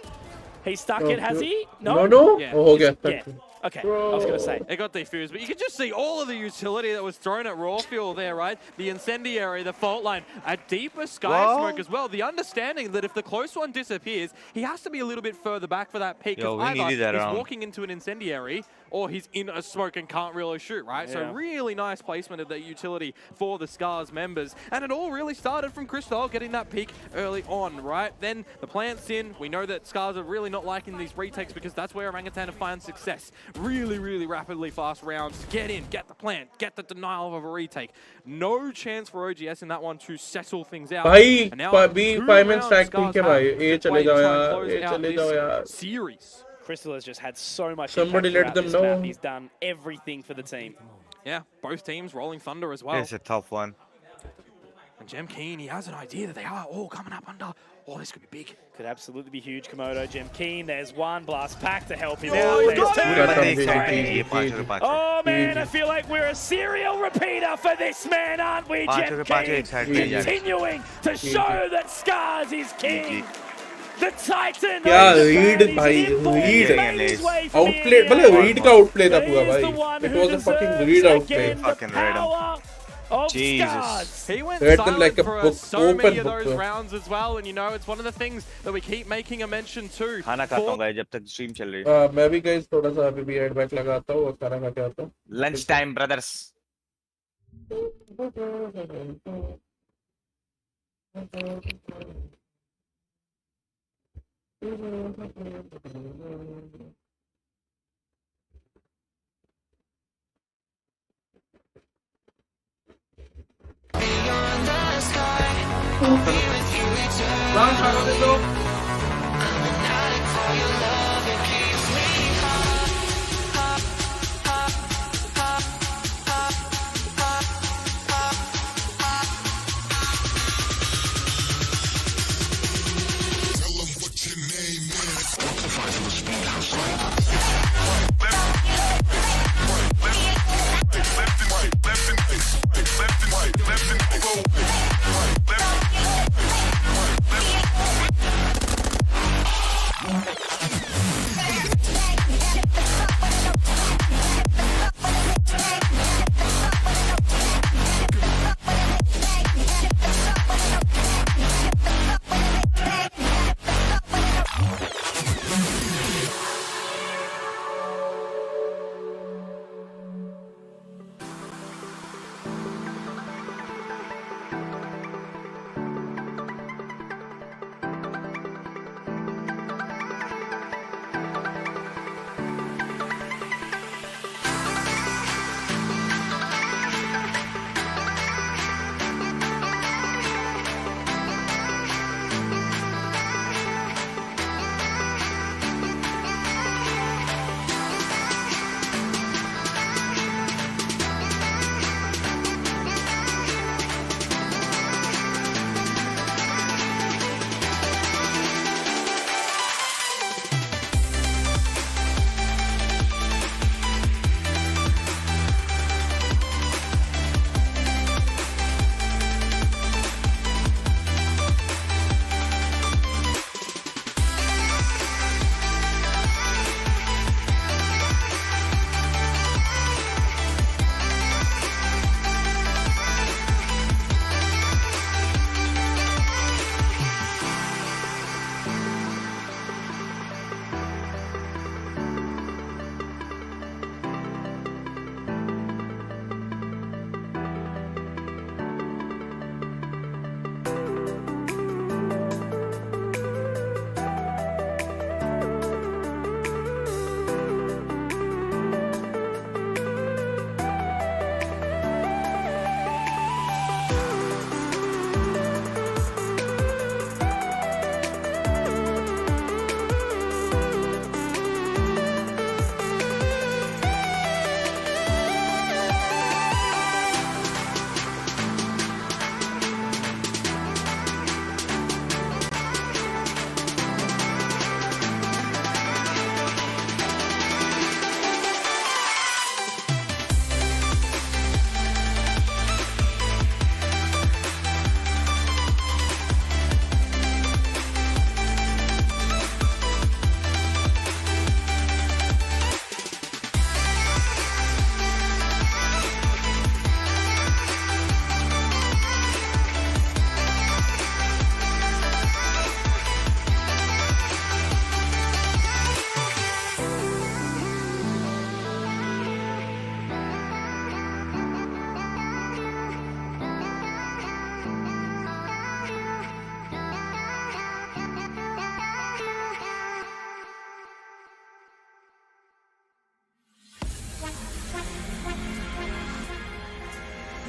He's stuck it, has he? No? No? Yeah. Oh, okay. Yeah. Okay, I was going to say. It got defused, but you can just see all of the utility that was thrown at Rawfuel there, right? The incendiary, the fault line, a deeper sky smoke as well. The understanding that if the close one disappears, he has to be a little bit further back for that peak. Because either he's walking into an incendiary or he's in a smoke and can't really shoot, right? So really nice placement of that utility for the Scars members. And it all really started from Crystal getting that peak early on, right? Then the plant's in. We know that Scars are really not liking these retakes because that's where Orangutan finds success. Really, really rapidly fast rounds. Get in, get the plant, get the denial of a retake. No chance for OGS in that one to settle things out. Bhai, B5 stack ठीक है भाई. ये चले जाओ यार. ये चले जाओ यार. Series. Crystal has just had so much Somebody let them know. map. He's done everything for the team. Yeah, both teams rolling Thunder as well. It's a tough one. And Keen, he has an idea that they are all coming up under. Oh, this could be big. Could absolutely be huge, Komodo. Keen, there's one blast pack to help him out. Oh man, I feel like we're a serial repeater for this man, aren't we, Keen? Continuing to show that Scars is king. The Titan. Yeah, read भाई, read. Outplay, मतलब read का outplay था पूरा भाई. It was a fucking read outplay. Fucking read him. Jesus. He went read silent them like a for book, so many of book. those rounds as well, and you know, it's one of the things that we keep making a mention to. खाना खाता हूँ guys जब तक stream चल रही है. मैं भी guys थोड़ा सा अभी भी headback लगाता हूँ और खाना खा के आता हूँ. Lunch time, brothers.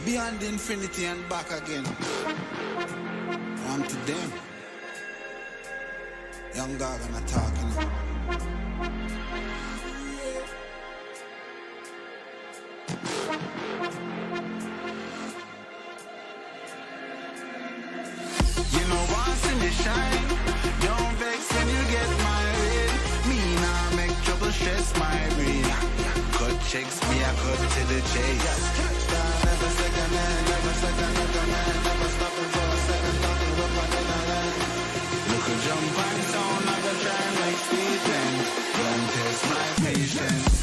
beyond infinity and back again. On to them. Young dog and a talking. You know once in the shine, don't vex when you get married. Me nah make trouble stress my brain. Cut checks me, I cut to the chase. Never second hand, never stopping for a second, talking up and in a line. Look a jump and sound, I go try and make statements. Don't test my patience.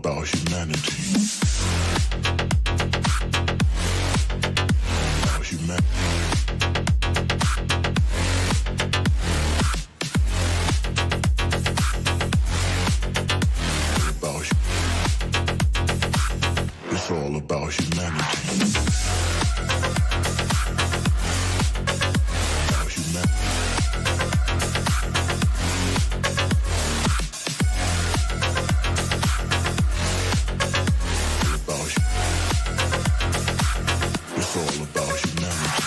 about humanity. About humanity. It's all about humanity. About humanity. It's all about humanity.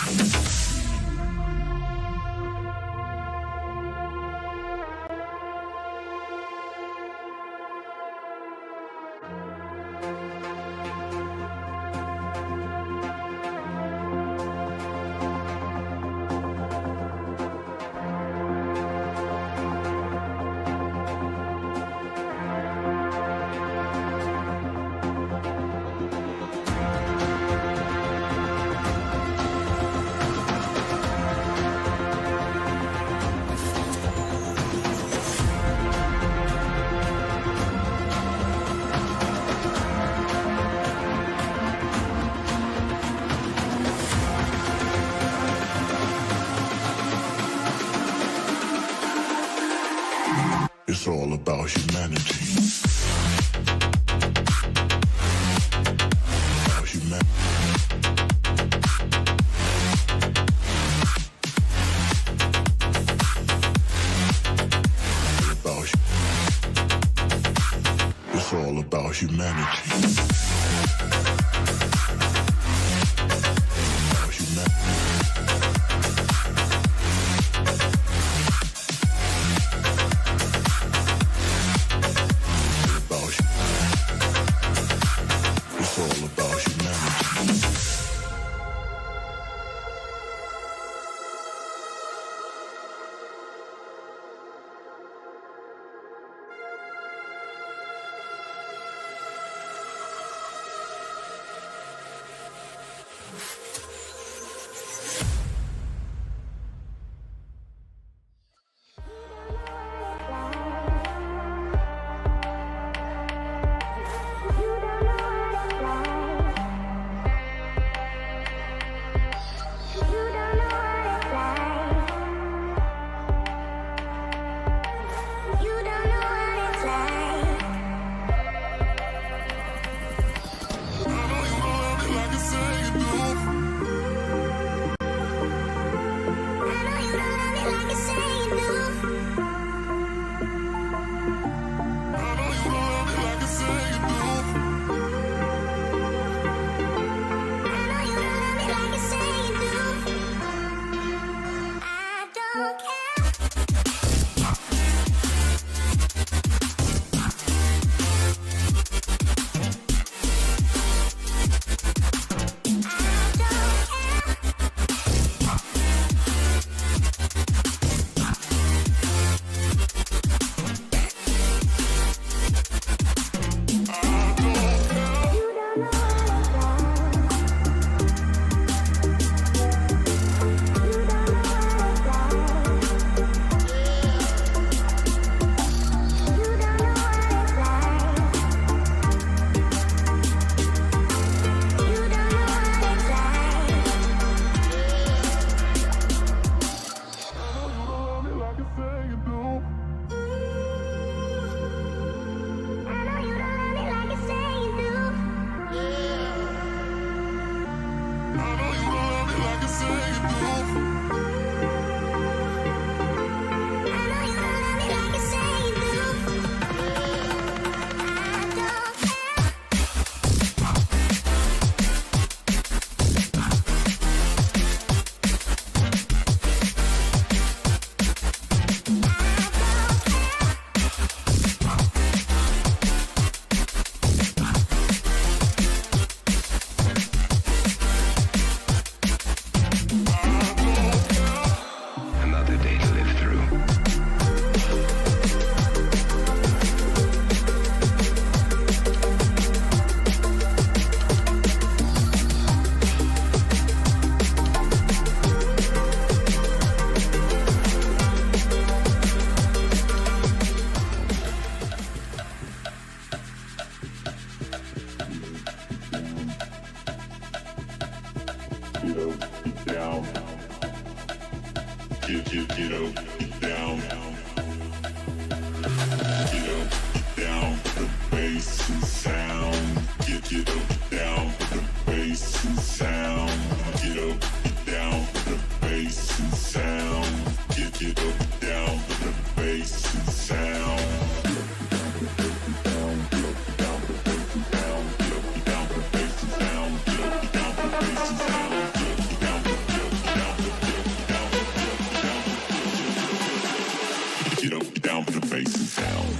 It's all about humanity. About humanity. It's all about humanity. About humanity. It's all about humanity. get up, get down. Get up, get down, the bass and sound. Get up, down, the bass and sound. Get up, get down, the bass and sound. Get up, down, the bass and sound. Get up, down, the bass and sound.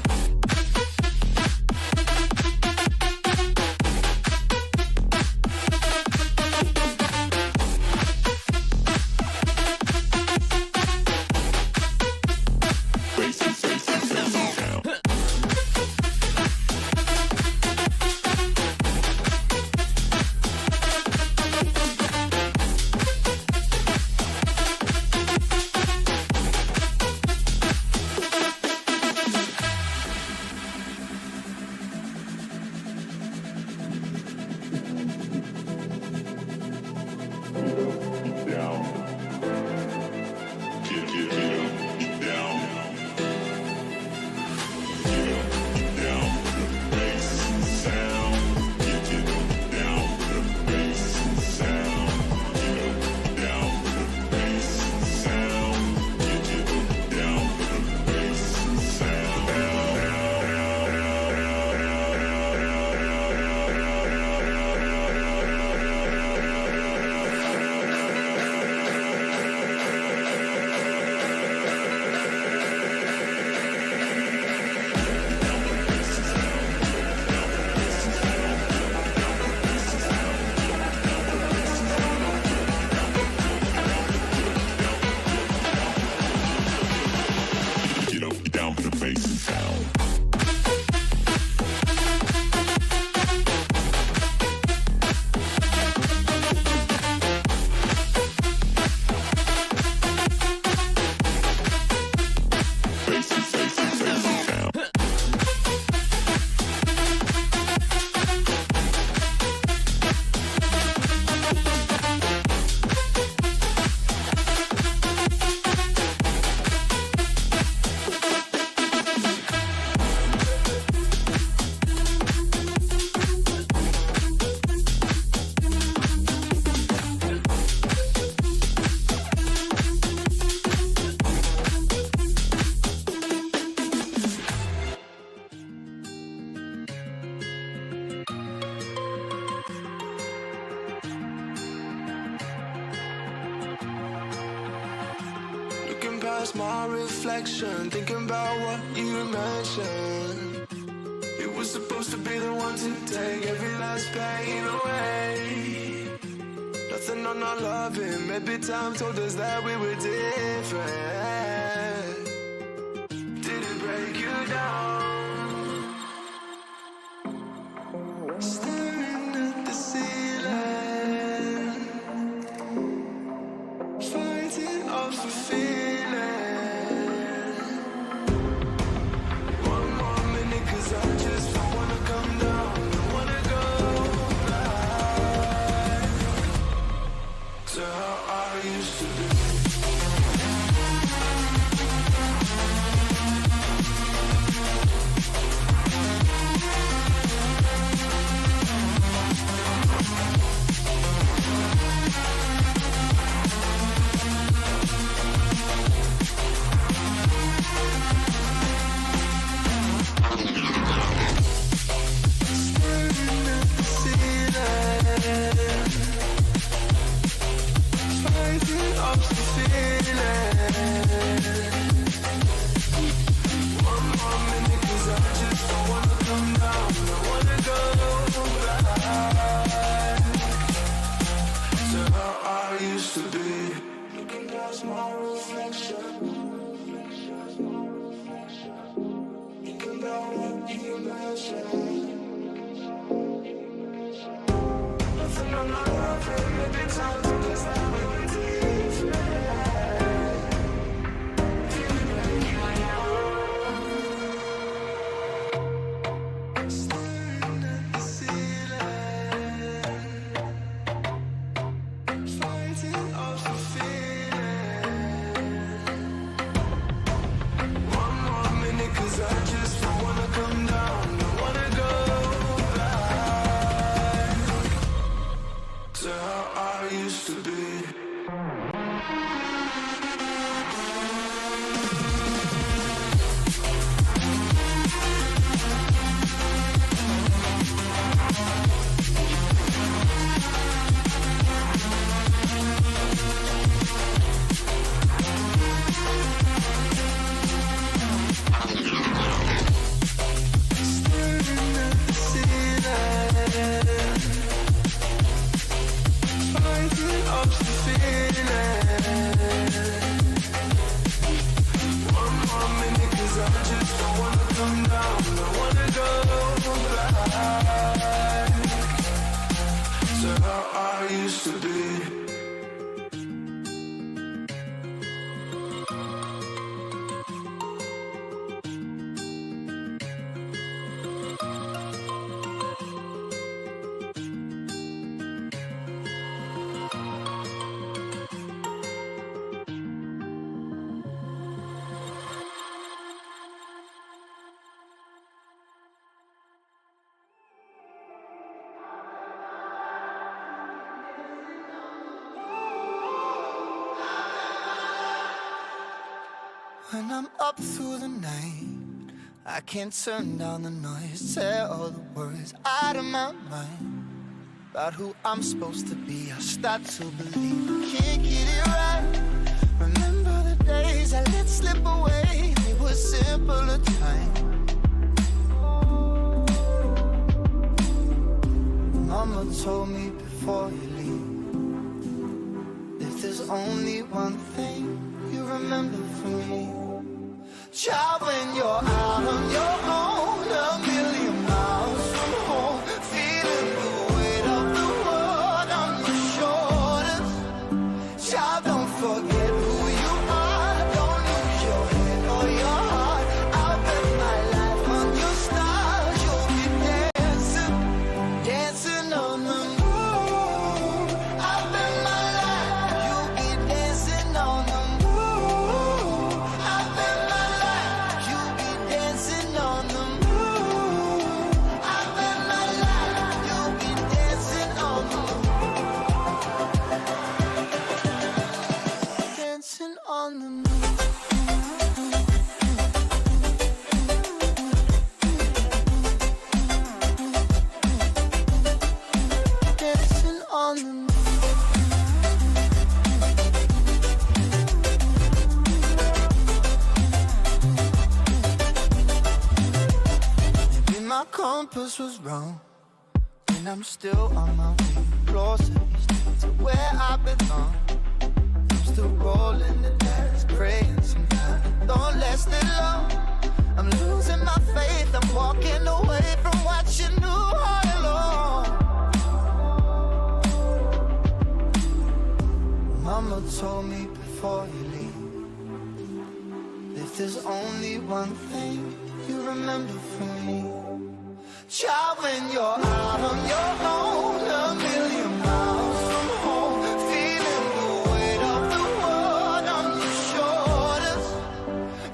Past my reflection, thinking about what you mentioned. It was supposed to be the one to take every last pain away. Nothing on our loving, maybe time told us that we were different. Did it break you down? Staring at the ceiling, fighting off a feeling. supposed to be. When I'm up through the night, I can't turn down the noise, tear all the words out of my mind about who I'm supposed to be. I start to believe I can't get it right. Remember the days I let slip away, they were simpler times. Mama told me before you leave, if there's only one thing you remember from me, child, when you're out on your own, a million miles from home, feeling the weight of the world on your shoulders. Child, don't forget who you are, don't lose your head or your heart. I'll bet my life on your stars, you'll be dancing, dancing on the moon. I'll bet my life, you'll be dancing on the moon. I'll bet my life, you'll be dancing on the moon. I'll bet my life, you'll be dancing on the moon. Dancing on the moon. Dancing on the moon. Maybe my compass was wrong, and I'm still on my way closer to where I belong. I'm still rolling the dice, praying sometimes don't last it long. I'm losing my faith, I'm walking away from what you knew all along. Mama told me before you leave, if there's only one thing you remember from me, child, when you're out on your own, a million miles from home, feeling the weight of the world on your shoulders.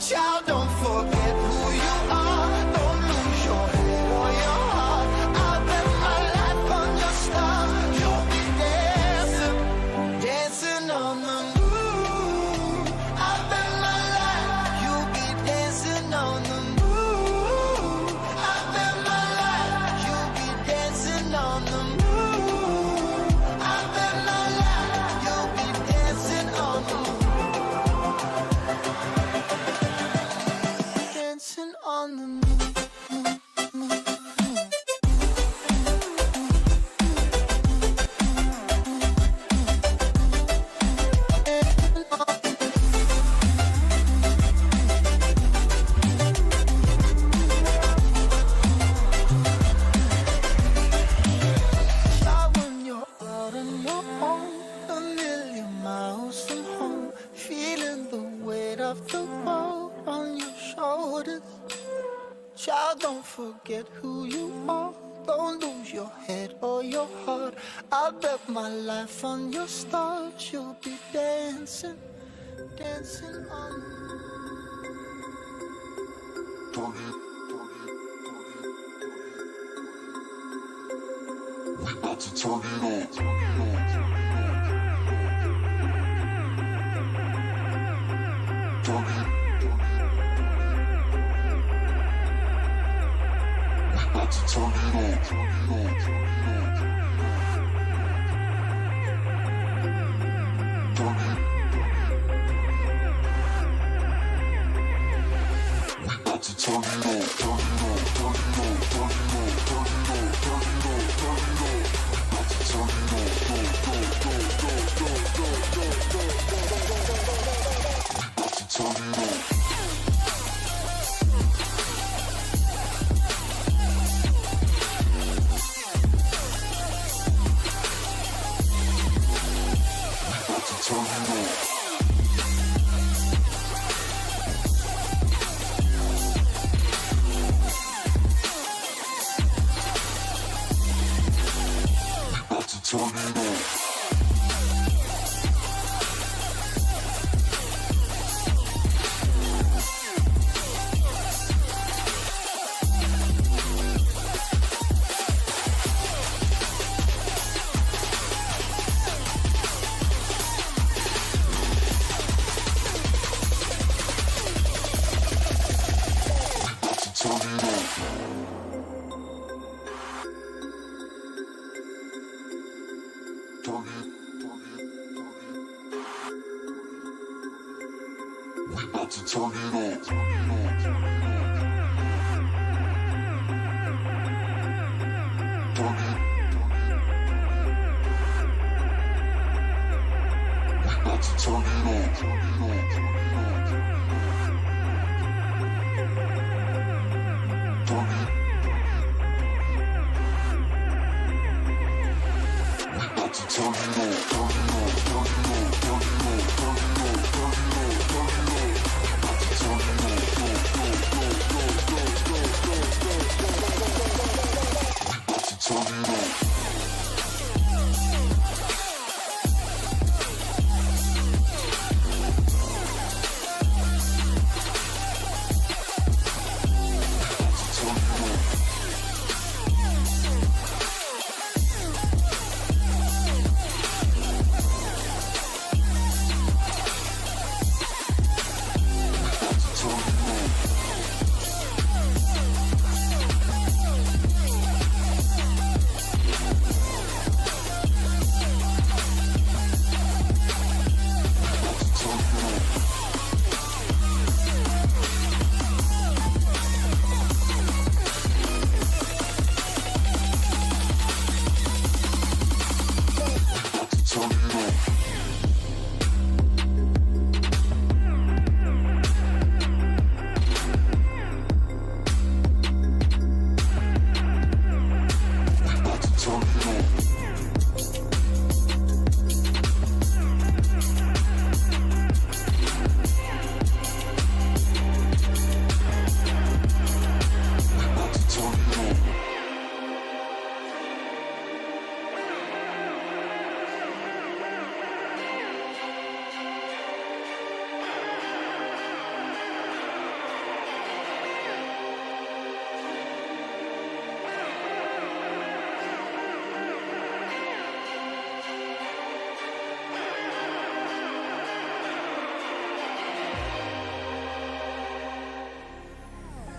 Child, don't forget who you are, don't lose your head or your heart. I'll bet my life on your star, you'll be dancing, dancing on the moon. I'll bet my life, you'll be dancing on the moon. I'll bet my life, you'll be dancing on the moon. I'll bet my life, you'll be dancing on the moon. Dancing on the moon. Child, when you're out on your own, a million miles from home, feeling the weight of the world on your shoulders. Child, don't forget who you are, don't lose your head or your heart. I'll bet my life on your stars, you'll be dancing, dancing on. We about to turn it on. We about to turn it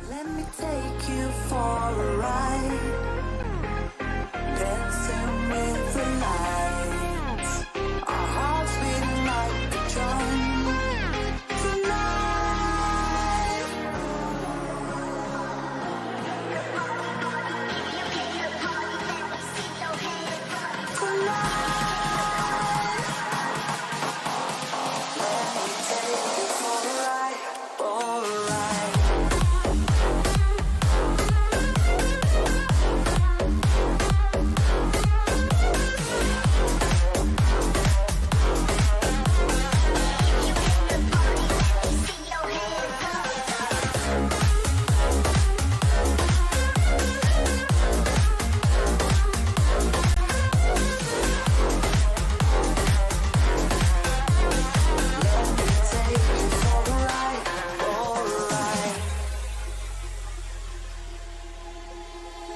Let me take you for a ride, dancing with the lights. Our hearts beating like a drum tonight. Let me take you for a ride, for a ride.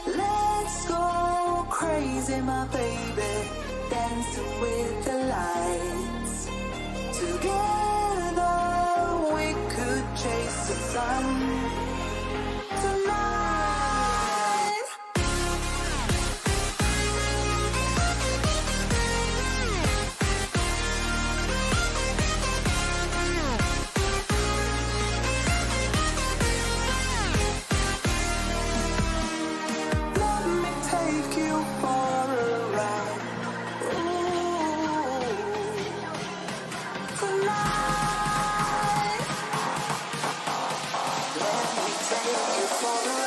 Let's go crazy, my baby, dancing with the lights. Together we could chase the sun tonight. Let me take you for a ride. Ooh, tonight. Let me take you for a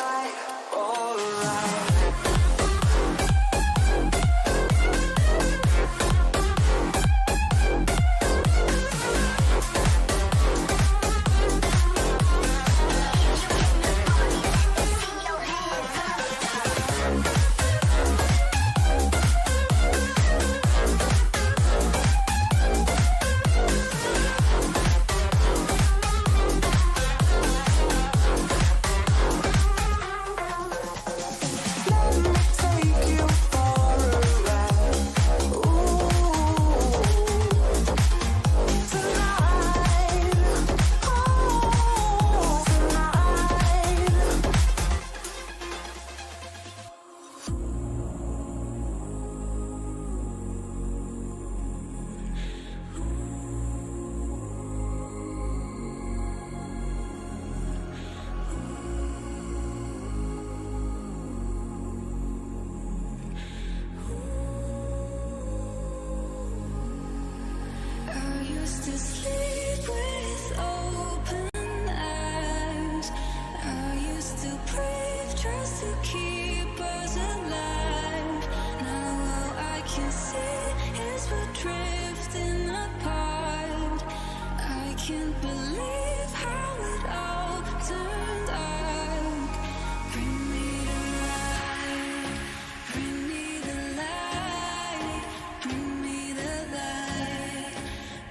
believe how it all turned out. Bring me the light, bring me the light, bring me the light,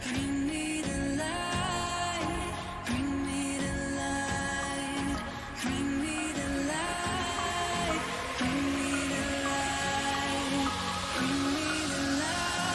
bring me the light, bring me the light, bring me the light, bring me the light, bring me the light.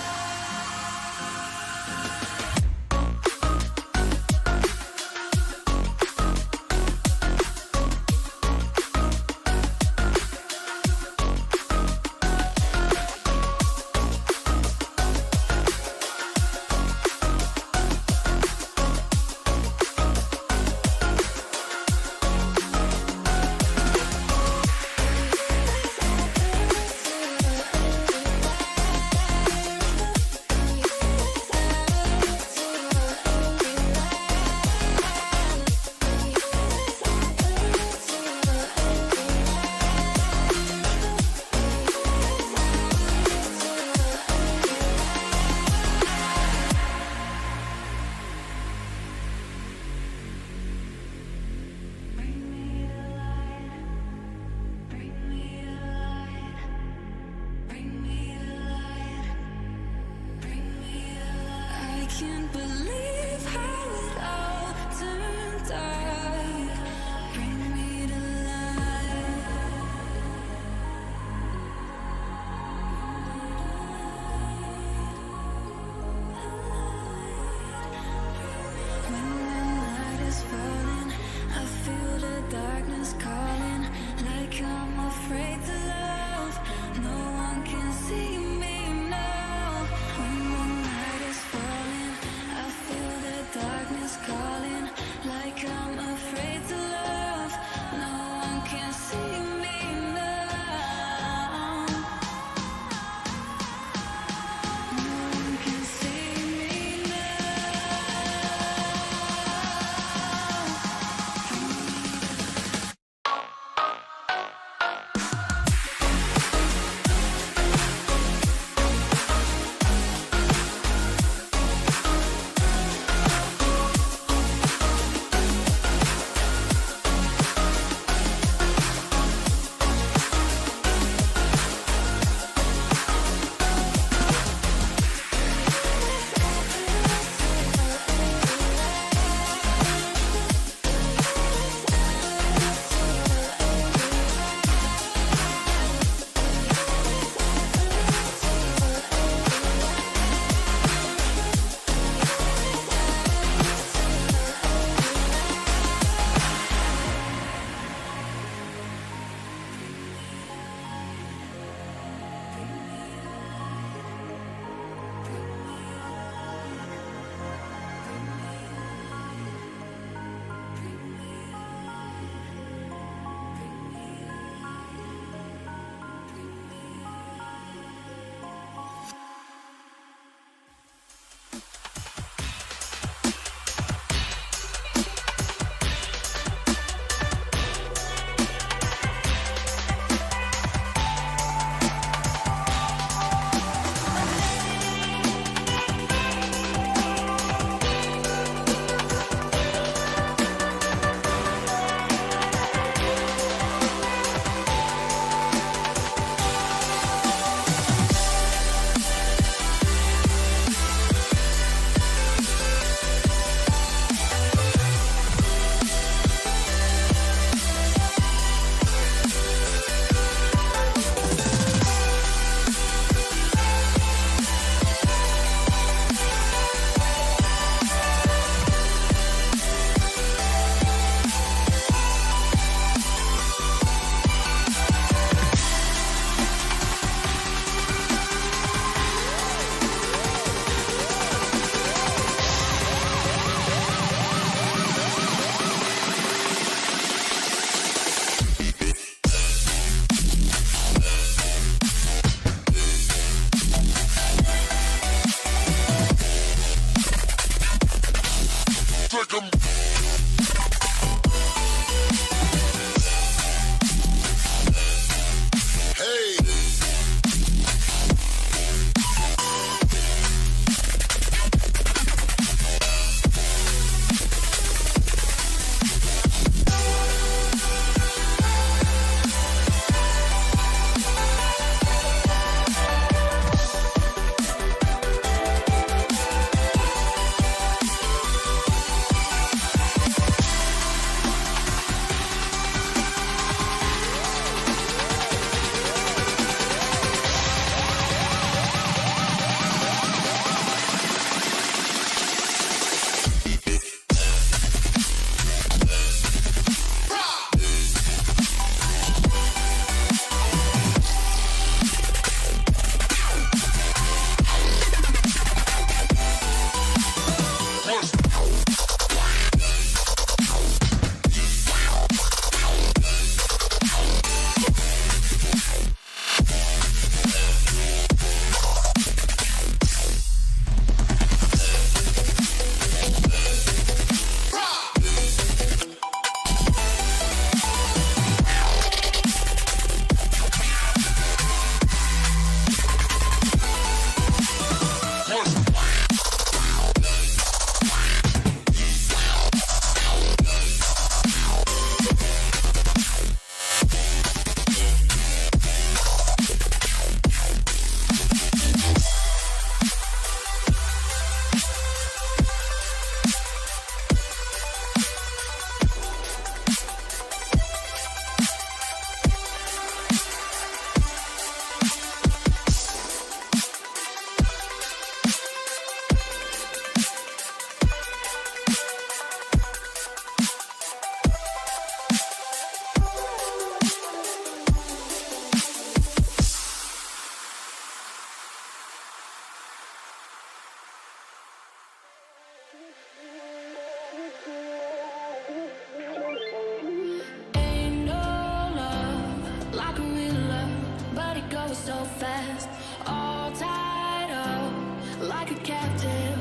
so fast, all tied up like a captive.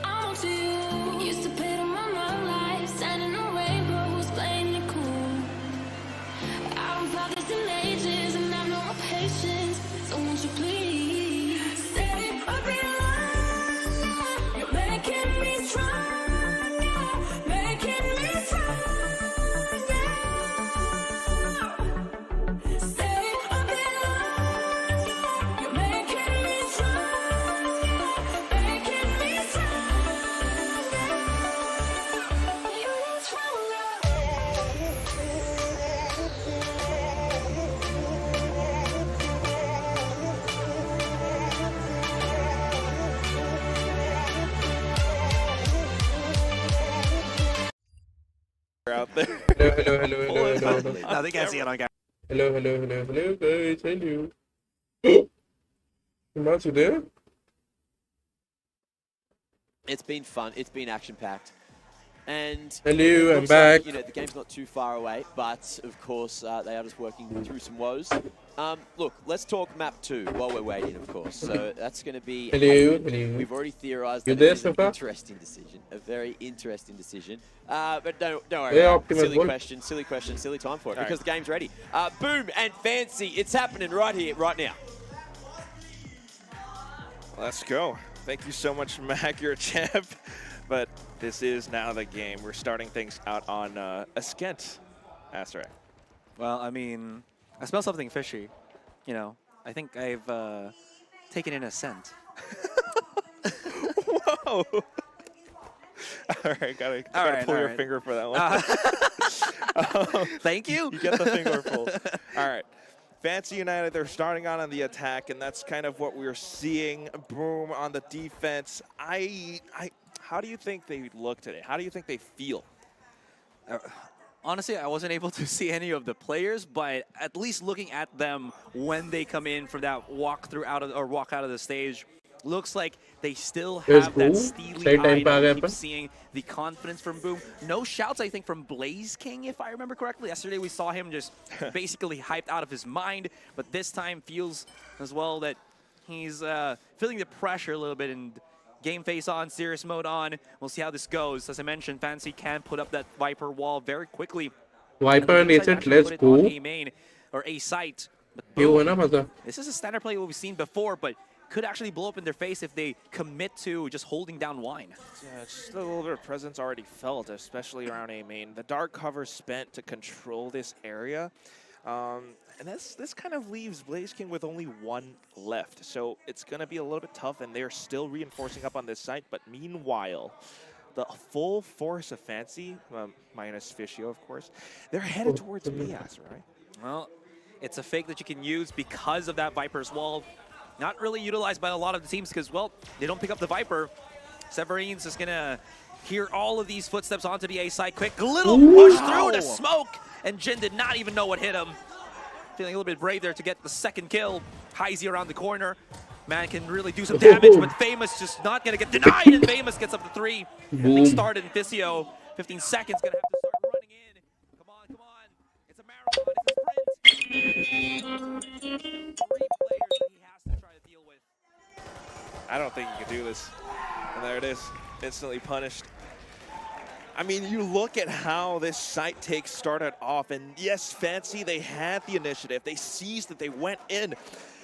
I'm on to you. Used to pay to my mom life, standing on rainbows, playing it cool. I don't felt this in ages, and I've no more patience. So won't you please stay a bit longer? You're making me stronger, making me stronger. Out there. Hello. No, they can't see it on camera. Hello, guys. Hello. Hemant, you there? It's been fun. It's been action-packed. And Hello, I'm back. Like, you know, the game's not too far away, but of course they are just working through some woes. Look, let's talk map 2 while we're waiting, of course. So that's going to be. Hello. We've already theorized You that there, it is an Safa? interesting decision, a very interesting decision. But don't worry. Yeah, about it. Optimus, Silly question, silly time for it, All because right. the game's ready. Boom and fancy. It's happening right here, right now. Let's go. Thank you so much, Mac. You're a champ. But this is now the game. We're starting things out on Ascent. Asterisk. Well, I mean, I smell something fishy. You know, I think I've taken in a scent. Whoa. All right, gotta pull your finger for that one. Thank you. You get the finger pull. All right. Fancy United, they're starting out on the attack, and that's kind of what we're seeing. Boom on the defense. How do you think they look today? How do you think they feel? Honestly, I wasn't able to see any of the players, but at least looking at them when they come in from that walk out of the stage, looks like they still have that steely eye that keeps seeing the confidence from Boom. No shouts, I think, from Blaze King, if I remember correctly. Yesterday we saw him just basically hyped out of his mind, but this time feels as well that he's feeling the pressure a little bit and game face on, serious mode on. We'll see how this goes. As I mentioned, Fancy can put up that Viper wall very quickly. Viper and Ascent, let's go. A main or a site. But this is a standard play we've seen before, but could actually blow up in their face if they commit to just holding down wine. Yeah, just a little bit of presence already felt, especially around A main. The dark cover spent to control this area. And this kind of leaves Blaze King with only one left. So it's going to be a little bit tough, and they're still reinforcing up on this site. But meanwhile, the full force of Fancy, minus Fishio, of course, they're headed towards Bias, right? Well, it's a fake that you can use because of that Viper's wall. Not really utilized by a lot of the teams because, well, they don't pick up the Viper. Severine's just going to hear all of these footsteps onto the A side. Quick little push through to smoke, and Jin did not even know what hit him. Feeling a little bit brave there to get the second kill. Heisey around the corner. Man can really do some damage, but Famous just not going to get denied, and Famous gets up to 3. Getting started in Fissio. 15 seconds, going to have to start running in. Come on. It's a marathon. It's a sprint. 3 players that he has to try to deal with. I don't think he can do this. And there it is, instantly punished. I mean, you look at how this site take started off, and yes, Fancy, they had the initiative. They seized it, they went in.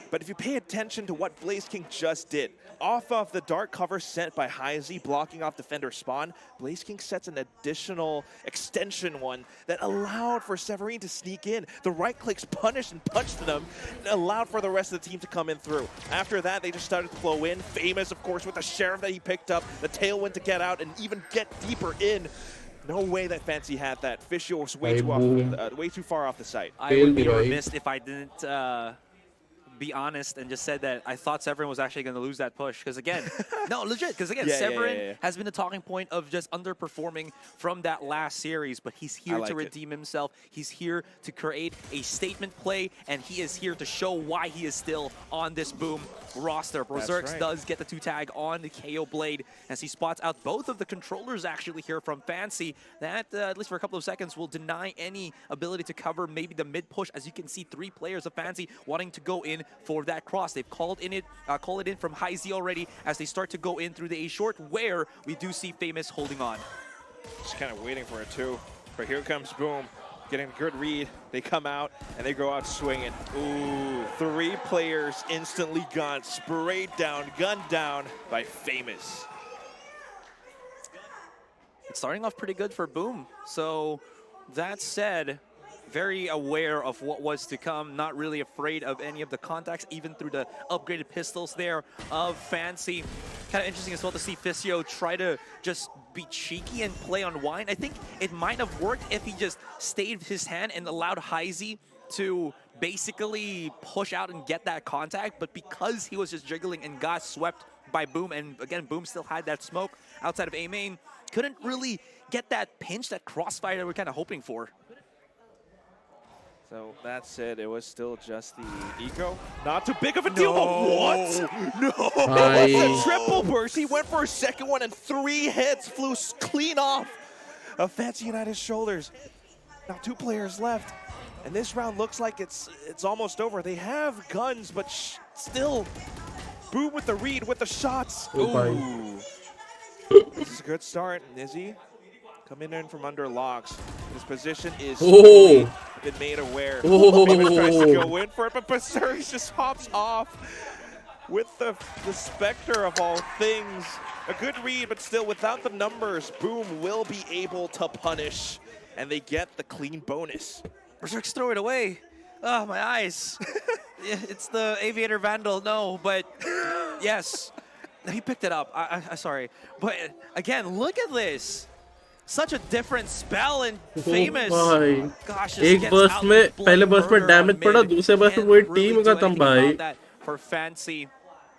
But if you pay attention to what Blaze King just did, off of the dark cover sent by Heisey, blocking off defender spawn, Blaze King sets an additional extension one that allowed for Severine to sneak in. The right clicks punished and punched them, and allowed for the rest of the team to come in through. After that, they just started to flow in. Famous, of course, with the Sheriff that he picked up, the Tailwind to get out and even get deeper in. No way that Fancy had that. Fishio was way too far off the site. I would be remiss if I didn't be honest and just said that I thought Severin was actually going to lose that push. Because again, no, legit. Because again, Severin has been a talking point of just underperforming from that last series. But he's here to redeem himself. He's here to create a statement play. And he is here to show why he is still on this Boom roster. Berserks does get the 2-tag on the KO Blade as he spots out both of the controllers actually here from Fancy. That, at least for a couple of seconds, will deny any ability to cover maybe the mid push. As you can see, 3 players of Fancy wanting to go in for that cross. They've called it in from High Z already as they start to go in through the A short, where we do see Famous holding on. Just kind of waiting for it too. But here comes Boom, getting a good read. They come out and they go out swinging. Ooh, 3 players instantly gone, sprayed down, gunned down by Famous. It's starting off pretty good for Boom. So that said, very aware of what was to come, not really afraid of any of the contacts, even through the upgraded pistols there of Fancy. Kind of interesting as well to see Fisio try to just be cheeky and play on Wine. I think it might have worked if he just stayed his hand and allowed Heizy to basically push out and get that contact, but because he was just jiggling and got swept by Boom, and again, Boom still had that smoke outside of A main, couldn't really get that pinch, that crossfire that we're kind of hoping for. So that said, it was still just the eco. Not too big of a deal, but what? No! It was a triple burst. He went for a second one and 3 heads flew clean off of Fancy United's shoulders. Now 2 players left. And this round looks like it's almost over. They have guns, but still, Boom with the read, with the shots. Ooh. This is a good start. Nizzy coming in from under locks. His position is been made aware. Famous tries to go in for it, but Berserk just hops off with the Spectre of all things. A good read, but still without the numbers, Boom will be able to punish, and they get the clean bonus. Berserk's throw it away. Oh, my eyes. It's the Aviator Vandal, no, but yes. He picked it up. I'm sorry. But again, look at this. Such a different spell and Famous. Gosh, एक burst में पहले burst में damage पड़ा, दूसरे burst में वही team खत्म भाई. For Fancy,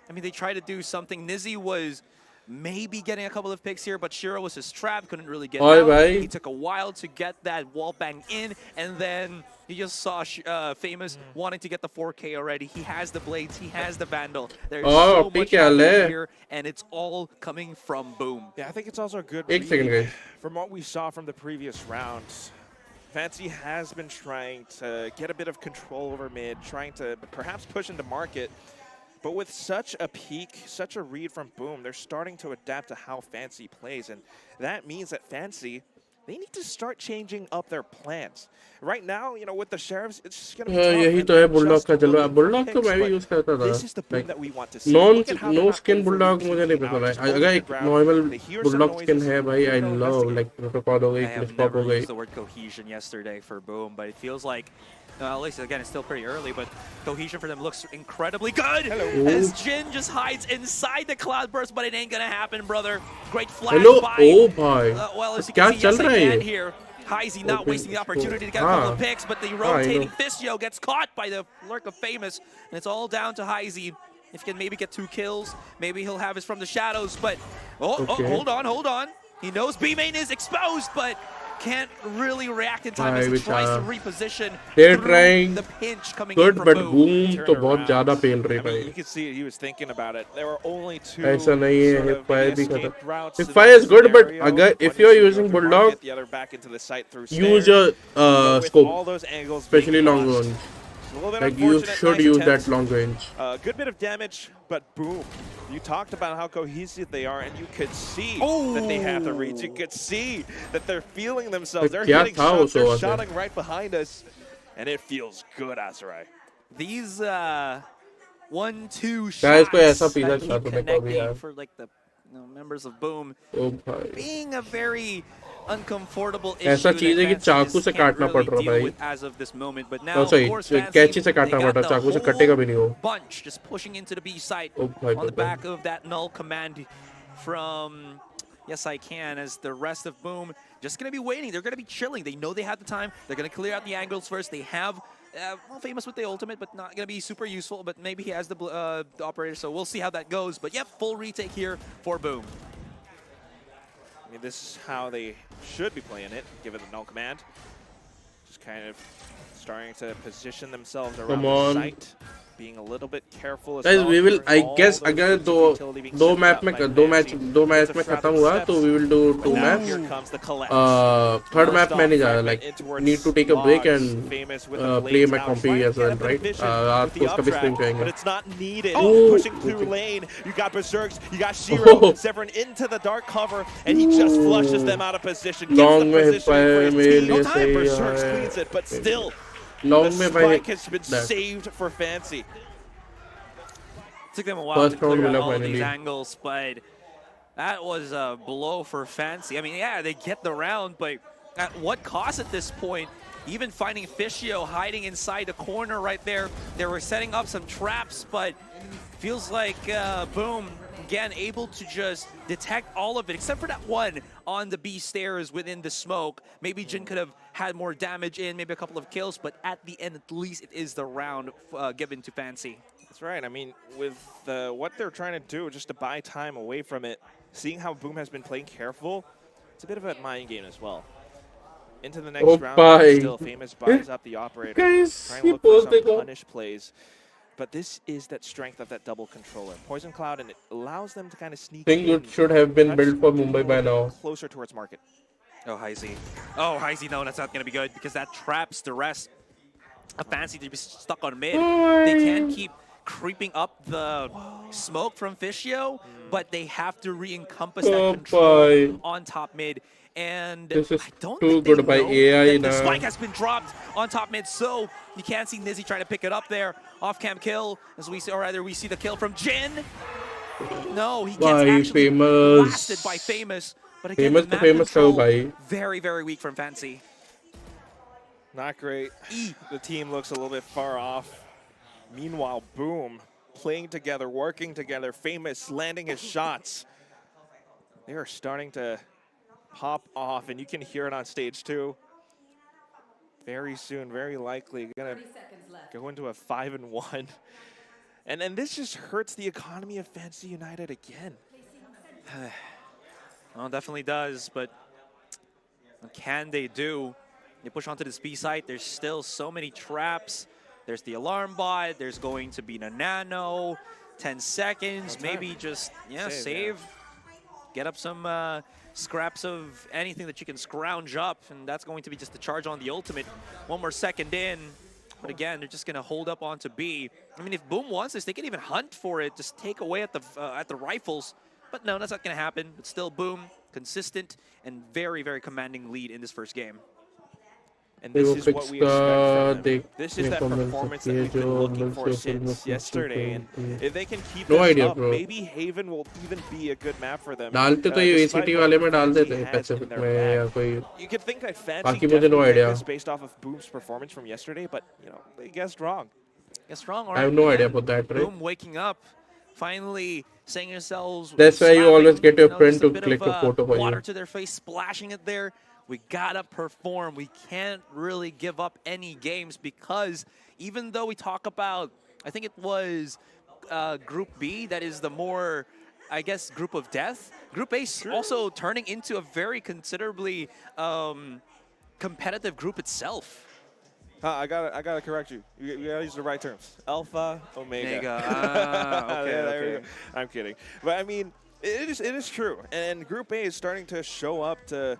I mean, they tried to do something. Nizzy was maybe getting a couple of picks here, but Shiro was his trap, couldn't really get out. He took a while to get that wall bang in, and then he just saw Famous wanting to get the 4K already. He has the blades, he has the Vandal. There's so much happening here, and it's all coming from Boom. Yeah, I think it's also a good read from what we saw from the previous rounds. Fancy has been trying to get a bit of control over mid, trying to perhaps push into market. But with such a peak, such a read from Boom, they're starting to adapt to how Fancy plays. And that means that Fancy, they need to start changing up their plans. Right now, you know, with the Sheriffs, it's just going to be tough. यही तो है bulldog का चलो. Bulldog तो मैं भी use करता था. This is the Boom that we want to see. No skin bulldog मुझे नहीं पसंद है. अगर एक नॉर्मल बुलडॉग स्किन है भाई, I love, like प्रोटोकॉल हो गई, क्लिप हो गई. I used the word cohesion yesterday for Boom, but it feels like, at least again, it's still pretty early, but cohesion for them looks incredibly good. As Jin just hides inside the cloudburst, but it ain't gonna happen, brother. Great flash by. Oh boy. Well, as you can see, yes, I can here. Heizy not wasting the opportunity to get a couple of picks, but the rotating Fisio gets caught by the lurk of Famous, and it's all down to Heizy. If he can maybe get 2 kills, maybe he'll have his from the shadows, but hold on. He knows B main is exposed, but can't really react in time as he tries to reposition. They're trying the pinch coming good, in but from Boom तो बहुत ज़्यादा पेल रही I mean, भाई. you can see he was thinking about it. There were only 2 ऐसा नहीं है. Hip fire भी खत्म. routes. Hip fire is good, but अगर if you're using bulldog, the other back into the site through use your scope, all those angles, especially long range. Like you should use that long range. Good bit of damage, but Boom. You talked about how cohesive they are, and you could see that they have the reads. You could see that they're feeling themselves. They're hitting shots, they're shotting right behind us, and it feels good, Azurai. These 1-2 shots that keep connecting for like the members of Boom being a very uncomfortable issue ऐसा चीज है कि चाकू से काटना पड़ रहा भाई. as of this moment, but now कैंची से काटना पड़ रहा, चाकू से कटेगा भी नहीं वो. Bunch just pushing into the B site on the back of that null command from Yes I Can, as the rest of Boom just going to be waiting. They're going to be chilling. They know they have the time. They're going to clear out the angles first. They have well, famous with the ultimate, but not going to be super useful. But maybe he has the operator, so we'll see how that goes. But yep, full retake here for Boom. I mean, this is how they should be playing it, given the null command. Just kind of starting to position themselves around the site. Being a little bit careful as guys, well. we will, I guess, अगर दो match में खत्म हुआ तो we will do 2 maps. Third map में नहीं जाना, like need to take a break and play my compy as well, right? रात को उसका भी stream करेंगे. But it's not needed. Pushing through lane, you got Berserks, you got Shiro, Severin into the dark cover, and he just flushes them out of position. Long में मेरे लिए सही Berserks cleans it, but still. Long the spike has been saved for Fancy. Took them a while to clear out all of these angles, but that was a blow for Fancy. I mean, yeah, they get the round, but at what cost at this point? Even finding Fishio hiding inside the corner right there. They were setting up some traps, but feels like Boom, again, able to just detect all of it, except for that one on the B stairs within the smoke. Maybe Jin could have had more damage in, maybe a couple of kills, but at the end, at least it is the round given to Fancy. That's right. I mean, with what they're trying to do, just to buy time away from it, seeing how Boom has been playing careful, it's a bit of a mind game as well. Into the next round, still Famous buys up the operator, trying to look for some punish plays. But this is that strength of that double controller. Poison Cloud, and it allows them to kind of sneak in. I think it should have been built for Mumbai by now. Closer towards market. Oh, Heisey. Oh, Heisey, no, that's not going to be good because that traps the rest of Fancy to be stuck on mid. They can't keep creeping up the smoke from Fishio, but they have to re-encompass that control on top mid. And this is I don't too think good by AI the now. spike has been dropped on top mid, so you can't see Nizzy trying to pick it up there. Off-cam kill, as we see, or rather we see the kill from Jin. No, he gets actually blasted by Famous. But again, the map control, very, very weak from Fancy. Not great. The team looks a little bit far off. Meanwhile, Boom, playing together, working together, Famous landing his shots. They are starting to pop off, and you can hear it on stage too. Very soon, very likely, gonna go into a 5-1. And then this just hurts the economy of Fancy United again. Well, it definitely does, but what can they do? They push onto this B site. There's still so many traps. There's the alarm bot. There's going to be a nano. 10 seconds. Maybe just, save. Get up some scraps of anything that you can scrounge up, and that's going to be just the charge on the ultimate. One more second in. But again, they're just going to hold up onto B. I mean, if Boom wants this, they can even hunt for it. Just take away at the rifles. But no, that's not going to happen. But still, Boom, consistent and very, very commanding lead in this first game. And this is what we expect from them. This is that performance that we've been looking for since yesterday. And if they can keep this up, maybe Haven will even be a good map for them. डालते तो ये VCT वाले में डाल देते Pacific में या कोई. You could think that Fancy definitely is based off of Boom's performance from yesterday, but you know they guessed wrong. Guessed wrong. I have no idea about that. Right? Boom waking up, finally saying yourselves. That's why you always get your friend to click a photo for you. Water to their face, splashing it there. We gotta perform. We can't really give up any games because even though we talk about, I think it was Group B that is the more, I guess, group of death. Group A also turning into a very considerably competitive group itself. I gotta correct you. You gotta use the right terms. Alpha, Omega. Okay. I'm kidding, but I mean, it is true. And Group A is starting to show up to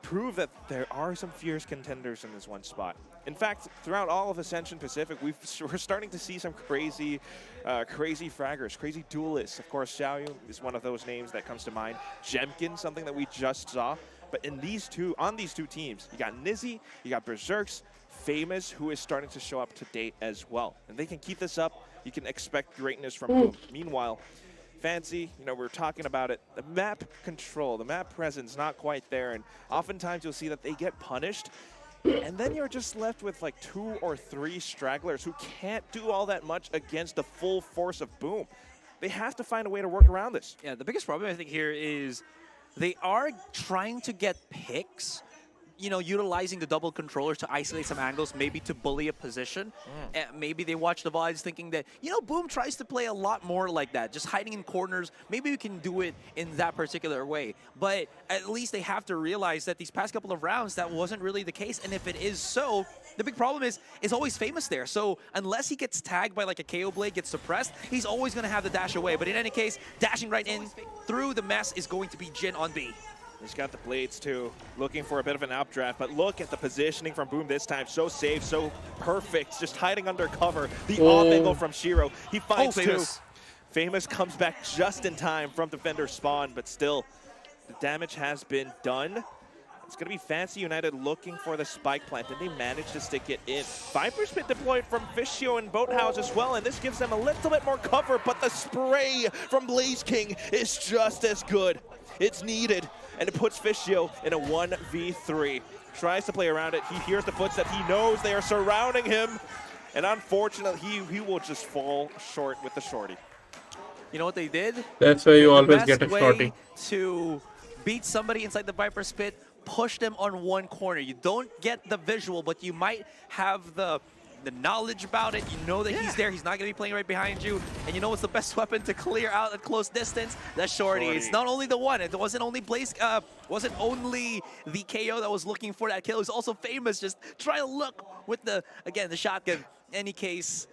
prove that there are some fierce contenders in this one spot. In fact, throughout all of Ascension Pacific, we're starting to see some crazy fraggers, crazy duelists. Of course, Xiaoyu is one of those names that comes to mind. Jemkin, something that we just saw. But in on these two teams, you got Nizzy, you got Berserks, Famous, who is starting to show up to date as well. And they can keep this up. You can expect greatness from Boom. Meanwhile, Fancy, you know, we're talking about it. The map control, the map presence, not quite there. And oftentimes you'll see that they get punished. And then you're just left with like 2 or 3 stragglers who can't do all that much against the full force of Boom. They have to find a way to work around this. Yeah, the biggest problem I think here is they are trying to get picks, utilizing the double controllers to isolate some angles, maybe to bully a position. Maybe they watch the VODs thinking that, Boom tries to play a lot more like that, just hiding in corners. Maybe we can do it in that particular way. But at least they have to realize that these past couple of rounds, that wasn't really the case. And if it is so, the big problem is always Famous there. So unless he gets tagged by like a KO blade, gets suppressed, he's always going to have the dash away. But in any case, dashing right in through the mess is going to be Jin on B. He's got the blades too, looking for a bit of an updraft, but look at the positioning from Boom this time. So safe, so perfect, just hiding under cover. The off angle from Shiro. He finds two. Famous comes back just in time from defender spawn, but still, the damage has been done. It's going to be Fancy United looking for the spike plant, and they managed to stick it in. Viper's been deployed from Fishio and Boathouse as well, and this gives them a little bit more cover, but the spray from Blaze King is just as good. It's needed, and it puts Fishio in a 1v3. Tries to play around it. He hears the footsteps. He knows they are surrounding him, and unfortunately, he will just fall short with the shorty. You know what they did? That's why you always get a shorty. To beat somebody inside the Viper's pit, push them on one corner. You don't get the visual, but you might have the knowledge about it. You know that he's there. He's not going to be playing right behind you. And you know what's the best weapon to clear out at close distance? The shorty. It's not only the one. It wasn't only wasn't only the KO that was looking for that kill. It was also Famous. Just try to look with the shotgun. Any case,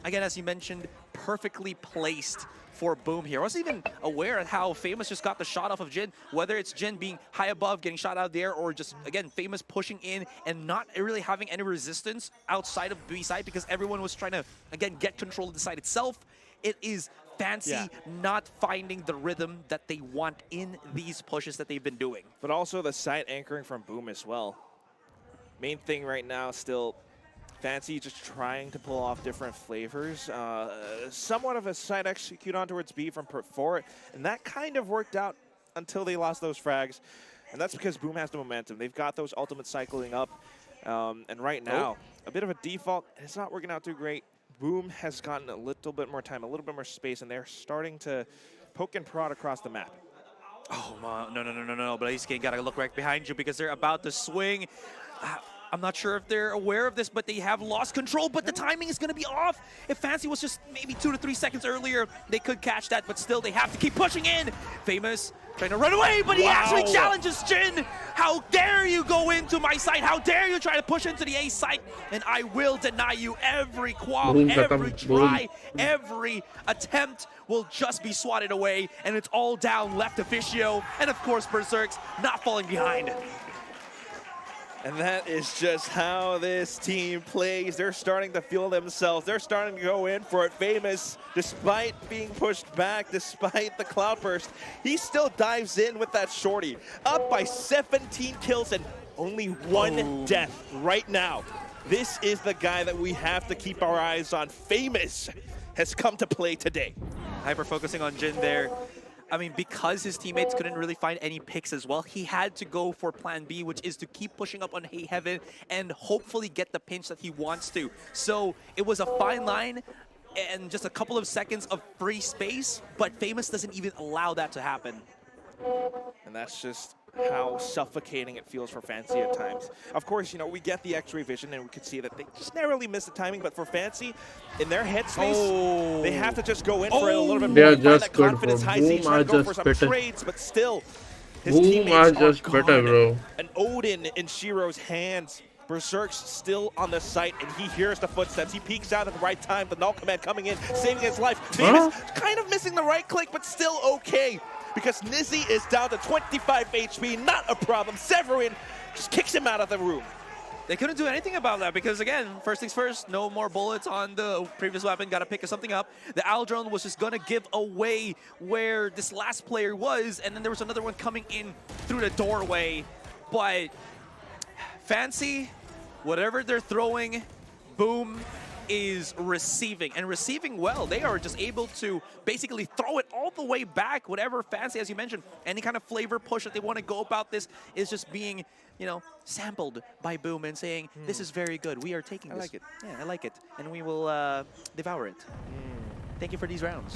again, as you mentioned, perfectly placed for Boom here. I wasn't even aware of how Famous just got the shot off of Jin, whether it's Jin being high above, getting shot out there, or just, again, Famous pushing in and not really having any resistance outside of B side because everyone was trying to, again, get control of the side itself. It is Fancy not finding the rhythm that they want in these pushes that they've been doing. But also the side anchoring from Boom as well. Main thing right now still Fancy just trying to pull off different flavors. Somewhat of a side execute on towards B from Pert 4, and that kind of worked out until they lost those frags. And that's because Boom has the momentum. They've got those ultimates cycling up. And right now, a bit of a default, and it's not working out too great. Boom has gotten a little bit more time, a little bit more space, and they're starting to poke and prod across the map. Oh, no. Blaze King got to look right behind you because they're about to swing. I'm not sure if they're aware of this, but they have lost control, but the timing is going to be off. If Fancy was just maybe 2 to 3 seconds earlier, they could catch that, but still they have to keep pushing in. Famous trying to run away, but he actually challenges Jin. How dare you go into my site? How dare you try to push into the A site? And I will deny you every qualm, every try, every attempt will just be swatted away, and it's all down left to Fishio, and of course Berserk's not falling behind. And that is just how this team plays. They're starting to feel themselves. They're starting to go in for it. Famous, despite being pushed back, despite the cloudburst, he still dives in with that shorty. Up by 17 kills and only one death right now. This is the guy that we have to keep our eyes on. Famous has come to play today. Hyper focusing on Jin there. I mean, because his teammates couldn't really find any picks as well, he had to go for plan B, which is to keep pushing up on Hey Heaven and hopefully get the pinch that he wants to. So it was a fine line and just a couple of seconds of free space, but Famous doesn't even allow that to happen. And that's just how suffocating it feels for Fancy at times. Of course, you know, we get the X-ray vision and we could see that they just narrowly miss the timing, but for Fancy, in their headspace, they have to just go in for it a little bit more. They're just that good, confidence bro. high seas, trying to go for some trades, but still, his teammates are gone. Bro. An Odin in Shiro's hands. Berserk's still on the site, and he hears the footsteps. He peeks out at the right time. The null command coming in, saving his life. Famous kind of missing the right click, but still okay. Because Nizzy is down to 25 HP, not a problem. Severin just kicks him out of the room. They couldn't do anything about that because, again, first things first, no more bullets on the previous weapon. Got to pick something up. The Owl drone was just going to give away where this last player was, and then there was another one coming in through the doorway. But Fancy, whatever they're throwing, Boom is receiving, and receiving well. They are just able to basically throw it all the way back. Whatever Fancy, as you mentioned, any kind of flavor push that they want to go about this is just being, you know, sampled by Boom and saying, this is very good. We are taking this. I like it. Yeah, I like it. And we will devour it. Thank you for these rounds.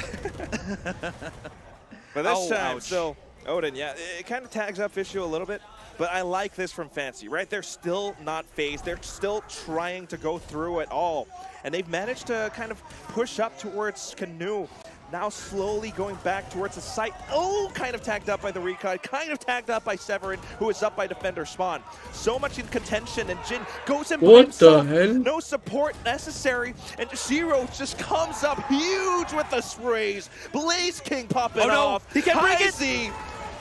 But this time, so Odin, yeah, it kind of tags up Fishio a little bit. But I like this from Fancy, right? They're still not phased. They're still trying to go through it all. And they've managed to kind of push up towards Canoe. Now slowly going back towards the site. Oh, kind of tagged up by the Recon. Kind of tagged up by Severin, who is up by Defender Spawn. So much in contention, and Jin goes in by himself. What the hell? No support necessary. And Zero just comes up huge with the sprays. Blaze King popping off. He can bring it.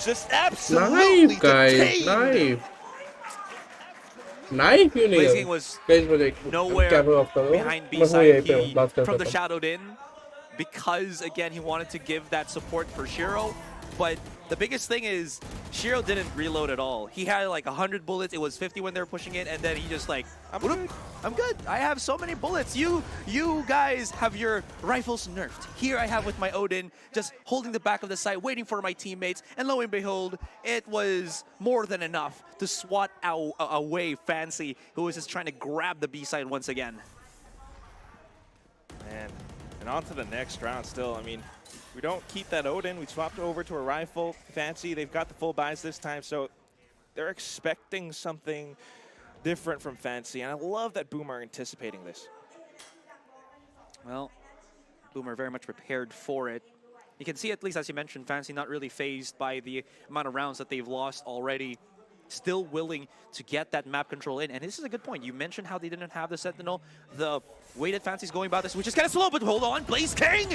Just absolutely Knife, guys. detained. Knife, you Blaze need. King was nowhere behind B side. He from the shadowed in. Because, again, he wanted to give that support for Shiro. But the biggest thing is, Shiro didn't reload at all. He had like 100 bullets. It was 50 when they were pushing it. And then he just like, I'm good. I have so many bullets. You guys have your rifles nerfed. Here I have with my Odin, just holding the back of the site, waiting for my teammates. And lo and behold, it was more than enough to swat away Fancy, who was just trying to grab the B side once again. Man. And on to the next round still. I mean, we don't keep that Odin. We swapped over to a rifle. Fancy, they've got the full buys this time, so they're expecting something different from Fancy. And I love that Boom are anticipating this. Well, Boom are very much prepared for it. You can see, at least as you mentioned, Fancy not really phased by the amount of rounds that they've lost already. Still willing to get that map control in. And this is a good point. You mentioned how they didn't have the Sentinel. The way that Fancy's going about this, which is kind of slow, but hold on. Blaze King!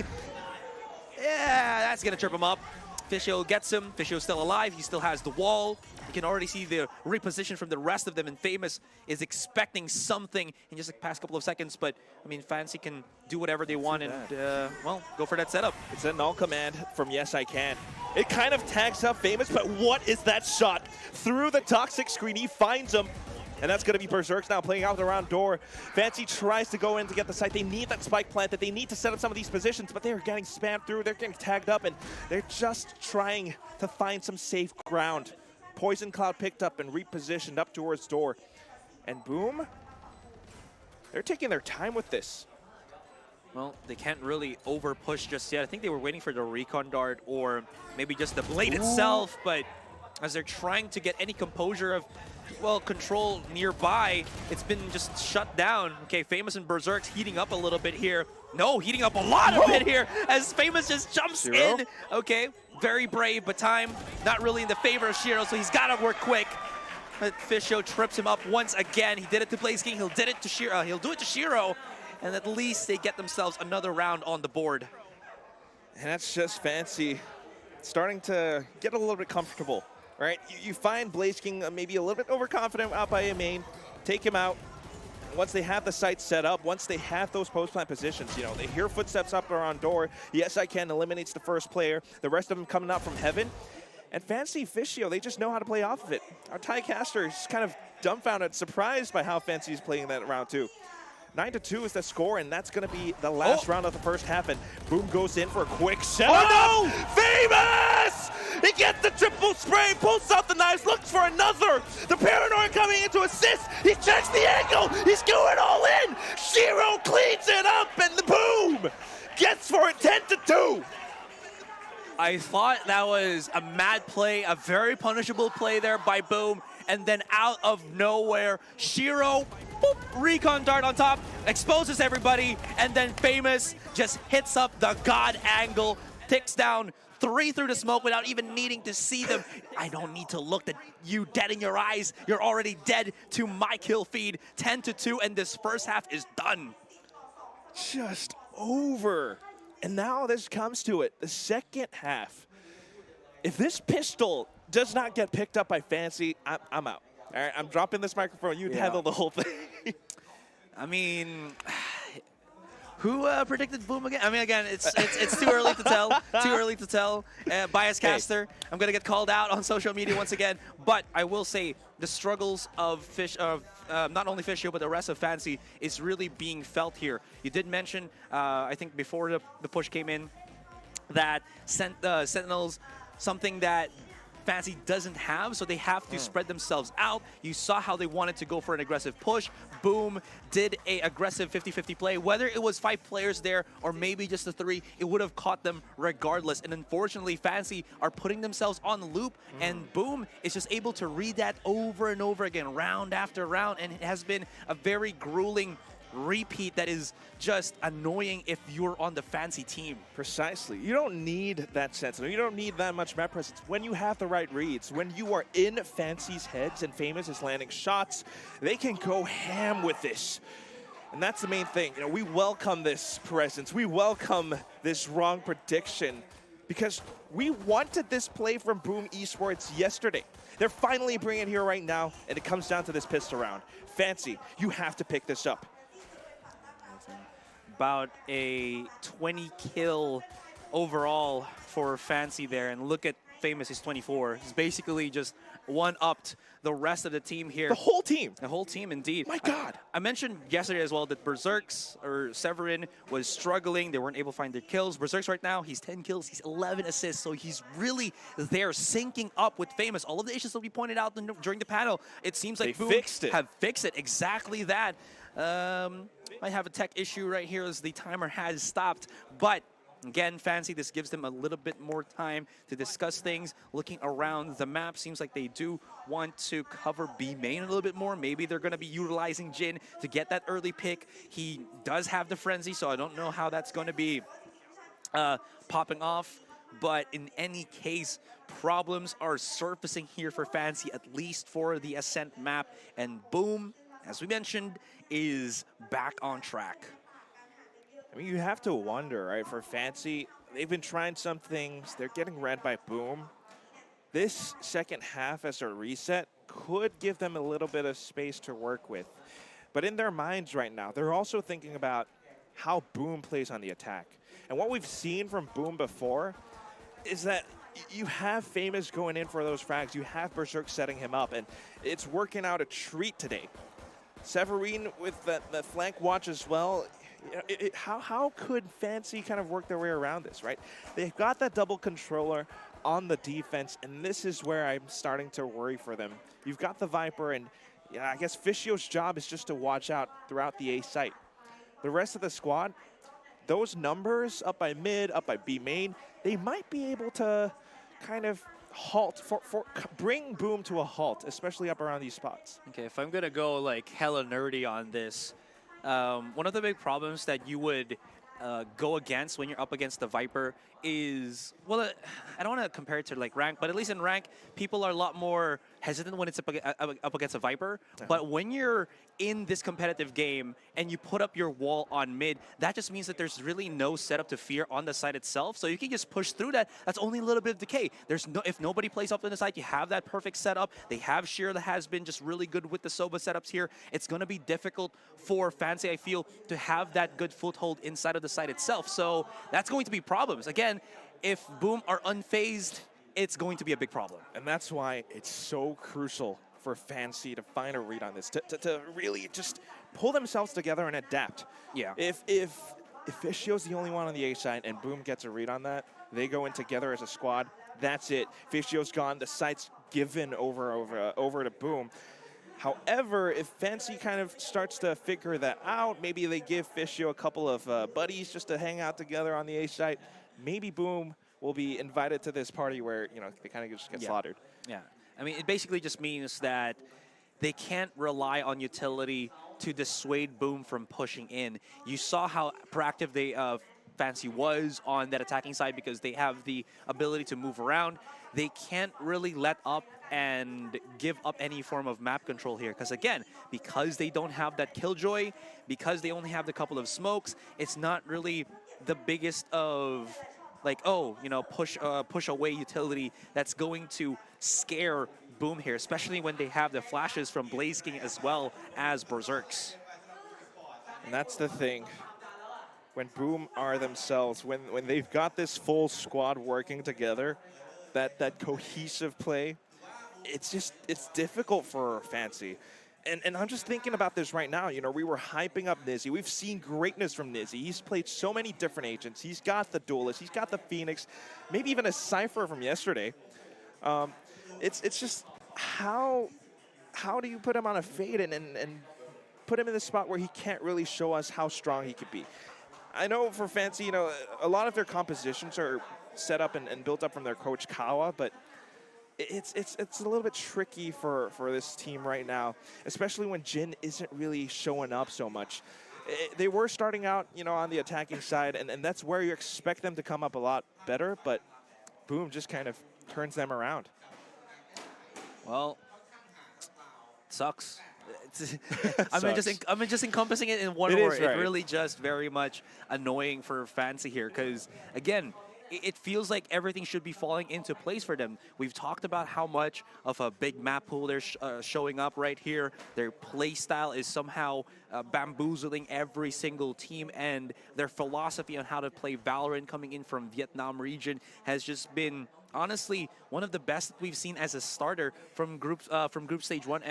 Yeah, that's going to trip him up. Fishio gets him. Fishio's still alive. He still has the wall. You can already see the reposition from the rest of them. And Famous is expecting something in just the past couple of seconds. But, I mean, Fancy can do whatever they want and, well, go for that setup. It's a null command from Yes I Can. It kind of tags up Famous, but what is that shot? Through the toxic screen, he finds him. And that's going to be Berserks now playing out the round door. Fancy tries to go in to get the site. They need that spike planted. They need to set up some of these positions, but they're getting spammed through. They're getting tagged up, and they're just trying to find some safe ground. Poison Cloud picked up and repositioned up towards door. And Boom, they're taking their time with this. Well, they can't really over push just yet. I think they were waiting for the recon dart or maybe just the blade itself, but as they're trying to get any composure of, well, control nearby, it's been just shut down. Okay, Famous and Berserk's heating up a little bit here. No, heating up a lot of it here as Famous just jumps in. Okay, very brave, but time not really in the favor of Shiro, so he's got to work quick. But Fishio trips him up once again. He did it to Blaze King. He'll do it to Shiro, and at least they get themselves another round on the board. And that's just Fancy starting to get a little bit comfortable, right? You find Blaze King maybe a little bit overconfident out by a main, take him out. Once they have the site set up, once they have those post-plant positions, you know, they hear footsteps up around door. Yes, I Can eliminates the first player. The rest of them coming out from heaven. And Fancy Fishio, they just know how to play off of it. Our Thai caster is kind of dumbfounded, surprised by how Fancy is playing that round two. 9-2 is the score, and that's going to be the last round of the first half. And Boom goes in for a quick setup. Oh, no! Famous! He gets the triple spray, pulls out the knives, looks for another. The Paranoid coming in to assist. He checks the angle. He's going all in. Shiro cleans it up, and the Boom gets for it 10-2. I thought that was a mad play, a very punishable play there by Boom. And then out of nowhere, Shiro, boop, recon dart on top, exposes everybody, and then Famous just hits up the God angle, ticks down 3 through the smoke without even needing to see them. I don't need to look at you dead in your eyes. You're already dead to my kill feed. 10-2, and this first half is done. Just over. And now this comes to it, the second half. If this pistol does not get picked up by Fancy, I'm out. All right, I'm dropping this microphone. You handle the whole thing. I mean, who predicted Boom again? I mean, again, it's too early to tell. Too early to tell. Bias caster. I'm gonna get called out on social media once again. But I will say the struggles of not only Fishio but the rest of Fancy is really being felt here. You did mention, I think before the push came in, that Sentinels, something that Fancy doesn't have, so they have to spread themselves out. You saw how they wanted to go for an aggressive push. Boom did a aggressive 50-50 play. Whether it was 5 players there or maybe just the 3, it would have caught them regardless. And unfortunately, Fancy are putting themselves on the loop, and Boom is just able to read that over and over again, round after round, and it has been a very grueling repeat that is just annoying if you're on the Fancy team. Precisely. You don't need that sentinel. You don't need that much map presence when you have the right reads. When you are in Fancy's heads and Famous is landing shots, they can go ham with this. And that's the main thing. You know, we welcome this presence. We welcome this wrong prediction because we wanted this play from Boom Esports yesterday. They're finally bringing it here right now, and it comes down to this pistol round. Fancy, you have to pick this up. About a 20 kill overall for Fancy there, and look at Famous, he's 24. He's basically just one-upped the rest of the team here. The whole team. The whole team, indeed. My God. I mentioned yesterday as well that Berserk's or Severin was struggling. They weren't able to find their kills. Berserk's right now, he's 10 kills, he's 11 assists, so he's really there syncing up with Famous. All of the issues that we pointed out during the panel, it seems like Boom have fixed it. Exactly that. Might have a tech issue right here as the timer has stopped, but again, Fancy, this gives them a little bit more time to discuss things. Looking around the map, seems like they do want to cover B main a little bit more. Maybe they're going to be utilizing Jin to get that early pick. He does have the Frenzy, so I don't know how that's going to be popping off. But in any case, problems are surfacing here for Fancy, at least for the Ascent map. And Boom, as we mentioned, is back on track. I mean, you have to wonder, right? For Fancy, they've been trying some things. They're getting read by Boom. This second half as a reset could give them a little bit of space to work with. But in their minds right now, they're also thinking about how Boom plays on the attack. And what we've seen from Boom before is that you have Famous going in for those frags. You have Berserk setting him up, and it's working out a treat today. Severin with the flank watch as well. You know, how could Fancy kind of work their way around this, right? They've got that double controller on the defense, and this is where I'm starting to worry for them. You've got the Viper, and yeah, I guess Fishio's job is just to watch out throughout the A site. The rest of the squad, those numbers up by mid, up by B main, they might be able to kind of halt, bring Boom to a halt, especially up around these spots. Okay, if I'm gonna go like hella nerdy on this, one of the big problems that you would go against when you're up against the Viper is, well, I don't want to compare it to like rank, but at least in rank, people are a lot more hesitant when it's up against a Viper. But when you're in this competitive game and you put up your wall on mid, that just means that there's really no setup to fear on the side itself. So you can just push through that. That's only a little bit of decay. There's no, if nobody plays up on the side, you have that perfect setup. They have Sheer that has been just really good with the Soba setups here. It's going to be difficult for Fancy, I feel, to have that good foothold inside of the side itself. So that's going to be problems. Again, if Boom are unfazed, it's going to be a big problem. And that's why it's so crucial for Fancy to find a read on this, to really just pull themselves together and adapt. Yeah. If Fishio's the only one on the A side and Boom gets a read on that, they go in together as a squad, that's it. Fishio's gone, the site's given over to Boom. However, if Fancy kind of starts to figure that out, maybe they give Fishio a couple of buddies just to hang out together on the A site, maybe Boom will be invited to this party where, you know, they kind of just get slaughtered. Yeah. I mean, it basically just means that they can't rely on utility to dissuade Boom from pushing in. You saw how proactive they Fancy was on that attacking side because they have the ability to move around. They can't really let up and give up any form of map control here because, again, because they don't have that Killjoy, because they only have the couple of smokes, it's not really the biggest of, like, oh, you know, push away utility that's going to scare Boom here, especially when they have the flashes from Blaze King as well as Berserks. And that's the thing. When Boom are themselves, when they've got this full squad working together, that cohesive play, it's difficult for Fancy. And I'm just thinking about this right now. You know, we were hyping up Nizzy. We've seen greatness from Nizzy. He's played so many different agents. He's got the Duelist. He's got the Phoenix. Maybe even a Cypher from yesterday. it's just how do you put him on a fade and put him in the spot where he can't really show us how strong he could be? I know for Fancy, you know, a lot of their compositions are set up and built up from their coach Kawa, but it's a little bit tricky for this team right now, especially when Jin isn't really showing up so much. They were starting out, you know, on the attacking side, and that's where you expect them to come up a lot better, but Boom just kind of turns them around. Well, sucks. I mean, just encompassing it in one word. Right. It really just very much annoying for Fancy here, because again, it feels like everything should be falling into place for them. We've talked about how much of a big map pool they're showing up right here. Their play style is somehow bamboozling every single team, and their philosophy on how to play Valorant coming in from Vietnam region has just been honestly one of the best that we've seen as a starter from group stage 1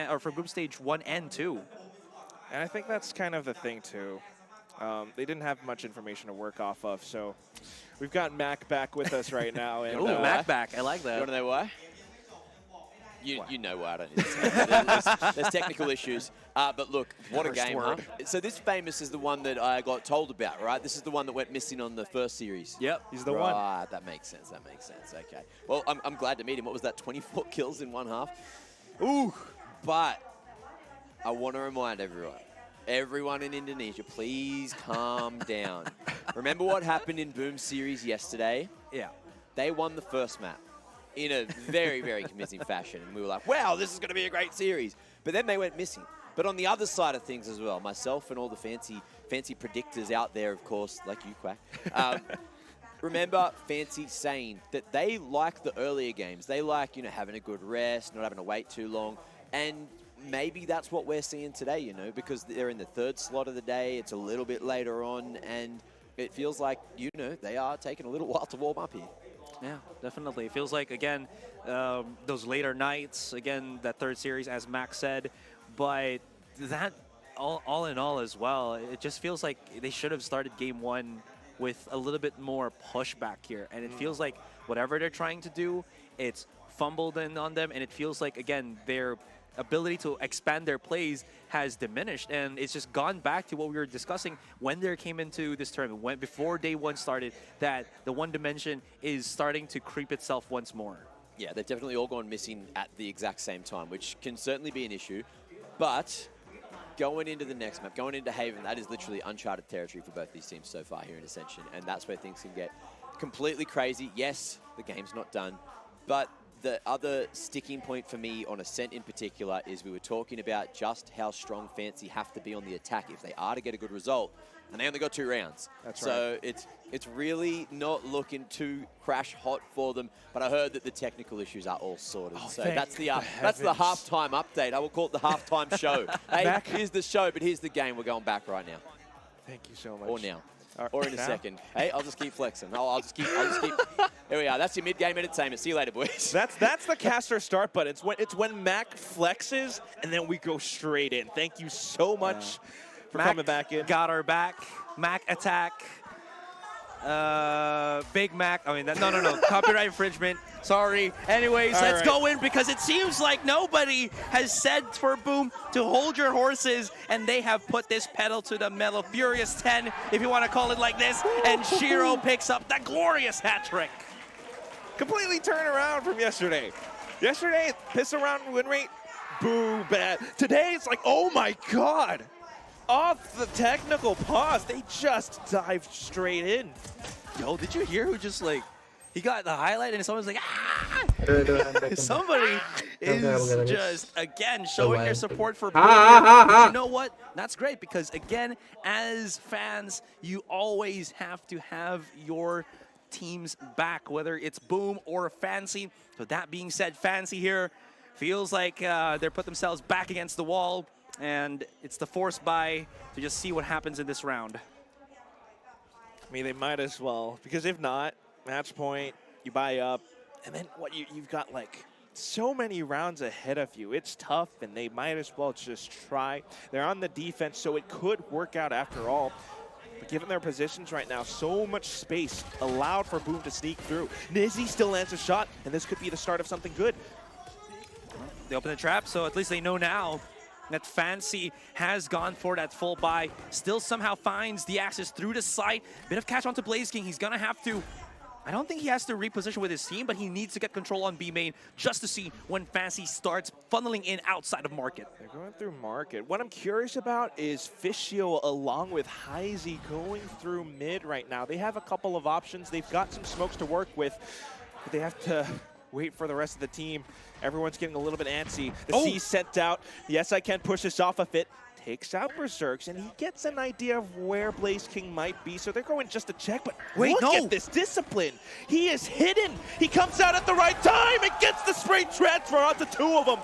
and 2. And I think that's kind of the thing too. They didn't have much information to work off of, so we've got Mac back with us right now. And, Ooh, Mac back. I like that. You want to know why? You know why I don't need to say. There's technical issues. But look, what a game, huh? So this famous is the one that I got told about, right? This is the one that went missing on the first series. Yep. He's the one. Right, that makes sense. That makes sense. Okay. Well, I'm glad to meet him. What was that, 24 kills in one half? Ooh, but I want to remind everyone in Indonesia, please calm down. Remember what happened in Boom series yesterday? Yeah. They won the first map in a very, very convincing fashion. And we were like, wow, this is going to be a great series. But then they went missing. But on the other side of things as well, myself and all the fancy predictors out there, of course, like you, Quack, remember Fancy saying that they like the earlier games. They like, you know, having a good rest, not having to wait too long. And maybe that's what we're seeing today, you know, because they're in the third slot of the day. It's a little bit later on, and it feels like, you know, they are taking a little while to warm up here. Yeah, definitely. It feels like, again, those later nights, again, that third series, as Max said, but that all in all as well, it just feels like they should have started game one with a little bit more pushback here. And it feels like whatever they're trying to do, it's fumbled in on them, and it feels like, again, their ability to expand their plays has diminished, and it's just gone back to what we were discussing when they came into this tournament, before day one started, that the one dimension is starting to creep itself once more. Yeah, they've definitely all gone missing at the exact same time, which can certainly be an issue, but going into the next map, going into Haven, that is literally uncharted territory for both these teams so far here in Ascension, and that's where things can get completely crazy. Yes, the game's not done, but the other sticking point for me on Ascent in particular is we were talking about just how strong Fancy have to be on the attack if they are to get a good result, and they only got 2 rounds. That's so right. it's really not looking too crash hot for them, but I heard that the technical issues are all sorted. Oh, so that's the halftime update. I will call it the halftime show. Hey, here's the show, but here's the game. We're going back right now. Thank you so much. Or now. Or in a second. Hey, I'll just keep flexing. I'll just keep. Here we are. That's your mid-game entertainment. See you later, boys. That's the caster start button. It's when Mac flexes and then we go straight in. Thank you so much for coming back in. Got our back. Mac attack. Big Mac. I mean, no. Copyright infringement. Sorry. Anyways, let's go in, because it seems like nobody has said for Boom to hold your horses, and they have put this pedal to the metal. Furious 10, if you want to call it like this, and Shiro picks up the glorious hat trick. Completely turn around from yesterday. Yesterday, piss around win rate, boo, bad. Today, it's like, oh my God. Off the technical pause, they just dived straight in. Yo, did you hear who just like, he got the highlight and someone's like, ah! Somebody is just, again, showing their support for Boom. You know what? That's great, because, again, as fans, you always have to have your team's back, whether it's Boom or Fancy. So that being said, Fancy here feels like they're put themselves back against the wall, and it's the forced buy to just see what happens in this round. I mean, they might as well, because if not, match point, you buy up, and then what you've got like so many rounds ahead of you. It's tough, and they might as well just try. They're on the defense, so it could work out after all. But given their positions right now, so much space allowed for Boom to sneak through. Nizzy still lands a shot, and this could be the start of something good. they open the trap, so at least they know now that Fancy has gone for that full buy. Still somehow finds the access through the site. Bit of catch onto Blaze King. He's gonna have to. I don't think he has to reposition with his team, but he needs to get control on B main just to see when Fancy starts funneling in outside of Market. They're going through Market. What I'm curious about is Fishio along with Heisey going through mid right now. They have a couple of options. They've got some smokes to work with, but they have to wait for the rest of the team. Everyone's getting a little bit antsy. The C sent out. Yes, I can push this off of it. Takes out Berserks, and he gets an idea of where Blaze King might be, so they're going just to check, but look at this discipline. He is hidden. He comes out at the right time and gets the straight transfer onto 2 of them.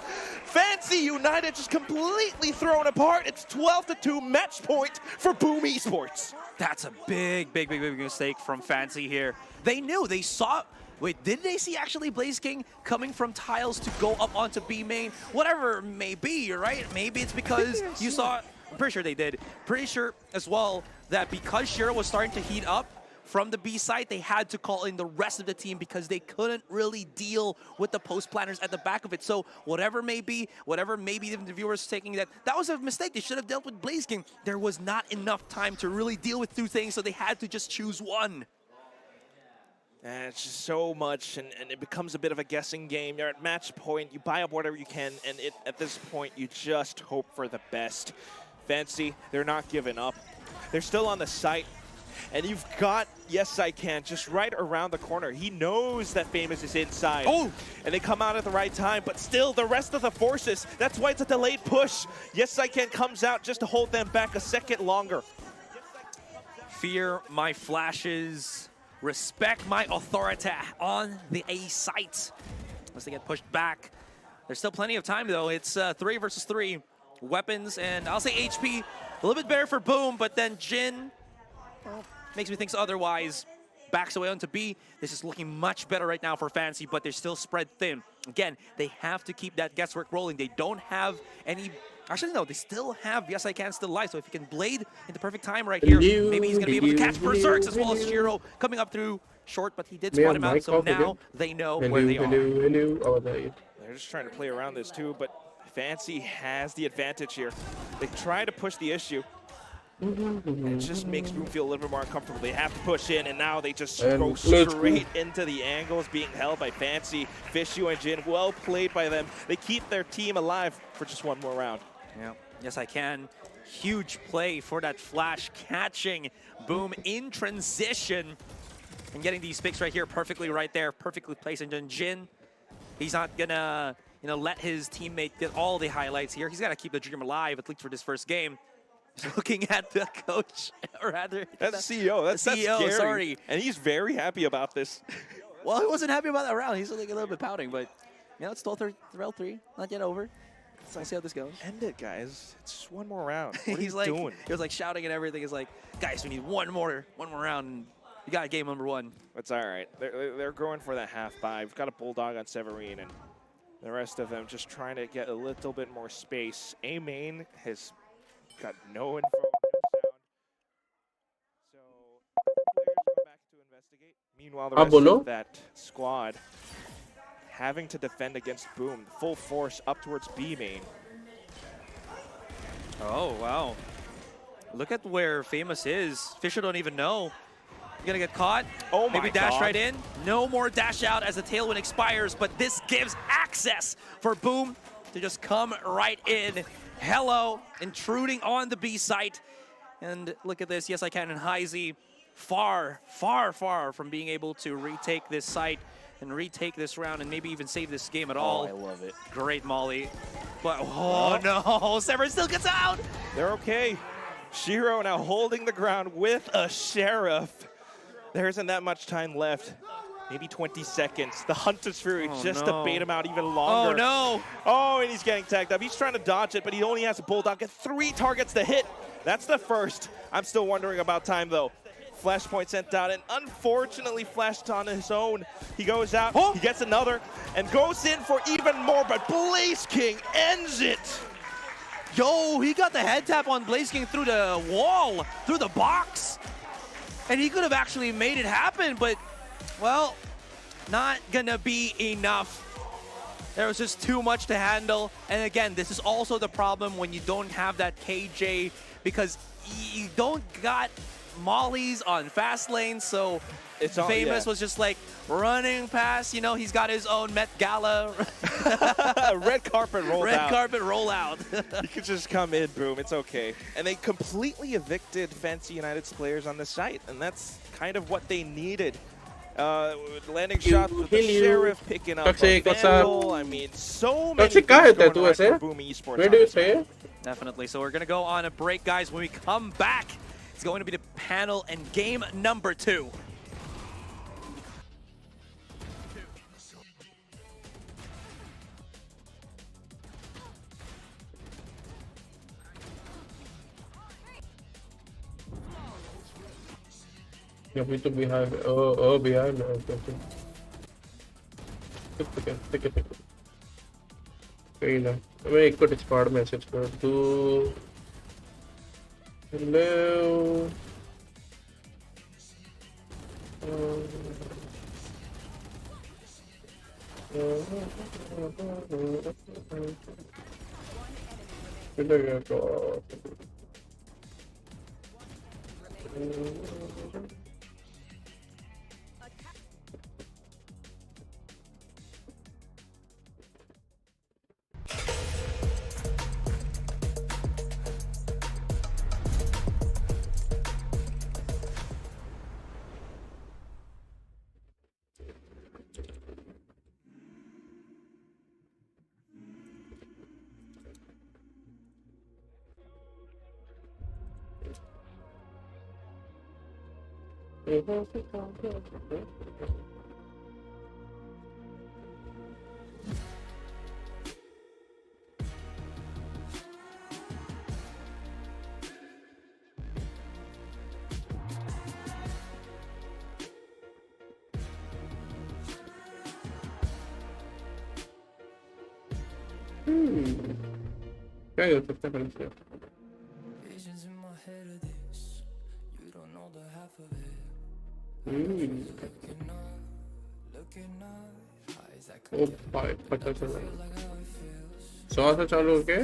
Fancy United just completely thrown apart. It's 12-2 match point for Boom Esports. That's a big mistake from Fancy here. They knew, they saw. Wait, did they see actually Blaze King coming from tiles to go up onto B main? Whatever it may be, right? Maybe it's because you saw, I'm pretty sure they did. Pretty sure as well that because Shiro was starting to heat up from the B side, they had to call in the rest of the team because they couldn't really deal with the post planners at the back of it. So whatever may be the viewers taking that was a mistake. They should have dealt with Blaze King. There was not enough time to really deal with 2 things, so they had to just choose one. And it's just so much, and it becomes a bit of a guessing game. You're at match point, you buy up whatever you can, and at this point, you just hope for the best. Fancy, they're not giving up. They're still on the site, and you've got Yes I Can just right around the corner. He knows that Famous is inside. And they come out at the right time, but still the rest of the forces, that's why it's a delayed push. Yes I Can comes out just to hold them back a second longer. Fear my flashes. Respect my authority on the A site. Unless they get pushed back. There's still plenty of time though. It's 3 versus 3. Weapons and I'll say HP. A little bit better for Boom, but then Jin makes me think otherwise. Backs away onto B. This is looking much better right now for Fancy, but they're still spread thin. Again, they have to keep that guesswork rolling. They don't have any. Actually, no, they still have Yes I Can still alive, so if he can blade in the perfect time right here, maybe he's going to be able to catch Berserks as well as Shiro coming up through short, but he did spot him out, so now they know where they are. They're just trying to play around this too, but Fancy has the advantage here. They try to push the issue. It just makes Boom feel a little bit more uncomfortable. They have to push in, and now they just go straight into the angles being held by Fancy. Fishu and Jin, well played by them. They keep their team alive for just one more round. Yeah, Yes I Can. Huge play for that flash, catching Boom in transition and getting these picks right here perfectly right there, perfectly placed. And then Jin, he's not gonna, let his teammate get all the highlights here. He's got to keep the dream alive, at least for this first game. Looking at the coach, or rather, that's the CEO. That's CEO. That's sorry, and he's very happy about this. Well, he wasn't happy about that round. He's like a little bit pouting, but it's still round 3, not yet over. So we'll see how this goes. End it, guys. It's just one more round. What he's are you doing? He was like shouting and everything. He's like, guys, we need one more round. And you got game number 1. It's all right. They're going for that half buy. We've got a Bulldog on Severine, and the rest of them just trying to get a little bit more space. A main has got no info, no sound. So players go back to investigate. Meanwhile, the rest of that squad having to defend against Boom. Full force up towards B main. Oh, wow. Look at where Famous is. Fisher don't even know. You're gonna get caught. Oh my Maybe dash right in. No more dash out as the tailwind expires, but this gives access for Boom to just come right in. Hello, intruding on the B site. And look at this. Yes I Can and Heisey far from being able to retake this site and retake this round and maybe even save this game at all. I love it. Great molly. But, oh no, Severin still gets out. They're okay. Shiro now holding the ground with a Sheriff. There isn't that much time left. Maybe 20 seconds. The Hunter's Fury just to bait him out even longer. Oh no. Oh, and he's getting tagged up. He's trying to dodge it, but he only has a Bulldog. Get 3 targets to hit. That's the first. I'm still wondering about time though. Flashpoint sent out and unfortunately flashed on his own. He goes out, he gets another, and goes in for even more, but Blaze King ends it. Yo, he got the head tap on Blaze King through the wall, through the box. And he could have actually made it happen, but, well, not gonna be enough. There was just too much to handle. And again, this is also the problem when you don't have that KJ, because you don't got mollies on fast lane, so it's all, Famous was just like running past, you know, he's got his own Met Gala. Red carpet rollout. Red carpet rollout. You could just come in, boom, it's okay. And they completely evicted Fancy United's players on the site, and that's kind of what they needed. Landing shots with the Sheriff, picking up a Vandal. I mean, so many things going right for Boom Esports. Where do you say? Definitely. So we're going to go on a break, guys. When we come back, it's going to be the panel and game number 2. Yeah, we took behind. Oh, behind. Okay. Take it. Okay, now. मैं एक को Discord message कर दूँ. Hello. क्या कर सकते हैं friends? ओ भाई पता चला 100 से चालू हो गया.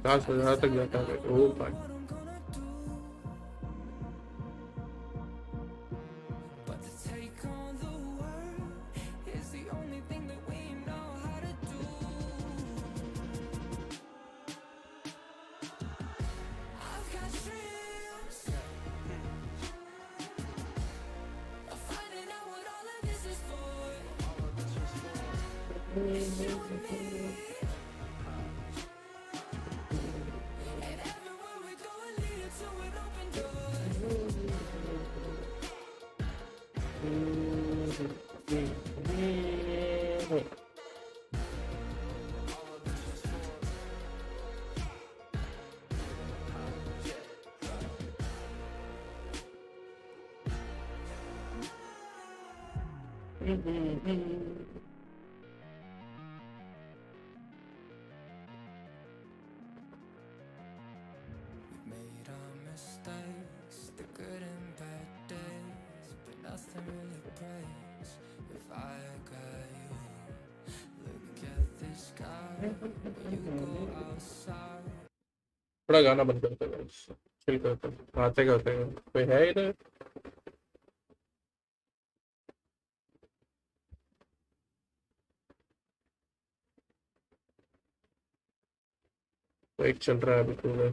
$10,000 तक जाता है. ओ भाई थोड़ा गाना बंद करते हैं. चिल करते हैं. बातें करते हैं. कोई है इधर? एक चल रहा है अभी पूरा.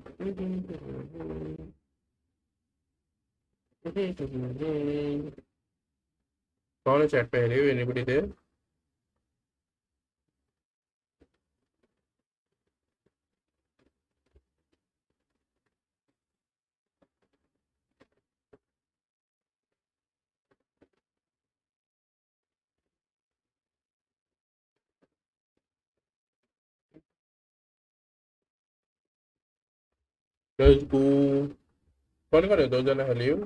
कौन है चैट पे? Anybody there? Let's go. कौन करे? 2 जने है. Leave.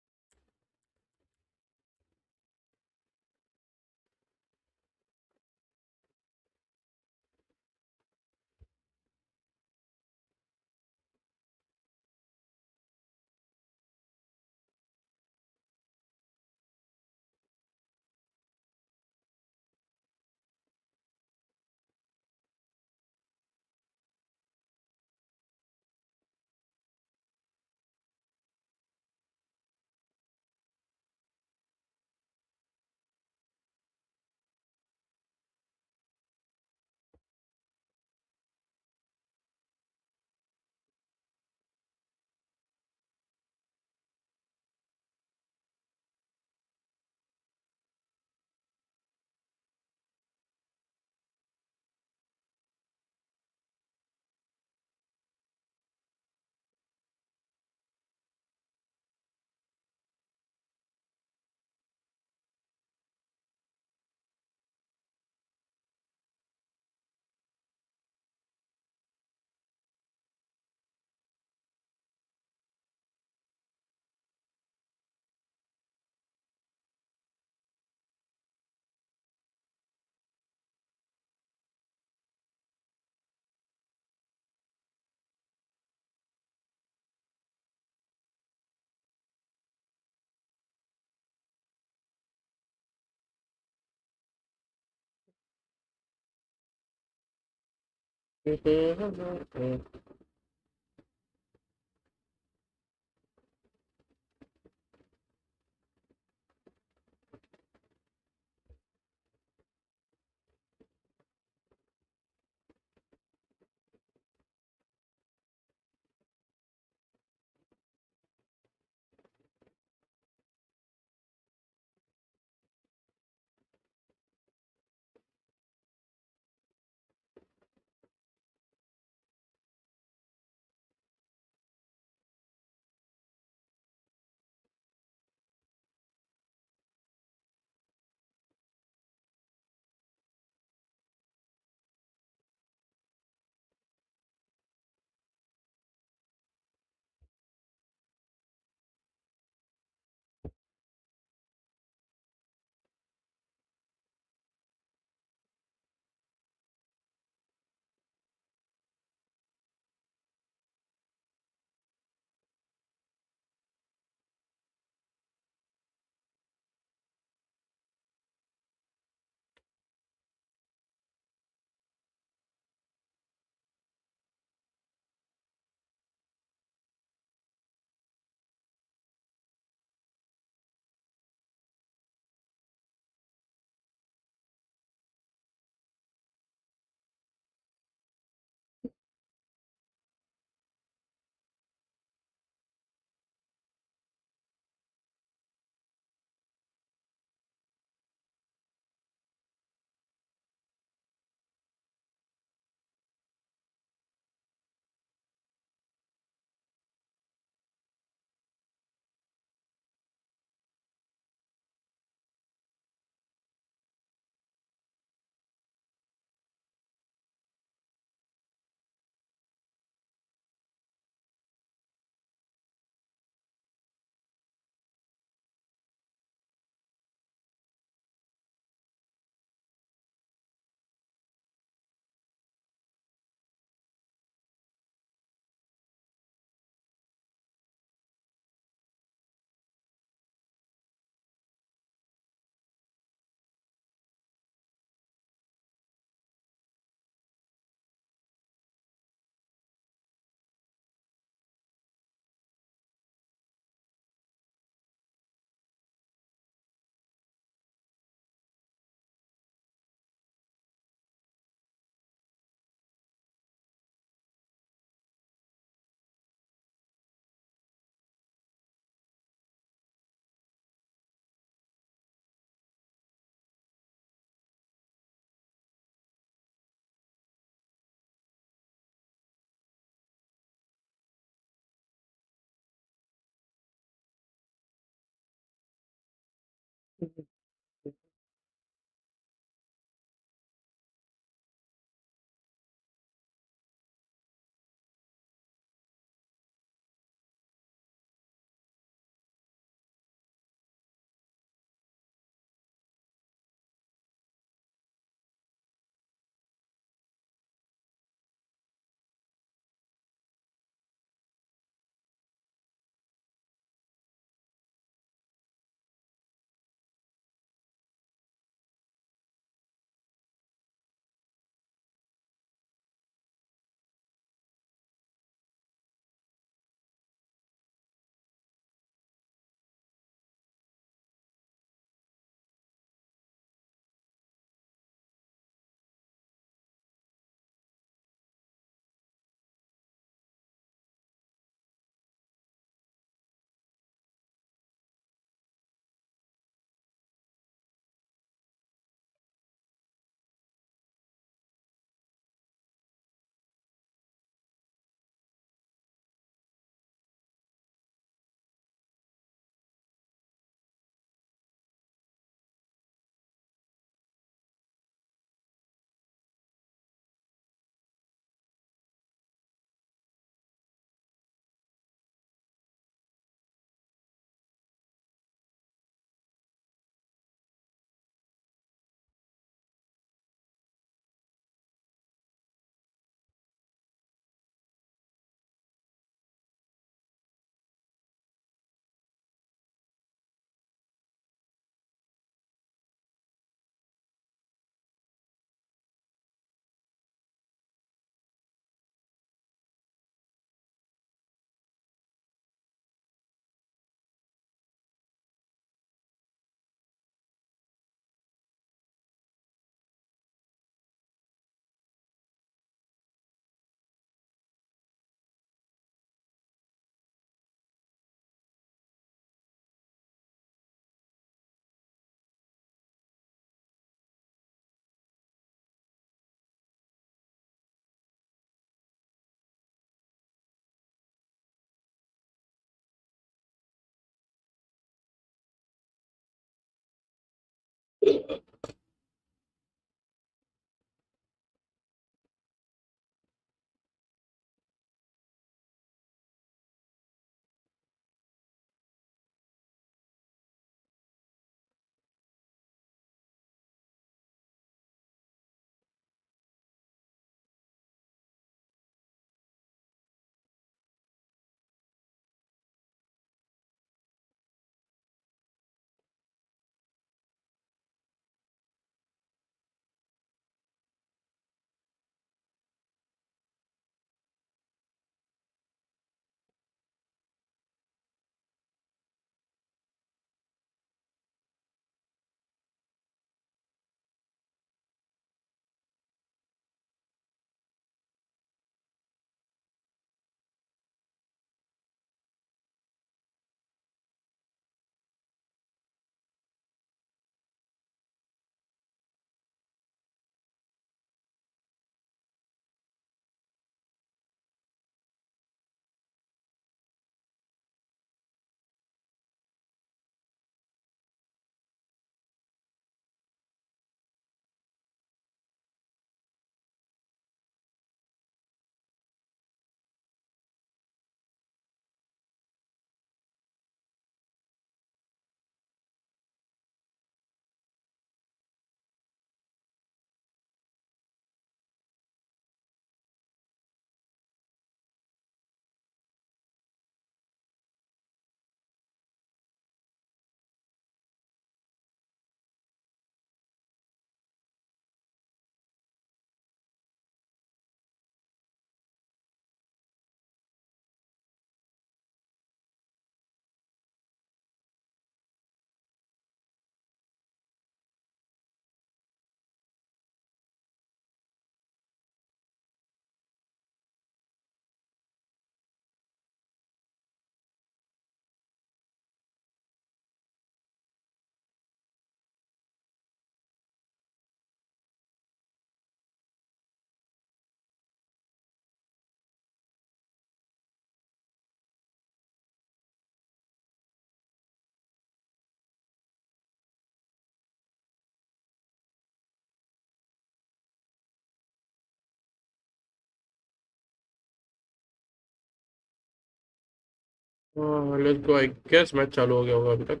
Let's go. I guess match चालू हो गया होगा अभी तक.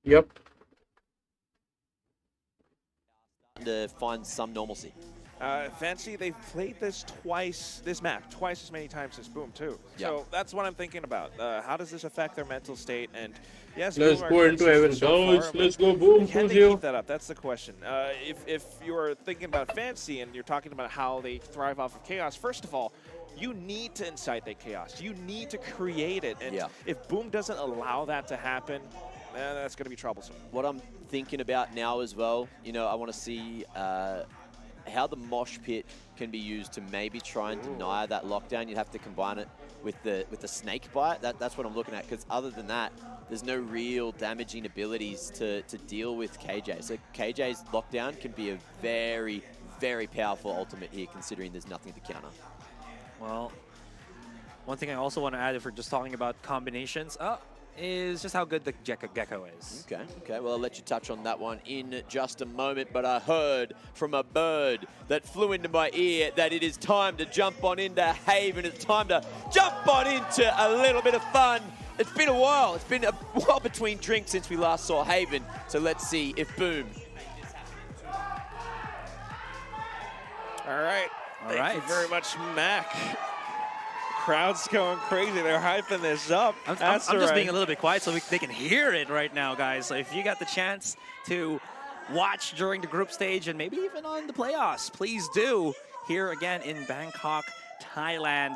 Yep. To find some normalcy. Fancy, they've played this map twice as many times as Boom too. Yep. So that's what I'm thinking about. How does this affect their mental state? And yes, Let's Boom go are into heaven, so guys. far, Let's go, Boom. can they keep that up? That's the question. If you're thinking about Fancy and you're talking about how they thrive off of chaos, first of all, you need to incite that chaos. You need to create it. And if Boom doesn't allow that to happen, that's going to be troublesome. What I'm thinking about now as well, you know, I want to see how the mosh pit can be used to maybe try and deny that lockdown. You'd have to combine it with the snake bite. That's what I'm looking at, because other than that, there's no real damaging abilities to deal with KJ. So KJ's lockdown can be a very, very powerful ultimate here, considering there's nothing to counter. Well, one thing I also want to add, if we're just talking about combinations, is just how good the Gecko is. Okay, well, I'll let you touch on that one in just a moment, but I heard from a bird that flew into my ear that it is time to jump on into Haven. It's time to jump on into a little bit of fun. It's been a while. It's been a while between drinks since we last saw Haven, so let's see if Boom. All right. Thank you very much, Mac. Crowd's going crazy. They're hyping this up. I'm just being a little bit quiet so they can hear it right now, guys. So if you got the chance to watch during the group stage and maybe even on the playoffs, please do. Here again in Bangkok, Thailand,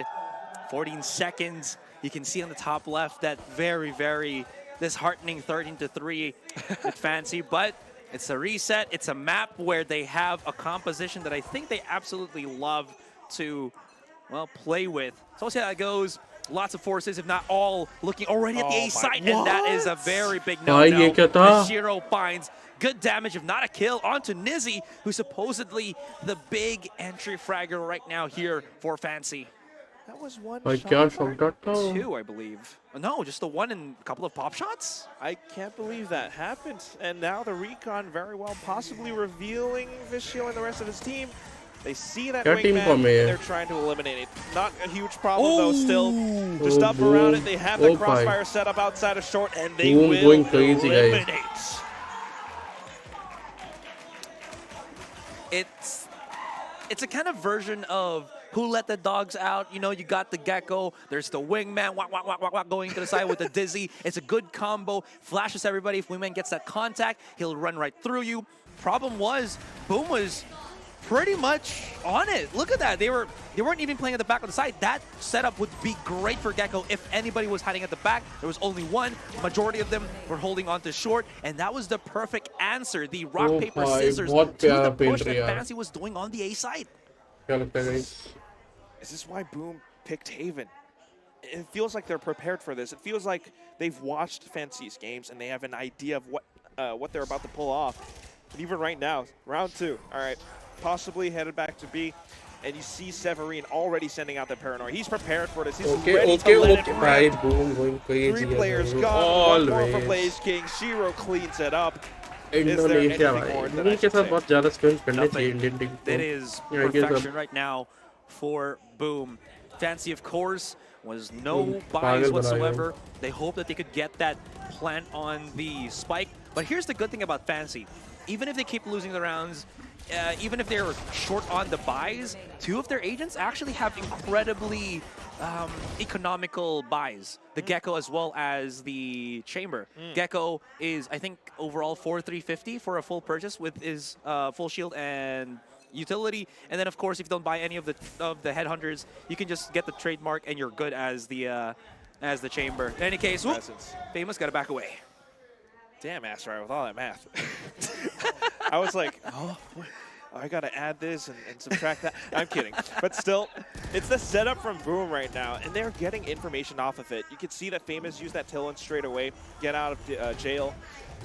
14 seconds. You can see on the top left that very, very disheartening 13-3 with Fancy, but it's a reset. It's a map where they have a composition that I think they absolutely love to, well, play with. So we'll see how that goes. Lots of forces, if not all, looking already at the A site, and that is a very big no-no. Shiro finds good damage, if not a kill, onto Nizzy, who's supposedly the big entry fragger right now here for Fancy. That was one shot. From two, I believe. No, just the one and a couple of pop shots? I can't believe that happened. And now the Recon very well possibly revealing Vishio and the rest of his team. They see that wingman, and they're trying to eliminate it. Not a huge problem, though, still. Just up around it, they have the crossfire set up outside of short, and they will eliminate. It's a kind of version of Who Let the Dogs Out. You know, you got the Gecko, there's the wingman, going to the side with the Dizzy. It's a good combo, flashes everybody. If wingman gets that contact, he'll run right through you. Problem was, Boom was pretty much on it. Look at that. They weren't even playing at the back of the side. That setup would be great for Gecko if anybody was hiding at the back. There was only one. Majority of them were holding on to short, and that was the perfect answer. The rock, paper, scissors to the push that Fancy was doing on the A side. Is this why Boom picked Haven? It feels like they're prepared for this. It feels like they've watched Fancy's games and they have an idea of what they're about to pull off. But even right now, round two. All right. Possibly headed back to B, and you see Severine already sending out the paranoia. He's prepared for this. He's ready to let it rip. Boom, going crazy. 3 players gone. 1 more from Blaze King. Shiro cleans it up. Indonesia, That is perfection right now for Boom. Fancy, of course, was no buys whatsoever. They hope that they could get that plant on the spike. But here's the good thing about Fancy. Even if they keep losing the rounds, even if they're short on the buys, 2 of their agents actually have incredibly economical buys. The Gecko as well as the Chamber. Gecko is, I think, overall 4,350 for a full purchase with his full shield and utility. And then, of course, if you don't buy any of the Headhunters, you can just get the trademark and you're good as the Chamber. In any case, Famous got to back away. Damn, Asteroid, with all that math. I was like, I got to add this and subtract that. I'm kidding. But still, it's the setup from Boom right now, and they're getting information off of it. You can see that Famous used that Tillin straight away, get out of jail.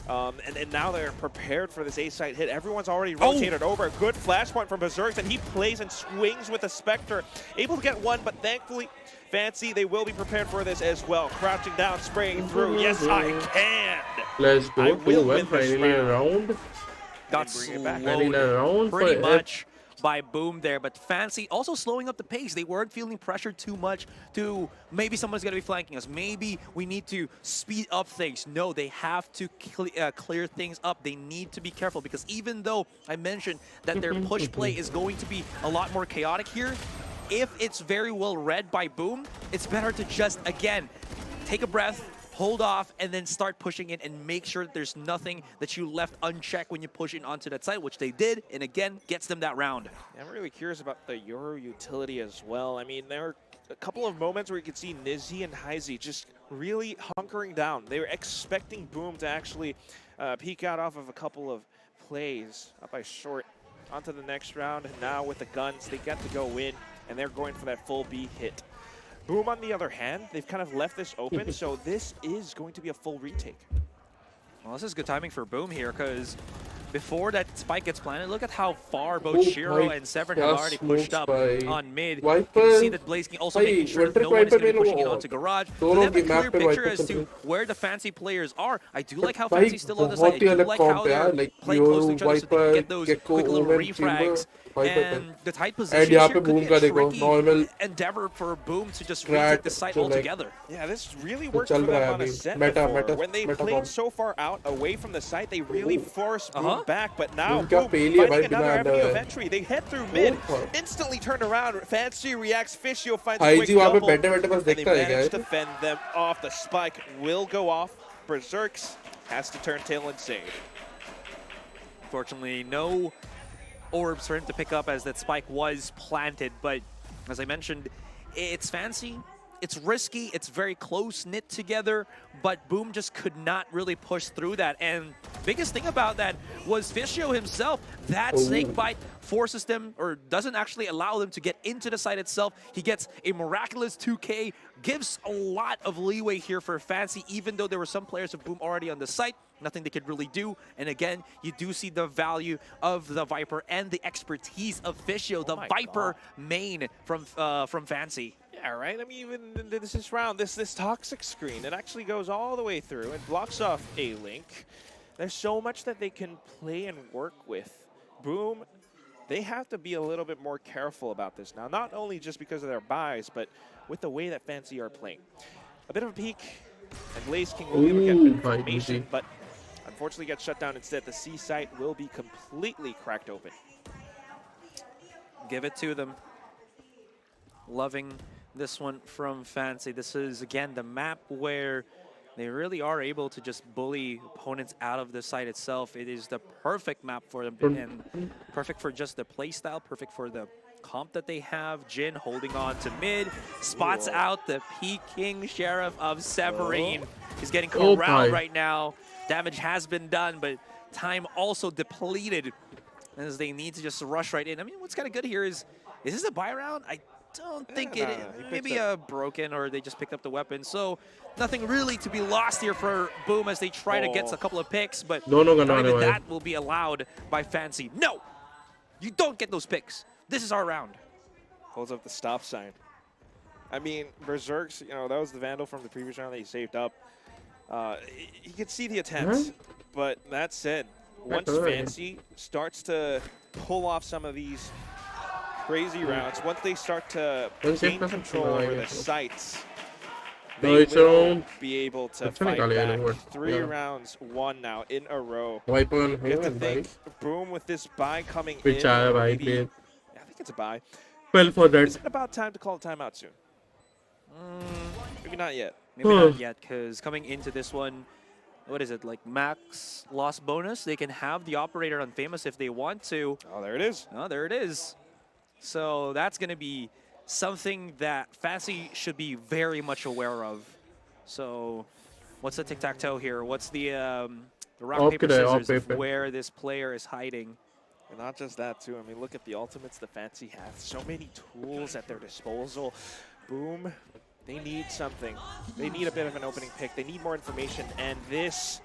And now they're prepared for this A-site hit. Everyone's already rotated over. A good flashpoint from Berserk, and he plays and swings with a Spectre. Able to get one, but thankfully, Fancy, they will be prepared for this as well. Crouching down, spraying through. Yes, I can. Let's go. 2-1 finally around. Got slowed pretty much by Boom there. But Fancy also slowing up the pace. They weren't feeling pressured too much to maybe someone's going to be flanking us. Maybe we need to speed up things. No, they have to clear things up. They need to be careful because even though I mentioned that their push play is going to be a lot more chaotic here, if it's very well read by Boom, it's better to just, again, take a breath, hold off, and then start pushing in and make sure that there's nothing that you left unchecked when you push in onto that side, which they did, and again, gets them that round. I'm really curious about the Euro utility as well. I mean, there were a couple of moments where you could see Nizzy and Heizy just really hunkering down. They were expecting Boom to actually peek out off of a couple of plays up by short onto the next round, and now with the guns, they get to go in, and they're going for that full B hit. Boom, on the other hand, they've kind of left this open, so this is going to be a full retake. Well, this is good timing for Boom here, because before that spike gets planted, look at how far both Shiro and Severin have already pushed up on mid. You can see that Blaze King also making sure that no one is going to be pushing in onto Garage. So they have a clear picture as to where the Fancy players are. I do like how Fancy's still on the side. I do like how they're playing close to each other so they can get those quick little refrags. And the tight position here could be a tricky endeavor for Boom to just retake the site altogether. Yeah, this really worked for them on a set before. When they played so far out away from the site, they really forced Boom back. But now Boom finding another avenue of entry. They head through mid, instantly turned around. Fancy reacts, Fishio finds a quick double, and they manage to fend them off. The spike will go off. Berserks has to turn tail and save. Unfortunately, no orbs for him to pick up as that spike was planted, but as I mentioned, it's Fancy, it's risky, it's very close knit together, but Boom just could not really push through that. And biggest thing about that was Fishio himself. That snake bite forces them, or doesn't actually allow them to get into the site itself. He gets a miraculous 2K, gives a lot of leeway here for Fancy, even though there were some players of Boom already on the site. Nothing they could really do. And again, you do see the value of the Viper and the expertise of Fishio, the Viper main from Fancy. Yeah, right. I mean, even in this round, this toxic screen, it actually goes all the way through and blocks off a link. There's so much that they can play and work with. Boom, they have to be a little bit more careful about this now, not only just because of their buys, but with the way that Fancy are playing. A bit of a peek, and Blaze King will be able to get information, but unfortunately gets shut down instead. The C site will be completely cracked open. Give it to them. Loving this one from Fancy. This is, again, the map where they really are able to just bully opponents out of the site itself. It is the perfect map for them, and perfect for just the playstyle, perfect for the comp that they have. Jin holding on to mid, spots out the Peking Sheriff of Severin. He's getting corralled right now. Damage has been done, but time also depleted as they need to just rush right in. I mean, what's kind of good here is this a buy round? I don't think it is. Maybe a broken, or they just picked up the weapon. So nothing really to be lost here for Boom as they try to get a couple of picks, but not even that will be allowed by Fancy. No, you don't get those picks. This is our round. Holds up the stop sign. I mean, Berserks, you know, that was the Vandal from the previous round that he saved up. You could see the attempt, but that said, once Fancy starts to pull off some of these crazy rounds, once they start to gain control over the sites, they will be able to fight back. 3 rounds won now in a row. You have to think, Boom with this buy coming in. I think it's a buy. Well, for that. Is it about time to call a timeout soon? Maybe not yet. Maybe not yet, because coming into this one, what is it, like max loss bonus? They can have the operator on Famous if they want to. Oh, there it is. Oh, there it is. So that's going to be something that Fancy should be very much aware of. So what's the tic-tac-toe here? What's the rock, paper, scissors of where this player is hiding? And not just that, too. I mean, look at the ultimates the Fancy has. So many tools at their disposal. Boom. They need something. They need a bit of an opening pick. They need more information. And this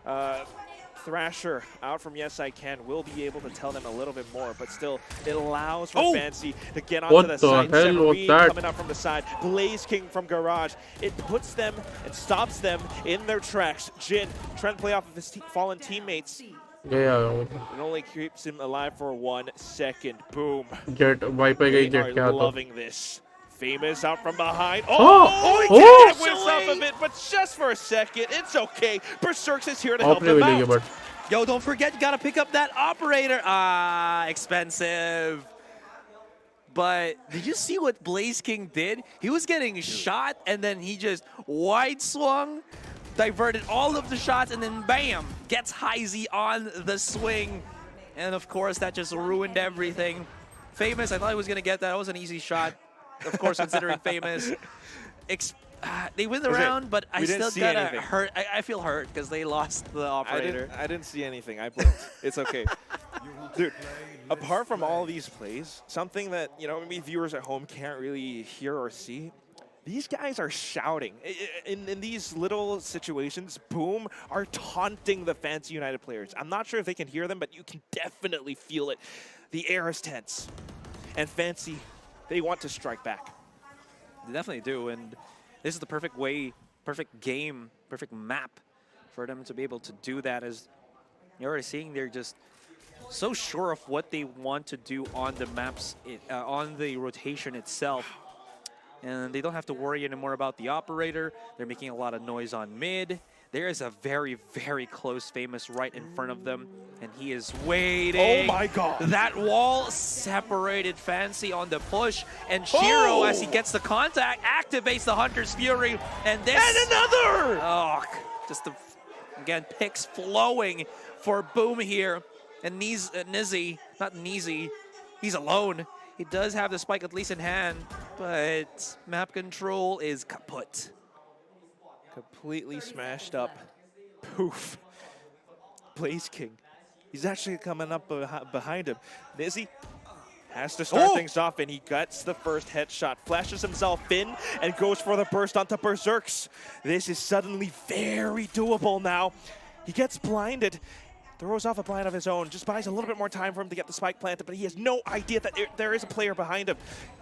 Thrasher out from Yes I Can will be able to tell them a little bit more. But still, it allows for Fancy to get onto the side. Severin coming up from the side. Blaze King from Garage. It puts them and stops them in their tracks. Jin trying to play off of his fallen teammates. Yeah. It only keeps him alive for 1 second. Boom. Jet, Viper They jet are kya loving this. Famous out from behind. Oh! He kind of whips off of it, but just for a second. It's okay. Berserks is here to help him out. Yo, don't forget, you gotta pick up that operator. Expensive. But did you see what Blaze King did? He was getting shot, and then he just wide swung, diverted all of the shots, and then bam, gets Heisey on the swing. And of course, that just ruined everything. Famous, I thought he was gonna get that. That was an easy shot. Of course, considering Famous. They win the round, but I still gotta hurt. I feel hurt because they lost the operator. I didn't see anything. I blinked. It's okay. Dude, apart from all these plays, something that, you know, maybe viewers at home can't really hear or see, these guys are shouting. In these little situations, Boom are taunting the Fancy United players. I'm not sure if they can hear them, but you can definitely feel it. The air is tense. And Fancy, they want to strike back. They definitely do, and this is the perfect way, perfect game, perfect map for them to be able to do that. As you're already seeing, they're just so sure of what they want to do on the maps, on the rotation itself. And they don't have to worry anymore about the operator. They're making a lot of noise on mid. There is a very, very close Famous right in front of them, and he is waiting. Oh my god. That wall separated Fancy on the push, and Shiro, as he gets the contact, activates the Hunter's Fury, and this... And another! Oh, just the, again, picks flowing for Boom here. And Nizzy, not Neezy, he's alone. He does have the spike at least in hand, but map control is kaput. Completely smashed up. Poof. Blaze King. He's actually coming up behind him. Nizzy has to start things off, and he gets the first headshot. Flashes himself in and goes for the burst onto Berserks. This is suddenly very doable now. He gets blinded. Throws off a blind of his own, just buys a little bit more time for him to get the spike planted, but he has no idea that there is a player behind him.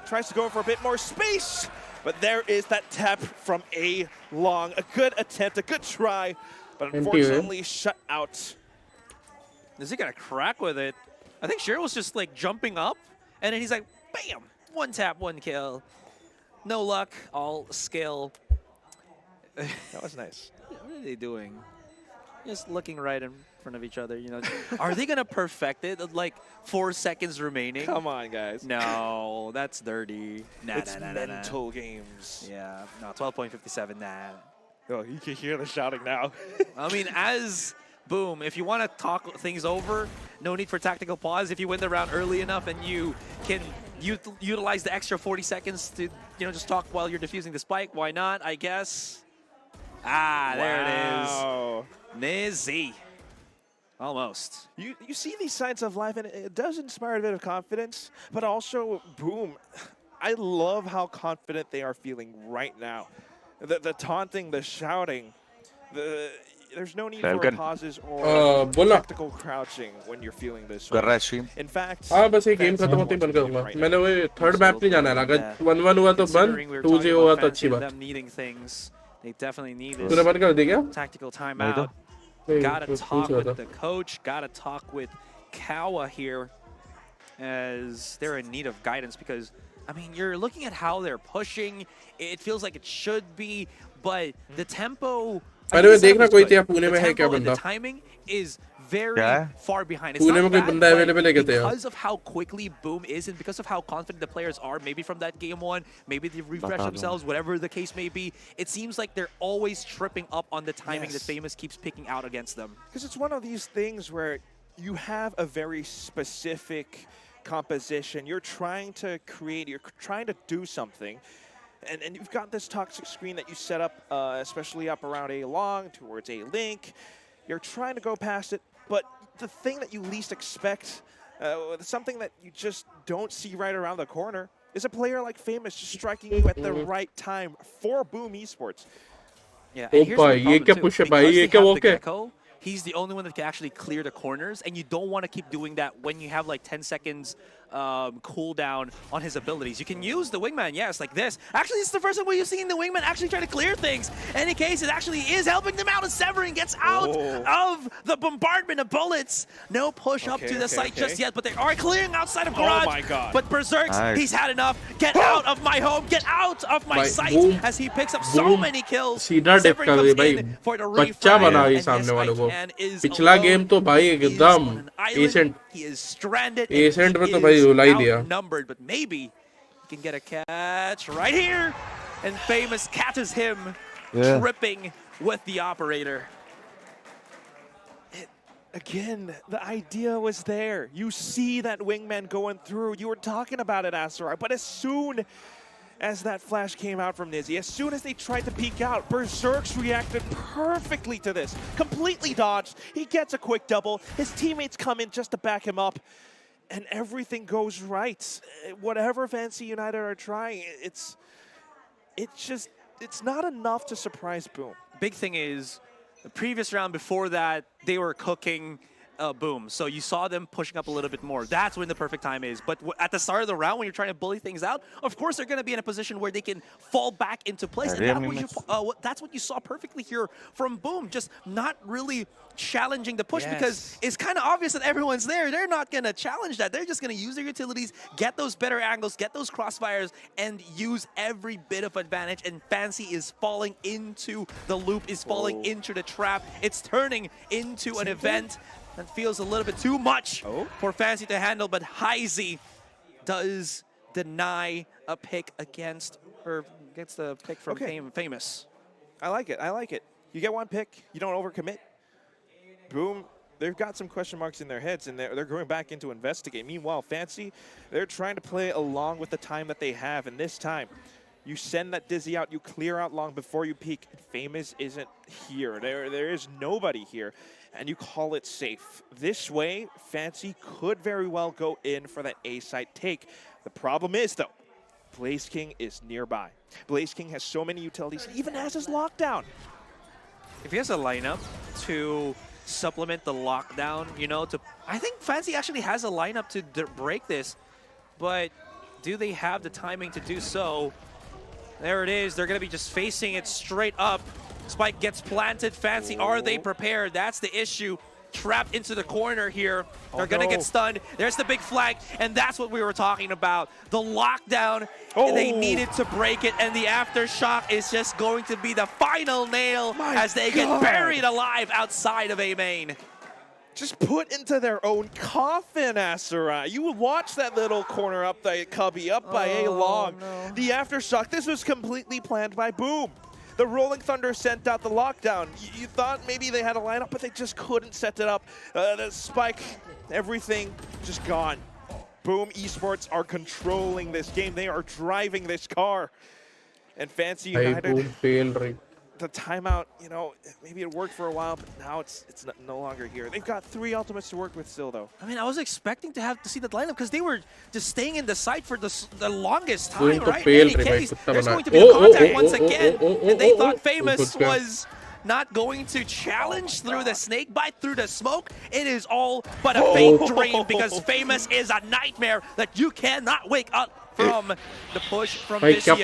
Tries to go for a bit more space, but there is that tap from A-Long. A good attempt, a good try, but unfortunately shut out. Is he gonna crack with it? I think Shiro was just like jumping up, and then he's like, bam! One tap, one kill. No luck, all skill. That was nice. What are they doing? Just looking right in front of each other, you know. Are they gonna perfect it? Like 4 seconds remaining? Come on, guys. No, that's dirty. Nah, it's mental games. Yeah, no, 12.57, nah. Oh, you can hear the shouting now. I mean, as Boom, if you want to talk things over, no need for tactical pause. If you win the round early enough and you can utilize the extra 40 seconds to, you know, just talk while you're defusing the spike, why not, I guess? Ah, there it is. Nizzy. Almost. You see these signs of life, and it does inspire a bit of confidence, but also, Boom, I love how confident they are feeling right now. The taunting, the shouting, there's no need for pauses or tactical crouching when you're feeling this way. In fact, बस ये game खत्म होते ही बंद करूंगा. मैंने वो third map नहीं जाना है. अगर 1-1 हुआ तो बंद, 2-0 हुआ तो अच्छी बात. They definitely need तूने बंद कर दी क्या? Tactical timeout. Gotta talk with the coach. Gotta talk with Kawa here, as they're in need of guidance, because I mean, you're looking at how they're pushing. It feels like it should be, but the tempo. By the way, देखना कोई तेरा पुणे में है क्या बंदा? The timing is very far behind. It's not bad, because of how quickly Boom is, and because of how confident the players are, maybe from that game one, maybe they refresh themselves, whatever the case may be. It seems like they're always tripping up on the timing that Famous keeps picking out against them. Because it's one of these things where you have a very specific composition. You're trying to create, you're trying to do something. And you've got this toxic screen that you set up, especially up around A-Long, towards A-Link. You're trying to go past it, but the thing that you least expect, something that you just don't see right around the corner, is a player like Famous just striking you at the right time for Boom Esports. Yeah, and here's the problem too. Because they have the Gecko, he's the only one that can actually clear the corners, and you don't want to keep doing that when you have like 10 seconds cooldown on his abilities. You can use the wingman, yes, like this. Actually, this is the first time where you've seen the wingman actually try to clear things. In any case, it actually is helping them out, and Severin gets out of the bombardment of bullets. No push up to the site just yet, but they are clearing outside of Garage. Oh my god. But Berserks, he's had enough. Get out of my home, get out of my sight, as he picks up so many kills. सीधा dip कर दे भाई, बच्चा बना ये सामने वालों को. पिछला गेम तो भाई एकदम एसेंट में तो भाई उला ही दिया. But maybe he can get a catch right here, and Famous catches him tripping with the operator. Again, the idea was there. You see that wingman going through. You were talking about it, Asarai. But as soon as that flash came out from Nizzy, as soon as they tried to peek out, Berserks reacted perfectly to this. Completely dodged. He gets a quick double. His teammates come in just to back him up. And everything goes right. Whatever Fancy United are trying, it's not enough to surprise Boom. Big thing is, the previous round before that, they were cooking Boom. So you saw them pushing up a little bit more. That's when the perfect time is. But at the start of the round, when you're trying to bully things out, of course they're going to be in a position where they can fall back into place. And that's what you saw perfectly here from Boom. Just not really challenging the push, because it's kind of obvious that everyone's there. They're not going to challenge that. They're just going to use their utilities, get those better angles, get those crossfires, and use every bit of advantage. And Fancy is falling into the loop, is falling into the trap. It's turning into an event that feels a little bit too much for Fancy to handle, but Heisey does deny a pick against the pick from Famous. I like it. I like it. You get one pick, you don't overcommit. Boom, they've got some question marks in their heads, and they're going back into investigate. Meanwhile, Fancy, they're trying to play along with the time that they have, and this time, you send that Dizzy out, you clear out long before you peek. Famous isn't here. There is nobody here, and you call it safe. This way, Fancy could very well go in for that A site take. The problem is, though, Blaze King is nearby. Blaze King has so many utilities, he even has his lockdown. If he has a lineup to supplement the lockdown, you know, I think Fancy actually has a lineup to break this, but do they have the timing to do so? There it is. They're going to be just facing it straight up. Spike gets planted. Fancy, are they prepared? That's the issue. Trapped into the corner here. They're going to get stunned. There's the big flag, and that's what we were talking about. The lockdown, they needed to break it, and the aftershock is just going to be the final nail as they get buried alive outside of A main. Just put into their own coffin, Asarai. You would watch that little corner up the cubby, up by A long. No. The aftershock, this was completely planned by Boom. The Rolling Thunder sent out the lockdown. You thought maybe they had a lineup, but they just couldn't set it up. The Spike, everything just gone. Boom Esports are controlling this game. They are driving this car. And Fancy United, the timeout, you know, maybe it worked for a while, but now it's no longer here. They've got 3 ultimates to work with still, though. I mean, I was expecting to see that lineup because they were just staying in the site for the longest time, right? In any case, there's going to be a contact once again, and they thought Famous was not going to challenge through the snake bite, through the smoke. It is all but a faint dream, because Famous is a nightmare that you cannot wake up from. The push from Vicio.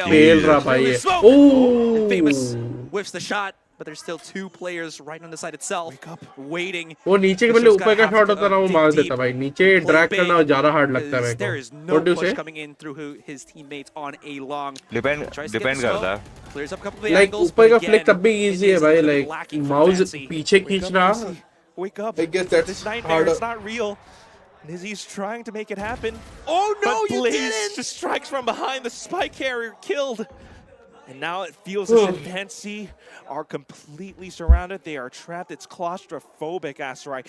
Famous whiffs the shot, but there's still 2 players right on the side itself waiting. वो नीचे के मतलब ऊपर का shot होता ना वो मार देता भाई. नीचे ड्रैग करना ज़्यादा हार्ड लगता है मेरे को. There is no push coming in through his teammates on A long. Depend करता है. Clears up a couple of like angles. ऊपर का फ्लिक तब भी easy है भाई. Like mouse पीछे खींचना. Wake up. I guess that's this nightmare is not real. Nizzy's trying to make it happen. Oh no, but Blaze just strikes from behind. The spike carrier killed. And now it feels as if Fancy are completely surrounded. They are trapped. It's claustrophobic, Asarai.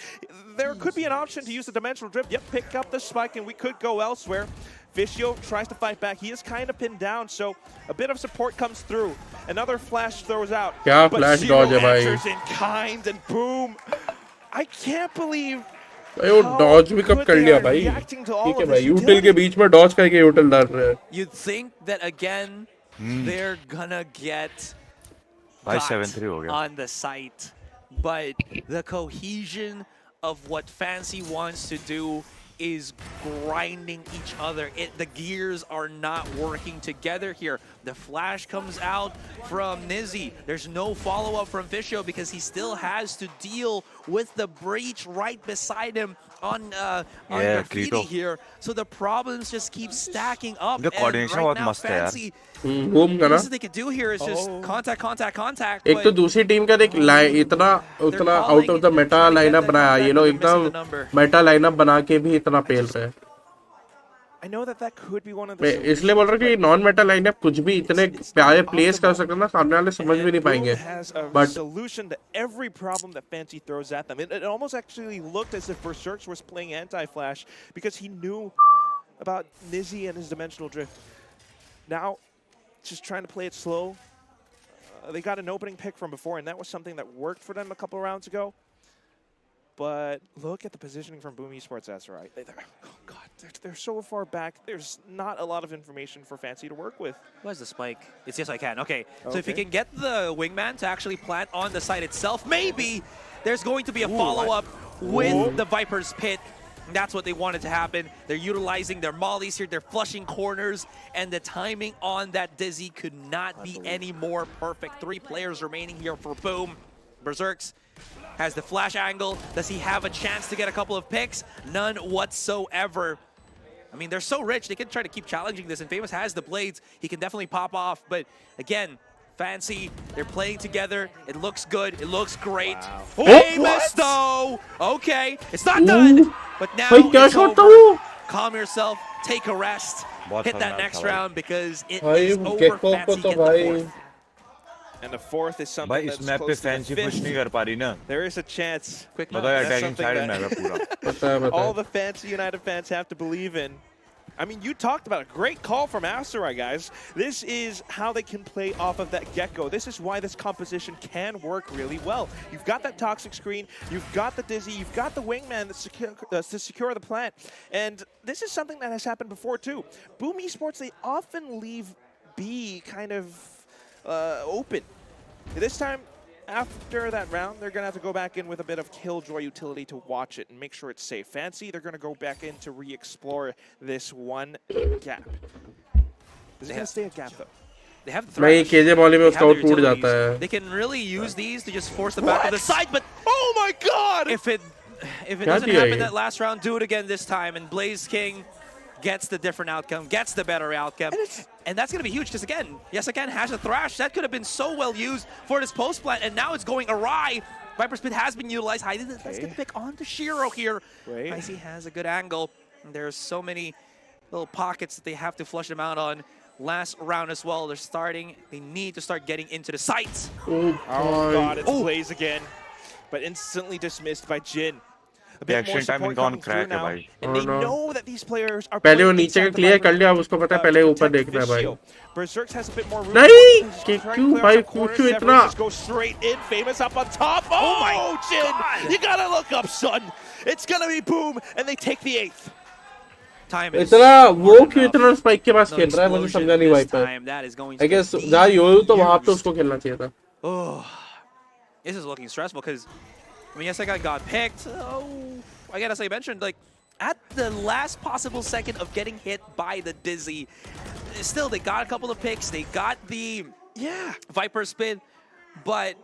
There could be an option to use the dimensional drift. Yep, pick up the spike, and we could go elsewhere. Vicio tries to fight back. He is kind of pinned down, so a bit of support comes through. Another flash throws out. Yeah, but flash Zero dodge answers in kind, and boom. I can't believe वो dodge भी कब कर लिया भाई. ठीक है भाई. Util के बीच में dodge करके util डाल रहे हैं. You'd think that again they're gonna get on the site, but the cohesion of what Fancy wants to do is grinding each other. The gears are not working together here. The flash comes out from Nizzy. There's no follow-up from Fisho because he still has to deal with the breach right beside him on Graffiti here. So the problems just keep stacking up. The coordination and right now, मस्त है यार. Fancy, घूम करा. all they can do here is just contact. एक तो दूसरी team का देख इतना उतना out of the Meta lineup बनाया ये लोग एकदम मेटा लाइनअप बना के भी इतना पेल रहे हैं. I know that could be one of the मैं इसलिए बोल रहा हूँ कि नॉन मेटा लाइनअप कुछ भी इतने प्यारे प्लेस कर सकते हैं ना सामने वाले समझ भी नहीं पाएंगे. But solution to every problem that Fancy throws at them. It almost actually looked as if Berserk was playing anti-flash because he knew about Nizzy and his dimensional drift. Now, just trying to play it slow. They got an opening pick from before, and that was something that worked for them a couple rounds ago. But look at the positioning from Boom Esports SRI. They're so far back. There's not a lot of information for Fancy to work with. Where's the spike? It's yes, I can. Okay. So if you can get the wingman to actually plant on the site itself, maybe there's going to be a follow-up with the Viper's Pit. That's what they wanted to happen. They're utilizing their mollies here. They're flushing corners. And the timing on that Dizzy could not be any more perfect. 3 players remaining here for Boom. Berserks has the flash angle. Does he have a chance to get a couple of picks? None whatsoever. I mean, they're so rich. They can try to keep challenging this. And Famous has the blades. He can definitely pop off. But again, Fancy, they're playing together. It looks good. It looks great. Wow. Famous, though. Okay, it's not done. But now it's over. Calm yourself. Take a rest. Hit that next round because it is over. Fancy get the fourth. And the fourth is something that's close to the fifth. There is a chance. Quick all the Fancy United fans have to believe in. I mean, you talked about a great call from Asteroid, guys. This is how they can play off of that get-go. This is why this composition can work really well. You've got that toxic screen, you've got the Dizzy, you've got the wingman to secure the plant. And this is something that has happened before, too. Boom Esports, they often leave B kind of open. This time, after that round, they're going to have to go back in with a bit of Killjoy utility to watch it and make sure it's safe. Fancy, they're going to go back in to re-explore this one gap. Is it going to stay a gap, though? They have the threat. They can really use these to just force the back of the side, but oh my god! If it doesn't happen that last round, do it again this time, and Blaze King gets the different outcome, gets the better outcome. And that's going to be huge because, again, yes, again, has a Thrash. That could have been so well used for this post-plant, and now it's going awry. Viper's Pit has been utilized. Heidi, let's get the pick onto Shiro here. Icy has a good angle. And there's so many little pockets that they have to flush them out on. Last round as well, they're starting. They need to start getting into the sights. Oh god, it's Blaze again. But instantly dismissed by Jin. Reaction time is gone crack है भाई. And they know that these players are पहले वो नीचे का clear कर लिया, अब उसको पता है पहले ऊपर देखना है भाई. Berserk has a bit more room. नहीं, क्यों भाई क्यों इतना? Go straight in, Famous up on top. Oh my Jin, you gotta look up, son. It's gonna be Boom, and they take the 8th. Time is इतना वो क्यों इतना spike के पास खेल रहा है मुझे समझा नहीं भाई पर. I guess जहाँ योरू तो वहाँ पे उसको खेलना चाहिए था. Oh, this is looking stressful because. I mean, yes, that guy got picked. Oh, again, as I mentioned, like, at the last possible second of getting hit by the Dizzy, still, they got a couple of picks. They got the Viper Spit, but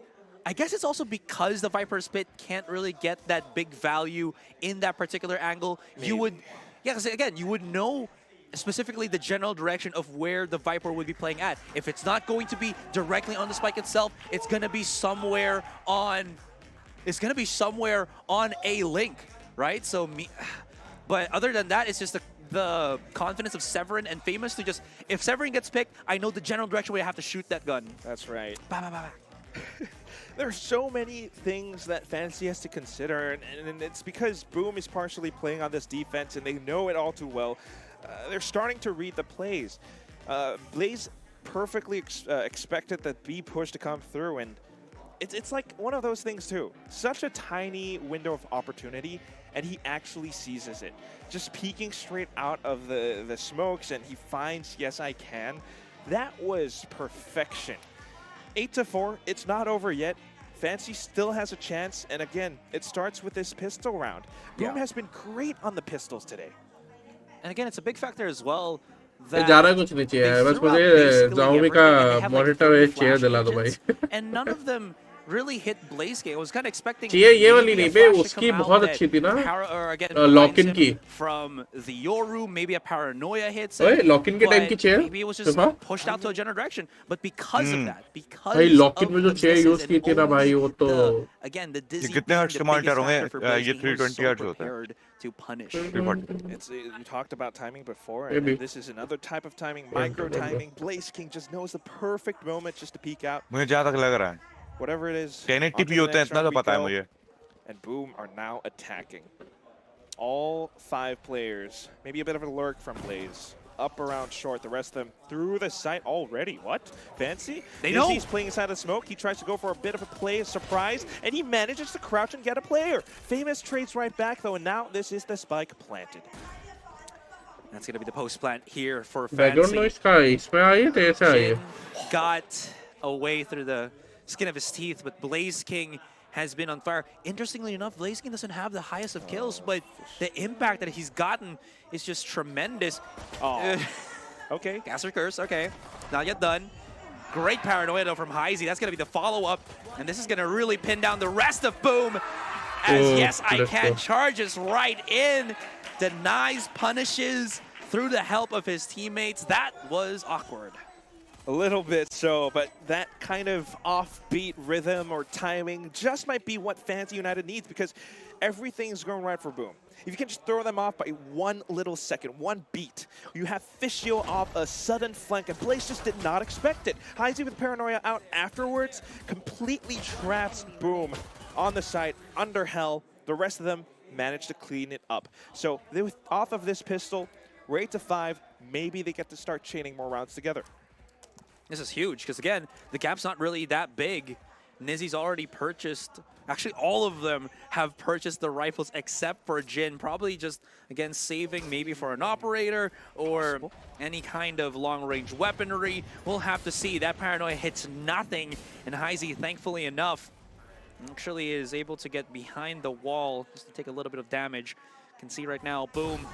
I guess it's also because the Viper Spit can't really get that big value in that particular angle. Maybe. You would, because again, you would know specifically the general direction of where the Viper would be playing at. If it's not going to be directly on the spike itself, it's going to be somewhere on... It's going to be somewhere on a link, right? So, but other than that, it's just the confidence of Severin and Famous to just, if Severin gets picked, I know the general direction where I have to shoot that gun. That's right. There are so many things that Fantasy has to consider, and it's because Boom is partially playing on this defense, and they know it all too well. They're starting to read the plays. Blaze perfectly expected that B push to come through, and it's like one of those things too. Such a tiny window of opportunity, and he actually seizes it. Just peeking straight out of the smokes, and he finds, yes, I can. That was perfection. 8-4, it's not over yet. Fancy still has a chance, and again, it starts with this pistol round. Boom has been great on the pistols today. And again, it's a big factor as well. ज़्यादा कुछ नहीं चाहिए बस मुझे Xiaomi का monitor chair दिला दो भाई And none of them really hit Blaze King. I was kind of expecting चाहिए ये वाली नहीं बे उसकी बहुत अच्छी थी ना Lock-in की from the Yoru, maybe a paranoia hits ओए Lock-in के टाइम की chair maybe it was just pushed out to a general direction, but because of that, because भाई Lock-in में जो chair use की थी ना भाई वो तो again the dizzy कितने हर्ट्ज के मॉनिटर होंगे ये 320 हर्ट्ज होता है to punish. You talked about timing before, and this is another type of timing, micro timing. Blaze King just knows the perfect moment just to peek out. मुझे जहाँ तक लग रहा है Whatever it is, 1080p होते हैं इतना तो पता है मुझे. And Boom are now attacking. All 5 players, maybe a bit of a lurk from Blaze. Up around short, the rest of them through the site already. What? Fancy? They know. He's playing inside the smoke. He tries to go for a bit of a play, a surprise, and he manages to crouch and get a player. Famous trades right back though, and now this is the spike planted. That's going to be the post plant here for Background noise का इसमें आई तो ऐसे आई है. Got away through the skin of his teeth, but Blaze King has been on fire. Interestingly enough, Blaze King doesn't have the highest of kills, but the impact that he's gotten is just tremendous. Oh, okay. Gaster Curse, okay. Not yet done. Great paranoia though from Heisey. That's going to be the follow-up, and this is going to really pin down the rest of Boom. As yes, I can charges right in, denies, punishes through the help of his teammates. That was awkward. A little bit so, but that kind of offbeat rhythm or timing just might be what Fancy United needs, because everything's going right for Boom. If you can just throw them off by one little second, one beat, you have Fishio off a sudden flank, and Blaze just did not expect it. Heisey with Paranoia out afterwards completely traps Boom on the site, under hell. The rest of them managed to clean it up. So they, off of this pistol, we're 8-5. Maybe they get to start chaining more rounds together. This is huge, because again, the gap's not really that big. Nizzy's already purchased, actually all of them have purchased the rifles except for Jin. Probably just, again, saving maybe for an operator or any kind of long-range weaponry. We'll have to see. That Paranoia hits nothing, and Heisey, thankfully enough, actually is able to get behind the wall just to take a little bit of damage. Can see right now, Boom.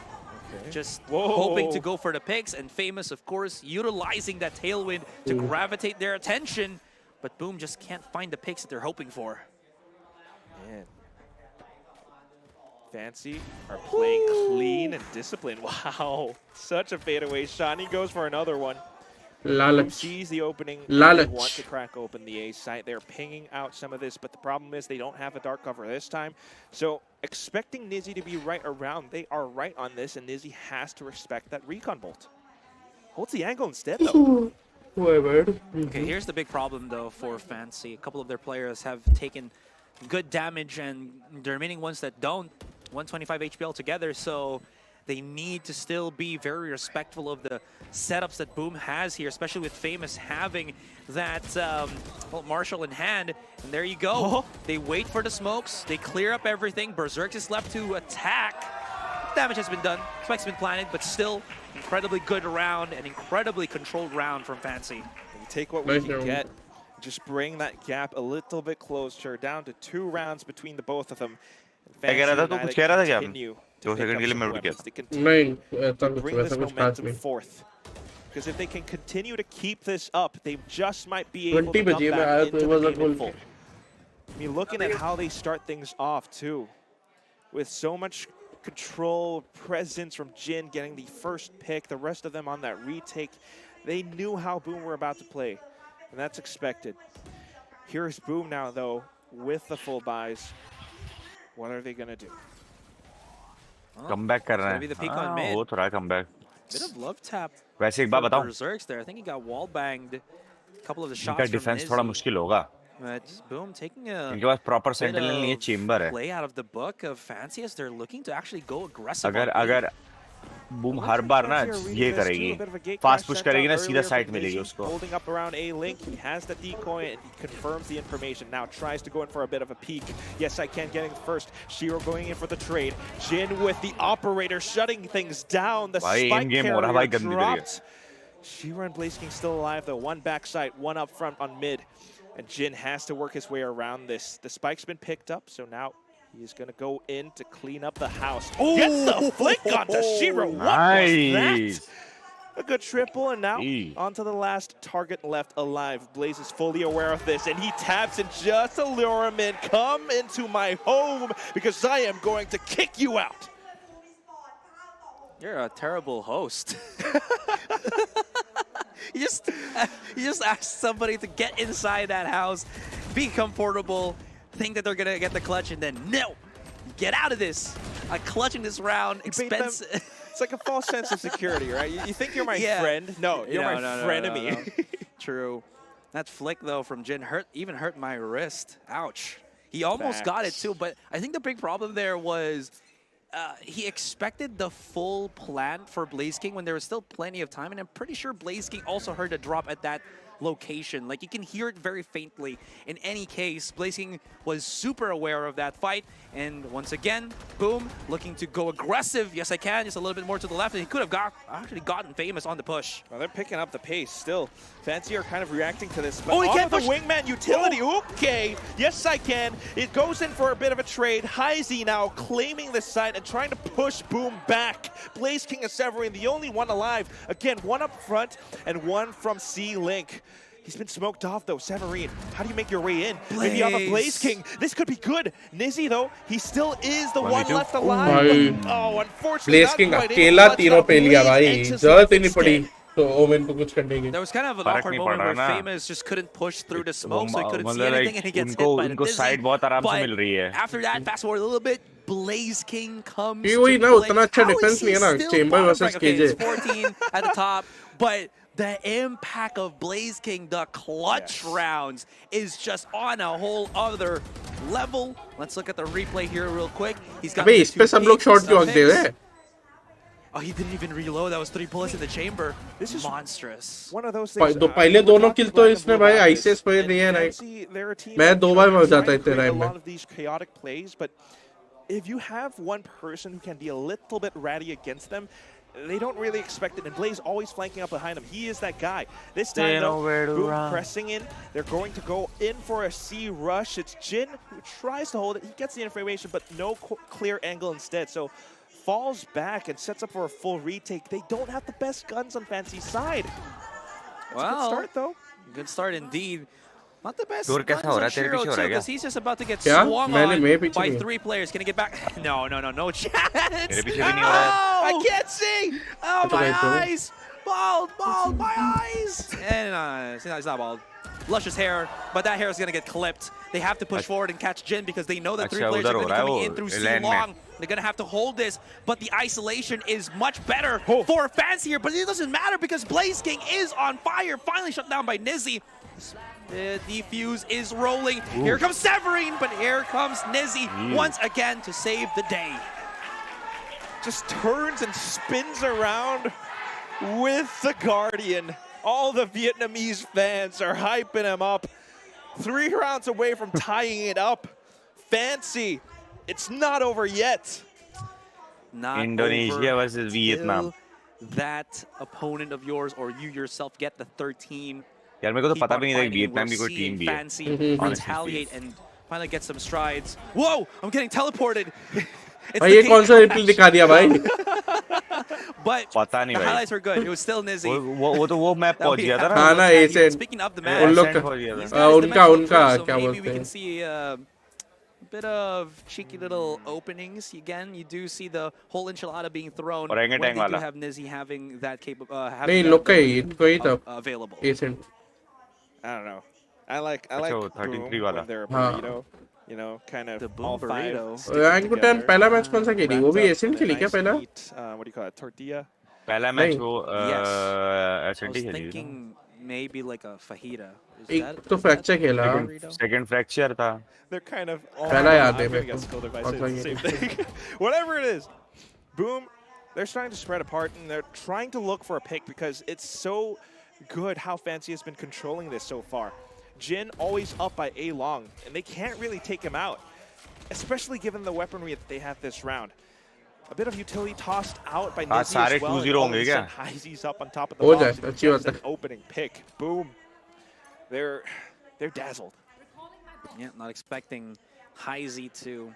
Just hoping to go for the picks, and Famous, of course, utilizing that tailwind to gravitate their attention. But Boom just can't find the picks that they're hoping for. Man. Fancy are playing clean and disciplined. Wow. Such a fadeaway shot. He goes for another one. Lalach. Sees the opening. Lalach. They want to crack open the A site. They're pinging out some of this, but the problem is they don't have a dark cover this time. So expecting Nizzy to be right around, they are right on this, and Nizzy has to respect that recon bolt. Holds the angle instead, though. Okay, here's the big problem, though, for Fancy. A couple of their players have taken good damage, and the remaining ones that don't, 125 HP altogether, so they need to still be very respectful of the setups that Boom has here, especially with Famous having that Marshall in hand. And there you go. They wait for the smokes. They clear up everything. Berserk is left to attack. Damage has been done. Spike's been planted, but still incredibly good round, an incredibly controlled round from Fancy. We take what we can get. Just bring that gap a little bit closer, down to 2 rounds between the both of them. Fancy United continue. 2 second के लिए मैं रुक गया. Bring this momentum forth. Because if they can continue to keep this up, they just might be able to come back into the game in full. I mean, looking at how they start things off, too. With so much control, presence from Jin getting the first pick, the rest of them on that retake. They knew how Boom were about to play, and that's expected. Here's Boom now, though, with the full buys. What are they going to do? Comeback कर रहे हैं. वो थोड़ा comeback. Bit of love tap. वैसे एक बात बताऊं. Berserks there. I think he got wall banged. A couple of the shots. इनका defense थोड़ा मुश्किल होगा. But Boom taking a इनके पास proper sentinel नहीं है, chamber है. Play out of the book of Fancy as they're looking to actually go aggressive. अगर Boom हर बार ना ये करेगी, fast push करेगी ना, सीधा side मिलेगी उसको. Holding up around A link, he has the decoy and he confirms the information. Now tries to go in for a bit of a peek. Yes, I can getting first. Shiro going in for the trade. Jin with the operator shutting things down. The spike carrier dropped. Shiro and Blaze King still alive though. One backside, one up front on mid. And Jin has to work his way around this. The spike's been picked up, so now he's going to go in to clean up the house. Oh! Gets the flick onto Shiro. What was that? A good triple, and now onto the last target left alive. Blaze is fully aware of this, and he taps and just to lure him in. Come into my home, because I am going to kick you out. You're a terrible host. You just ask somebody to get inside that house, be comfortable, think that they're gonna get the clutch, and then no, get out of this. Clutching this round, expensive. It's like a false sense of security, right? You think you're my friend? No, you're my frenemy. No. True. That flick though from Jin even hurt my wrist. Ouch. He almost got it too, but I think the big problem there was he expected the full plan for Blaze King when there was still plenty of time, and I'm pretty sure Blaze King also heard a drop at that location. Like, you can hear it very faintly. In any case, Blaze King was super aware of that fight, and once again, boom, looking to go aggressive. Yes, I can, just a little bit more to the left, and he could have actually gotten famous on the push. Well, they're picking up the pace still. Fancy are kind of reacting to this, but he can't the push. wingman utility. Okay, yes I can. It goes in for a bit of a trade. Heisey now claiming the side and trying to push Boom back. Blaze King and Severin, the only one alive. Again, one up front and one from C-Link. He's been smoked off though. Severin, how do you make your way in? Blaze. Maybe you have a Blaze King. This could be good. Nizzy though, he still is the one left alive. Oh, unfortunately, Blaze King अकेला तीनों पे लिया भाई. जरूरत ही नहीं पड़ी तो women को कुछ करने की. There was kind of an awkward moment where Famous just couldn't push through the smoke, so he couldn't see anything, and he gets hit by the Nizzy. side बहुत आराम से मिल रही है. After that, fast forward a little bit, Blaze King comes. ये वही ना उतना अच्छा डिफेंस नहीं है ना. Chamber versus KJ. It's 14 at the top, but the impact of Blaze King, the clutch rounds, is just on a whole other level. Let's look at the replay here real quick. He's got. अबे इस पे सब लोग shot क्यों दे रहे हैं? Oh, he didn't even reload. That was 3 bullets in the chamber. This is monstrous. One of those things. पहले दोनों किल तो इसने भाई आईसीएस पे दिए हैं. मैं 2 बार मर जाता इतने टाइम में. A lot of these chaotic plays, but if you have one person who can be a little bit ratty against them, they don't really expect it, and Blaze always flanking up behind him. He is that guy. This time, though, Boom pressing in. They're going to go in for a C rush. It's Jin who tries to hold it. He gets the information, but no clear angle instead. So falls back and sets up for a full retake. They don't have the best guns on Fancy's side. That's a good start, though. Good start indeed. Not the best guns on Shiro, too, because he's just about to get swung on by 3 players. Can he get back? No chance. I can't see. Oh, my eyes. Bald, my eyes. And it's not bald. Luscious hair, but that hair is going to get clipped. They have to push forward and catch Jin because they know that 3 players are going to be coming in through C-Long. They're going to have to hold this, but the isolation is much better for Fancy here, but it doesn't matter because Blaze King is on fire, finally shut down by Nizzy. The defuse is rolling. Here comes Severin, but here comes Nizzy once again to save the day. Just turns and spins around with the Guardian. All the Vietnamese fans are hyping him up. 3 rounds away from tying it up. Fancy, it's not over yet. Not Indonesia versus Vietnam. That opponent of yours or you yourself get the 13. यार मेरे को तो पता भी नहीं था कि Vietnam की कोई टीम भी है. Fancy retaliate and finally get some strides. Whoa, I'm getting teleported. भाई ये कौन सा रिप्ले दिखा दिया भाई? But पता नहीं the भाई. highlights were good. It was still Nizzy. वो तो वो मैप पहुंच गया था ना. हाँ ना accent. Speaking of the map, उन लोग उनका क्या maybe बोलते we can हैं? see a bit of cheeky little openings. Again, you do see the whole enchilada being thrown when they do have Nizzy having that नहीं लोग का ही कोई था available. Ascent. I don't know. I like 33 वाला. their burrito. You know, kind of all 5. Rank 10 पहला match कौन सा खेली? वो भी एसेंट खेली क्या पहला? What do you call it? Tortilla. पहला मैच वो एसेंट ही खेली. Thinking maybe like a fajita. एक तो फ्रैक्चर खेला. सेकंड फ्रैक्चर था. They're kind of पहला याद है मेरे को. Whatever it is. Boom. They're starting to spread apart and they're trying to look for a pick because it's so good how Fancy has been controlling this so far. Jin always up by A long, and they can't really take him out, especially given the weaponry that they have this round. A bit of utility tossed out by Nizzy as well. He's up on top of the box. An opening pick. Boom. They're they're dazzled. Yeah, not expecting Heisey to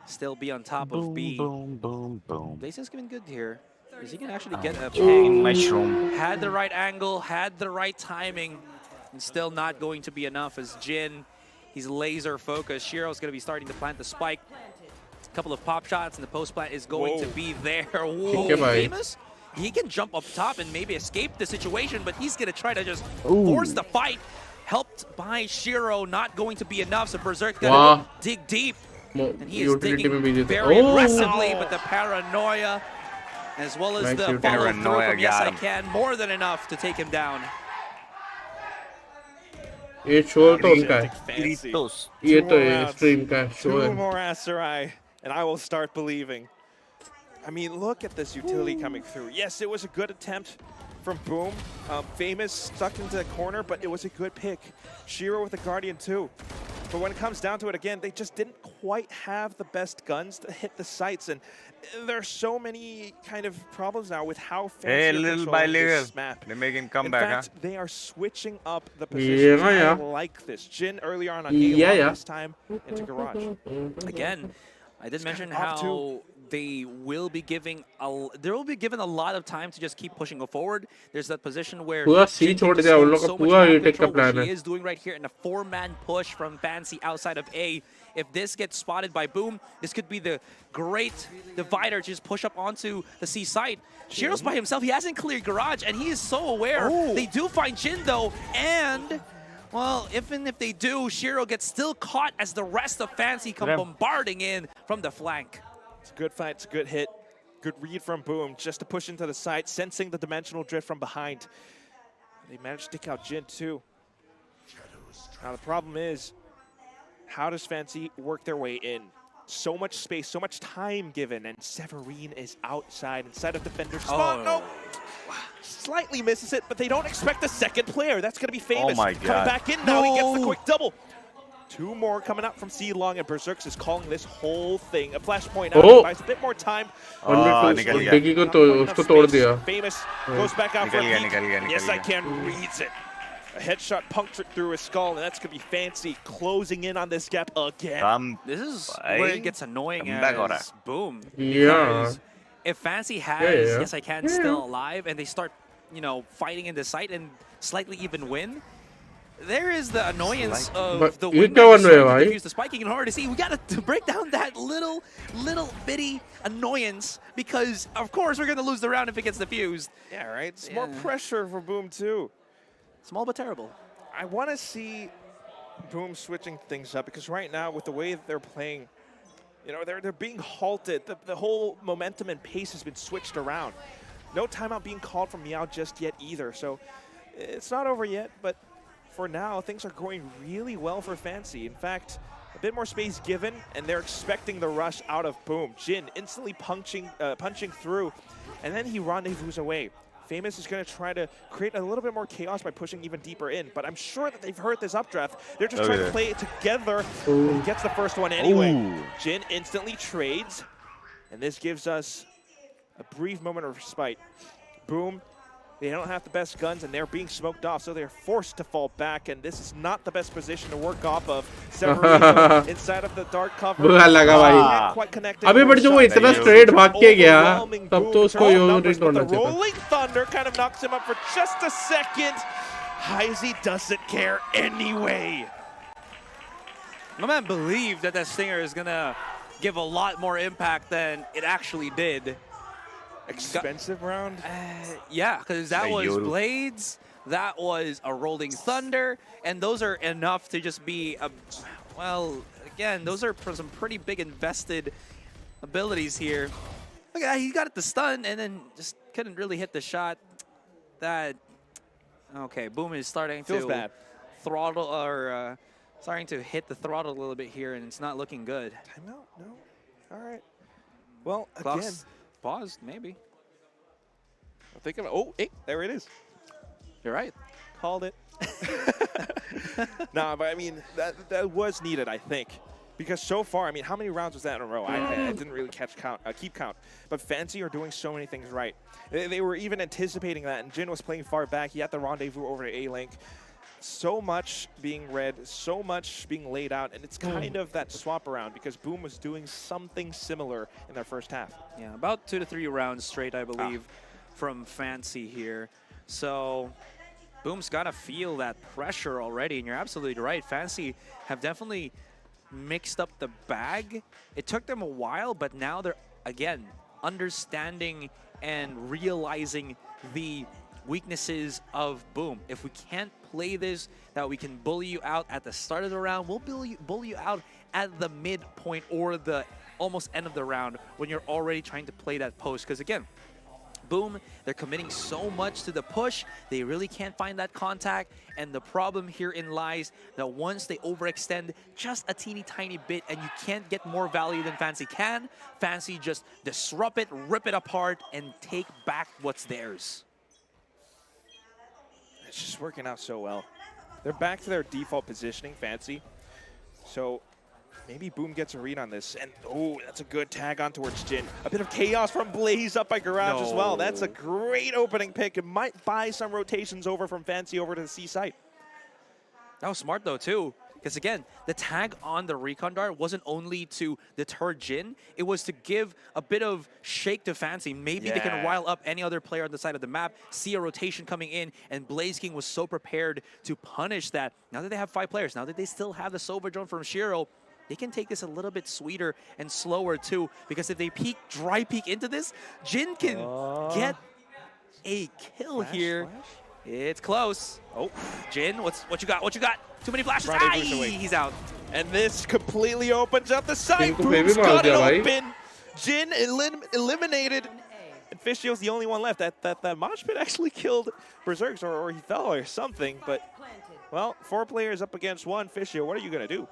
still be on top Boom, of B. boom, boom, boom. Blaze been good here. Is he going to actually get a Chicken mushroom. Had the right angle, had the right timing, and still not going to be enough as Jin, he's laser focused. Shiro's going to be starting to plant the spike. A couple of pop shots, and the post plant is going to be there. Whoa, Famous? He can jump up top and maybe escape the situation, but he's going to try to just force the fight. Helped by Shiro, not going to be enough, so Berserk going to dig deep. And he is digging very aggressively, but the paranoia, as well as the follow through from Yes I Can, more than enough to take him down. ये show तो उनका है ये तो stream का show है Two more Aserai, and I will start believing. I mean, look at this utility coming through. Yes, it was a good attempt from Boom. Famous stuck into the corner, but it was a good pick. Shiro with the Guardian too. But when it comes down to it, again, they just didn't quite have the best guns to hit the sights. And there are so many kind of problems now with how fancy little by little, this map. they make him come In back. fact, they are switching up the positions. I like this. Jin earlier on A1, this time into Garage. Again, I did mention how they will be giving a lot of time to just keep pushing forward. There's that position where C छोड़ दिया उन लोग का पूरा retake का plan है. He is doing right here in a 4-man push from Fancy outside of A. If this gets spotted by Boom, this could be the great divider to just push up onto the C site. Shiro's by himself. He hasn't cleared Garage, and he is so aware. They do find Jin though, and well, even if they do, Shiro gets still caught as the rest of Fancy come bombarding in from the flank. It's a good fight, it's a good hit. Good read from Boom, just to push into the side, sensing the dimensional drift from behind. They managed to take out Jin too. Now the problem is, how does Fancy work their way in? So much space, so much time given, and Severine is outside, inside of defender's spot. No! Slightly misses it, but they don't expect a second player. That's going to be Famous. Oh my God. Coming back in now, he gets the quick double. Two more coming up from C Long, and Berserk is calling this whole thing a flashpoint out. Buys a bit more time. Famous goes back out for a peek. Yes, I Can reads it. A headshot punctured through his skull, and that's going to be Fancy closing in on this gap again. This is where it gets annoying as Boom. Yeah. If Fancy has Yes I Can still alive, and they start, fighting in the site and slightly even win, there is the annoyance of the win defuse the spiking, and hard to see. We got to break down that little bitty annoyance, because of course we're going to lose the round if it gets defused. Yeah, right. It's more pressure for Boom too. Small but terrible. I want to see Boom switching things up, because right now with the way that they're playing, they're being halted. The whole momentum and pace has been switched around. No timeout being called from Meow just yet either. So it's not over yet, but for now, things are going really well for Fancy. In fact, a bit more space given, and they're expecting the rush out of Boom. Jin instantly punching through, and then he rendezvous away. Famous is going to try to create a little bit more chaos by pushing even deeper in, but I'm sure that they've heard this updraft. They're just trying to play it together. He gets the first one anyway. Jin instantly trades, and this gives us a brief moment of respite. Boom. They don't have the best guns, and they're being smoked off, so they're forced to fall back, and this is not the best position to work off of. Severino inside of the dark cover. Quite connected. अभी but जो वो इतना straight भाग के गया, तब तो उसको यो नहीं करना चाहिए. Rolling Thunder kind of knocks him up for just a second. Heisey doesn't care anyway. My man believed that Stinger is gonna give a lot more impact than it actually did. Expensive round? Yeah, because that was Blades, that was a Rolling Thunder, and those are enough to just be, again, those are some pretty big invested abilities here. Look at that, he got it the stun, and then just couldn't really hit the shot. Okay, Boom is starting to throttle, or starting to hit the throttle a little bit here, and it's not looking good. Timeout? No? All right. Well, Clock's again. Paused, maybe. I'm thinking, hey, there it is. You're right. Called it. Nah, but I mean, that was needed, I think. Because so far, I mean, how many rounds was that in a row? I didn't really keep count. But Fancy are doing so many things right. They were even anticipating that, and Jin was playing far back. He had the rendezvous over to A-Link. so much being read, so much being laid out, and it's kind of that swap around because Boom was doing something similar in their first half. Yeah, about 2 to 3 rounds straight, I believe, from Fancy here. So Boom's got to feel that pressure already, and you're absolutely right. Fancy have definitely mixed up the bag. It took them a while, but now they're, again, understanding and realizing the weaknesses of Boom. If we can't play this, that we can bully you out at the start of the round, we'll bully you out at the midpoint or the almost end of the round when you're already trying to play that post. Because again, Boom, they're committing so much to the push, they really can't find that contact. And the problem herein lies that once they overextend just a teeny tiny bit and you can't get more value than Fancy can, Fancy just disrupt it, rip it apart, and take back what's theirs. It's just working out so well. They're back to their default positioning, Fancy. So maybe Boom gets a read on this. And, oh, that's a good tag on towards Jin. A bit of chaos from Blaze up by Garage as well. That's a great opening pick. It might buy some rotations over from Fancy over to the C site. That was smart, though, too. Because, again, the tag on the Recon Dart wasn't only to deter Jin, it was to give a bit of shake to Fancy. Maybe they can rile up any other player on the side of the map, see a rotation coming in, and Blaze King was so prepared to punish that. Now that they have 5 players, now that they still have the Sova drone from Shiro, they can take this a little bit sweeter and slower, too. Because if they dry peek into this, Jin can get a kill here. It's close. Oh, Jin, what you got? What you got? Too many flashes. He's out. And this completely opens up the site. Boom's got it open. Jin eliminated. And Fishio's the only one left. That mosh pit actually killed Berserks, or he fell or something. But, well, 4 players up against 1. Fishio, what are you going to do?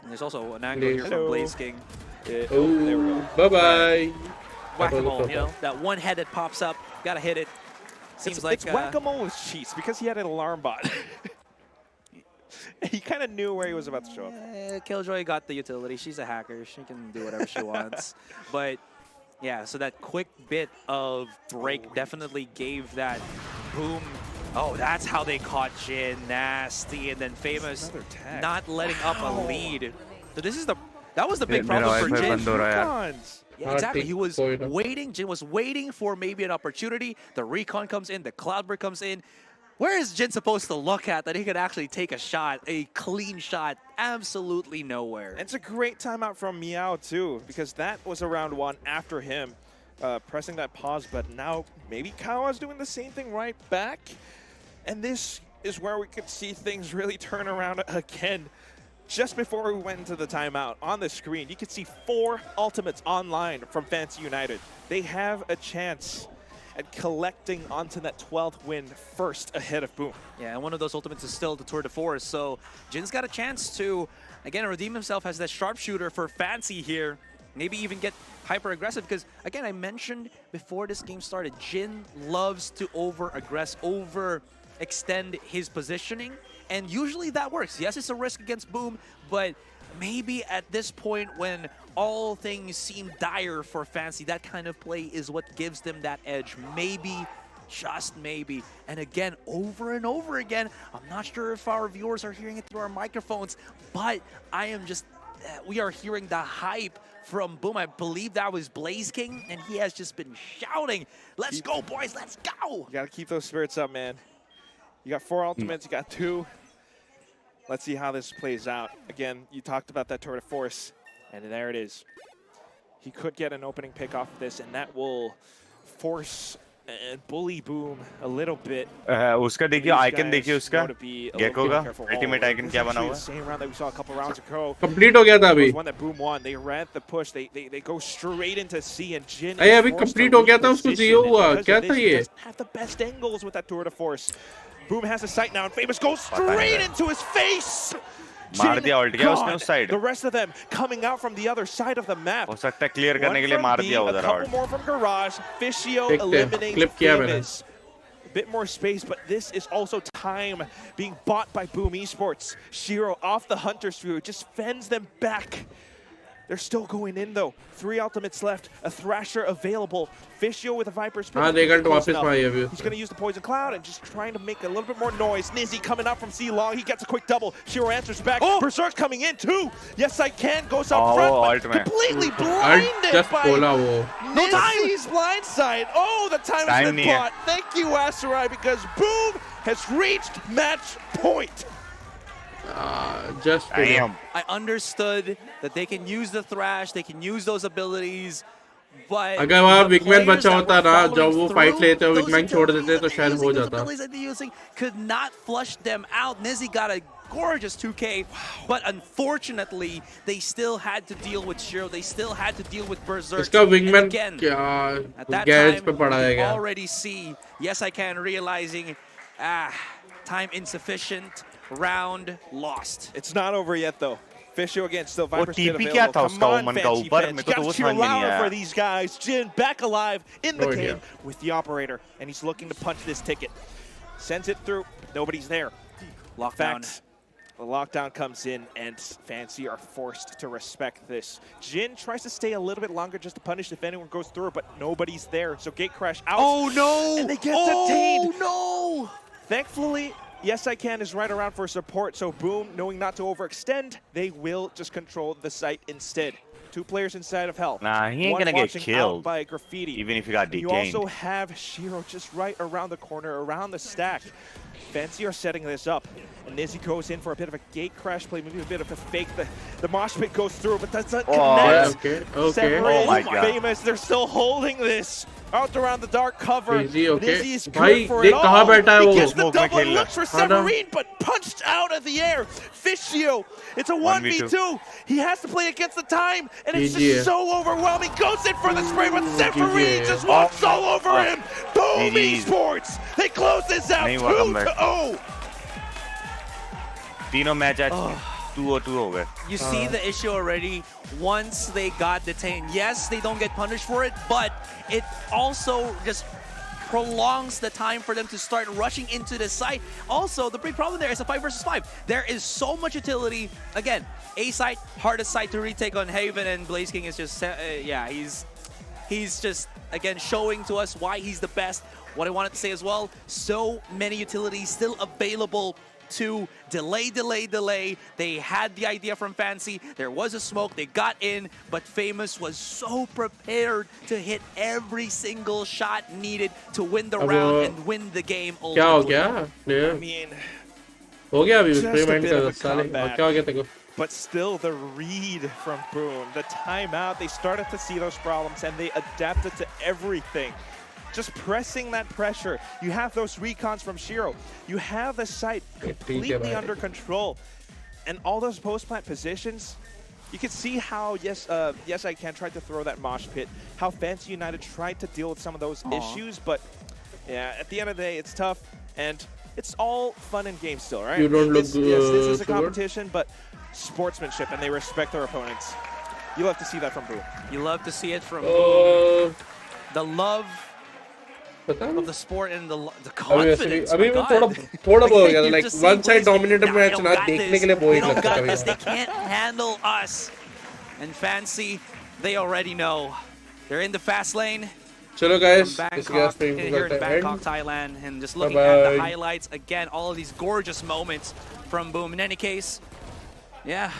And there's also an angle here from Blaze King. There we go. Bye-bye. Whack-a-mole, you know, that one head that pops up. Got to hit it. Seems like it's whack-a-mole with cheats because he had an alarm bot. He kind of knew where he was about to show up. Killjoy got the utility. She's a hacker. She can do whatever she wants. But, yeah, so that quick bit of break definitely gave that Boom. Oh, that's how they caught Jin. Nasty. And then Famous not letting up a lead. So this is that was the big problem for Jin. Yeah, exactly. He was waiting. Jin was waiting for maybe an opportunity. The recon comes in. The Cloudbird comes in. Where is Jin supposed to look at that he could actually take a shot, a clean shot? Absolutely nowhere. It's a great timeout from Meow, too, because that was around 1 after him, pressing that pause button. Now, maybe Kawa's doing the same thing right back. And this is where we could see things really turn around again. Just before we went into the timeout, on the screen, you could see 4 ultimates online from Fancy United. They have a chance at collecting onto that 12th win first ahead of Boom. Yeah, and one of those ultimates is still the Tour de Force, so Jin's got a chance to, again, redeem himself as that sharpshooter for Fancy here. Maybe even get hyper-aggressive, because, again, I mentioned before this game started, Jin loves to over-aggress, overextend his positioning, and usually that works. Yes, it's a risk against Boom, but maybe at this point when all things seem dire for Fancy, that kind of play is what gives them that edge. Maybe, just maybe. And again, over and over again, I'm not sure if our viewers are hearing it through our microphones, but I am just, we are hearing the hype from Boom. I believe that was Blaze King, and he has just been shouting, let's go, boys, let's go! You gotta keep those spirits up, man. You got 4 ultimates, you got 2. Let's see how this plays out. Again, you talked about that Tour de Force, and there it is. He could get an opening pick off of this, and that will force and bully Boom a little bit. उसका देखिए icon देखिए उसका Gecko का ultimate icon क्या बना हुआ? Same round that we saw a couple rounds ago. Complete हो गया था अभी. One that Boom won. They ran the push. They go straight into C, and Jin. अरे अभी complete हो गया था उसको जीरो हुआ. क्या था ये? Have the best angles with that Tour de Force. Boom has a sight now, and Famous goes straight into his face. मार दिया ult क्या उसने उस side. The rest of them coming out from the other side of the map. हो सकता है clear करने के लिए मार दिया उधर ult. A couple more from Garage. Fishio eliminates Famous. A bit more space, but this is also time being bought by Boom Esports. Shiro off the Hunter's View just fends them back. They're still going in though. 3 ultimates left. A Thrasher available. Fishio with a Viper's Pit. He's going to use the Poison Cloud and just trying to make a little bit more noise. Nizzy coming up from C-Long. He gets a quick double. Shiro answers back. Berserk coming in too. Yes, I can. Goes up front, but completely blinded by Nizzy's blind side. Oh, the time has been bought. Thank you, Asarai, because Boom has reached match point. I understood that they can use the Thrash, they can use those abilities, but अगर वहाँ Wigman बचा होता ना, जब वो fight लेते और Wigman छोड़ देते तो शायद हो जाता. abilities that they're using could not flush them out. Nizzy got a gorgeous 2K, but unfortunately, they still had to deal with Shiro. They still had to deal with Berserk. इसका Wigman again, क्या at that guys पे time, पड़ा है you क्या? already see, yes, I can, realizing, time insufficient. Round lost. It's not over yet though. Fishio again, still Viper's Pit TP available. Come on, Fancy Fans. Got to cheer louder for these guys. Jin back alive in the game with the operator, and he's looking to punch this ticket. Sends it through. Nobody's there. Lockdown. The lockdown comes in, and Fancy are forced to respect this. Jin tries to stay a little bit longer just to punish if anyone goes through, but nobody's there. So Gate Crash out. Oh no! And they get detained. Oh no! Thankfully, Yes I Can is right around for support, so Boom, knowing not to overextend, they will just control the site instead. 2 players inside of Hell. Nah, he ain't One gonna get watching killed out by Graffiti. even if he got You detained. also have Shiro just right around the corner, around the stack. Fancy are setting this up. And Nizzy goes in for a bit of a gate crash play, maybe a bit of a fake. The mosh pit goes through, but that's not connect. Okay. Oh my God. Famous, they're still holding this. Out around the dark cover. Nizzy is Bhai, good for it all. He gets the double and looks for Severine, but punched out of the air. Fishio, it's a 1v2. He has to play against the time, and it's just so overwhelming. Goes in for the spray, but Severine just walks all over him. Boom Esports. They close this out 2-0. तीनों match आज 2-2 हो गए. You see the issue already. Once they got detained, yes, they don't get punished for it, but it also just prolongs the time for them to start rushing into the site. Also, the big problem there is a 5 versus 5. There is so much utility. Again, A site, hardest site to retake on Haven, and Blaze King is just, he's just, again, showing to us why he's the best. What I wanted to say as well, so many utilities still available to delay. They had the idea from Fancy. There was a smoke. They got in, but Famous was so prepared to hit every single shot needed to win the round and win the game. क्या हो गया? I mean, हो गया अभी just a experiment bit of a कर साले. comeback. क्या हो गया तेरे को? But still, the read from Boom, the timeout, they started to see those problems and they adapted to everything. Just pressing that pressure. You have those recons from Shiro. You have the site completely under control. And all those post-plant positions, you can see how, yes I Can tried to throw that mosh pit, how Fancy United tried to deal with some of those issues, but yeah, at the end of the day, it's tough, and it's all fun and games still, right? You don't look Yes, this is a competition, but sportsmanship, and they respect their opponents. You love to see that from Boo. You love to see it from Boo. The love of the sport and the confidence. अभी वो थोड़ा हो गया, like one side dominated match ना देखने के लिए boring लगता है. They can't handle us. And Fancy, they already know. They're in the fast lane. चलो guys, Bangkok, here in Bangkok, Thailand, and just looking at the highlights again, all of these gorgeous moments from Boom. In any case, yeah.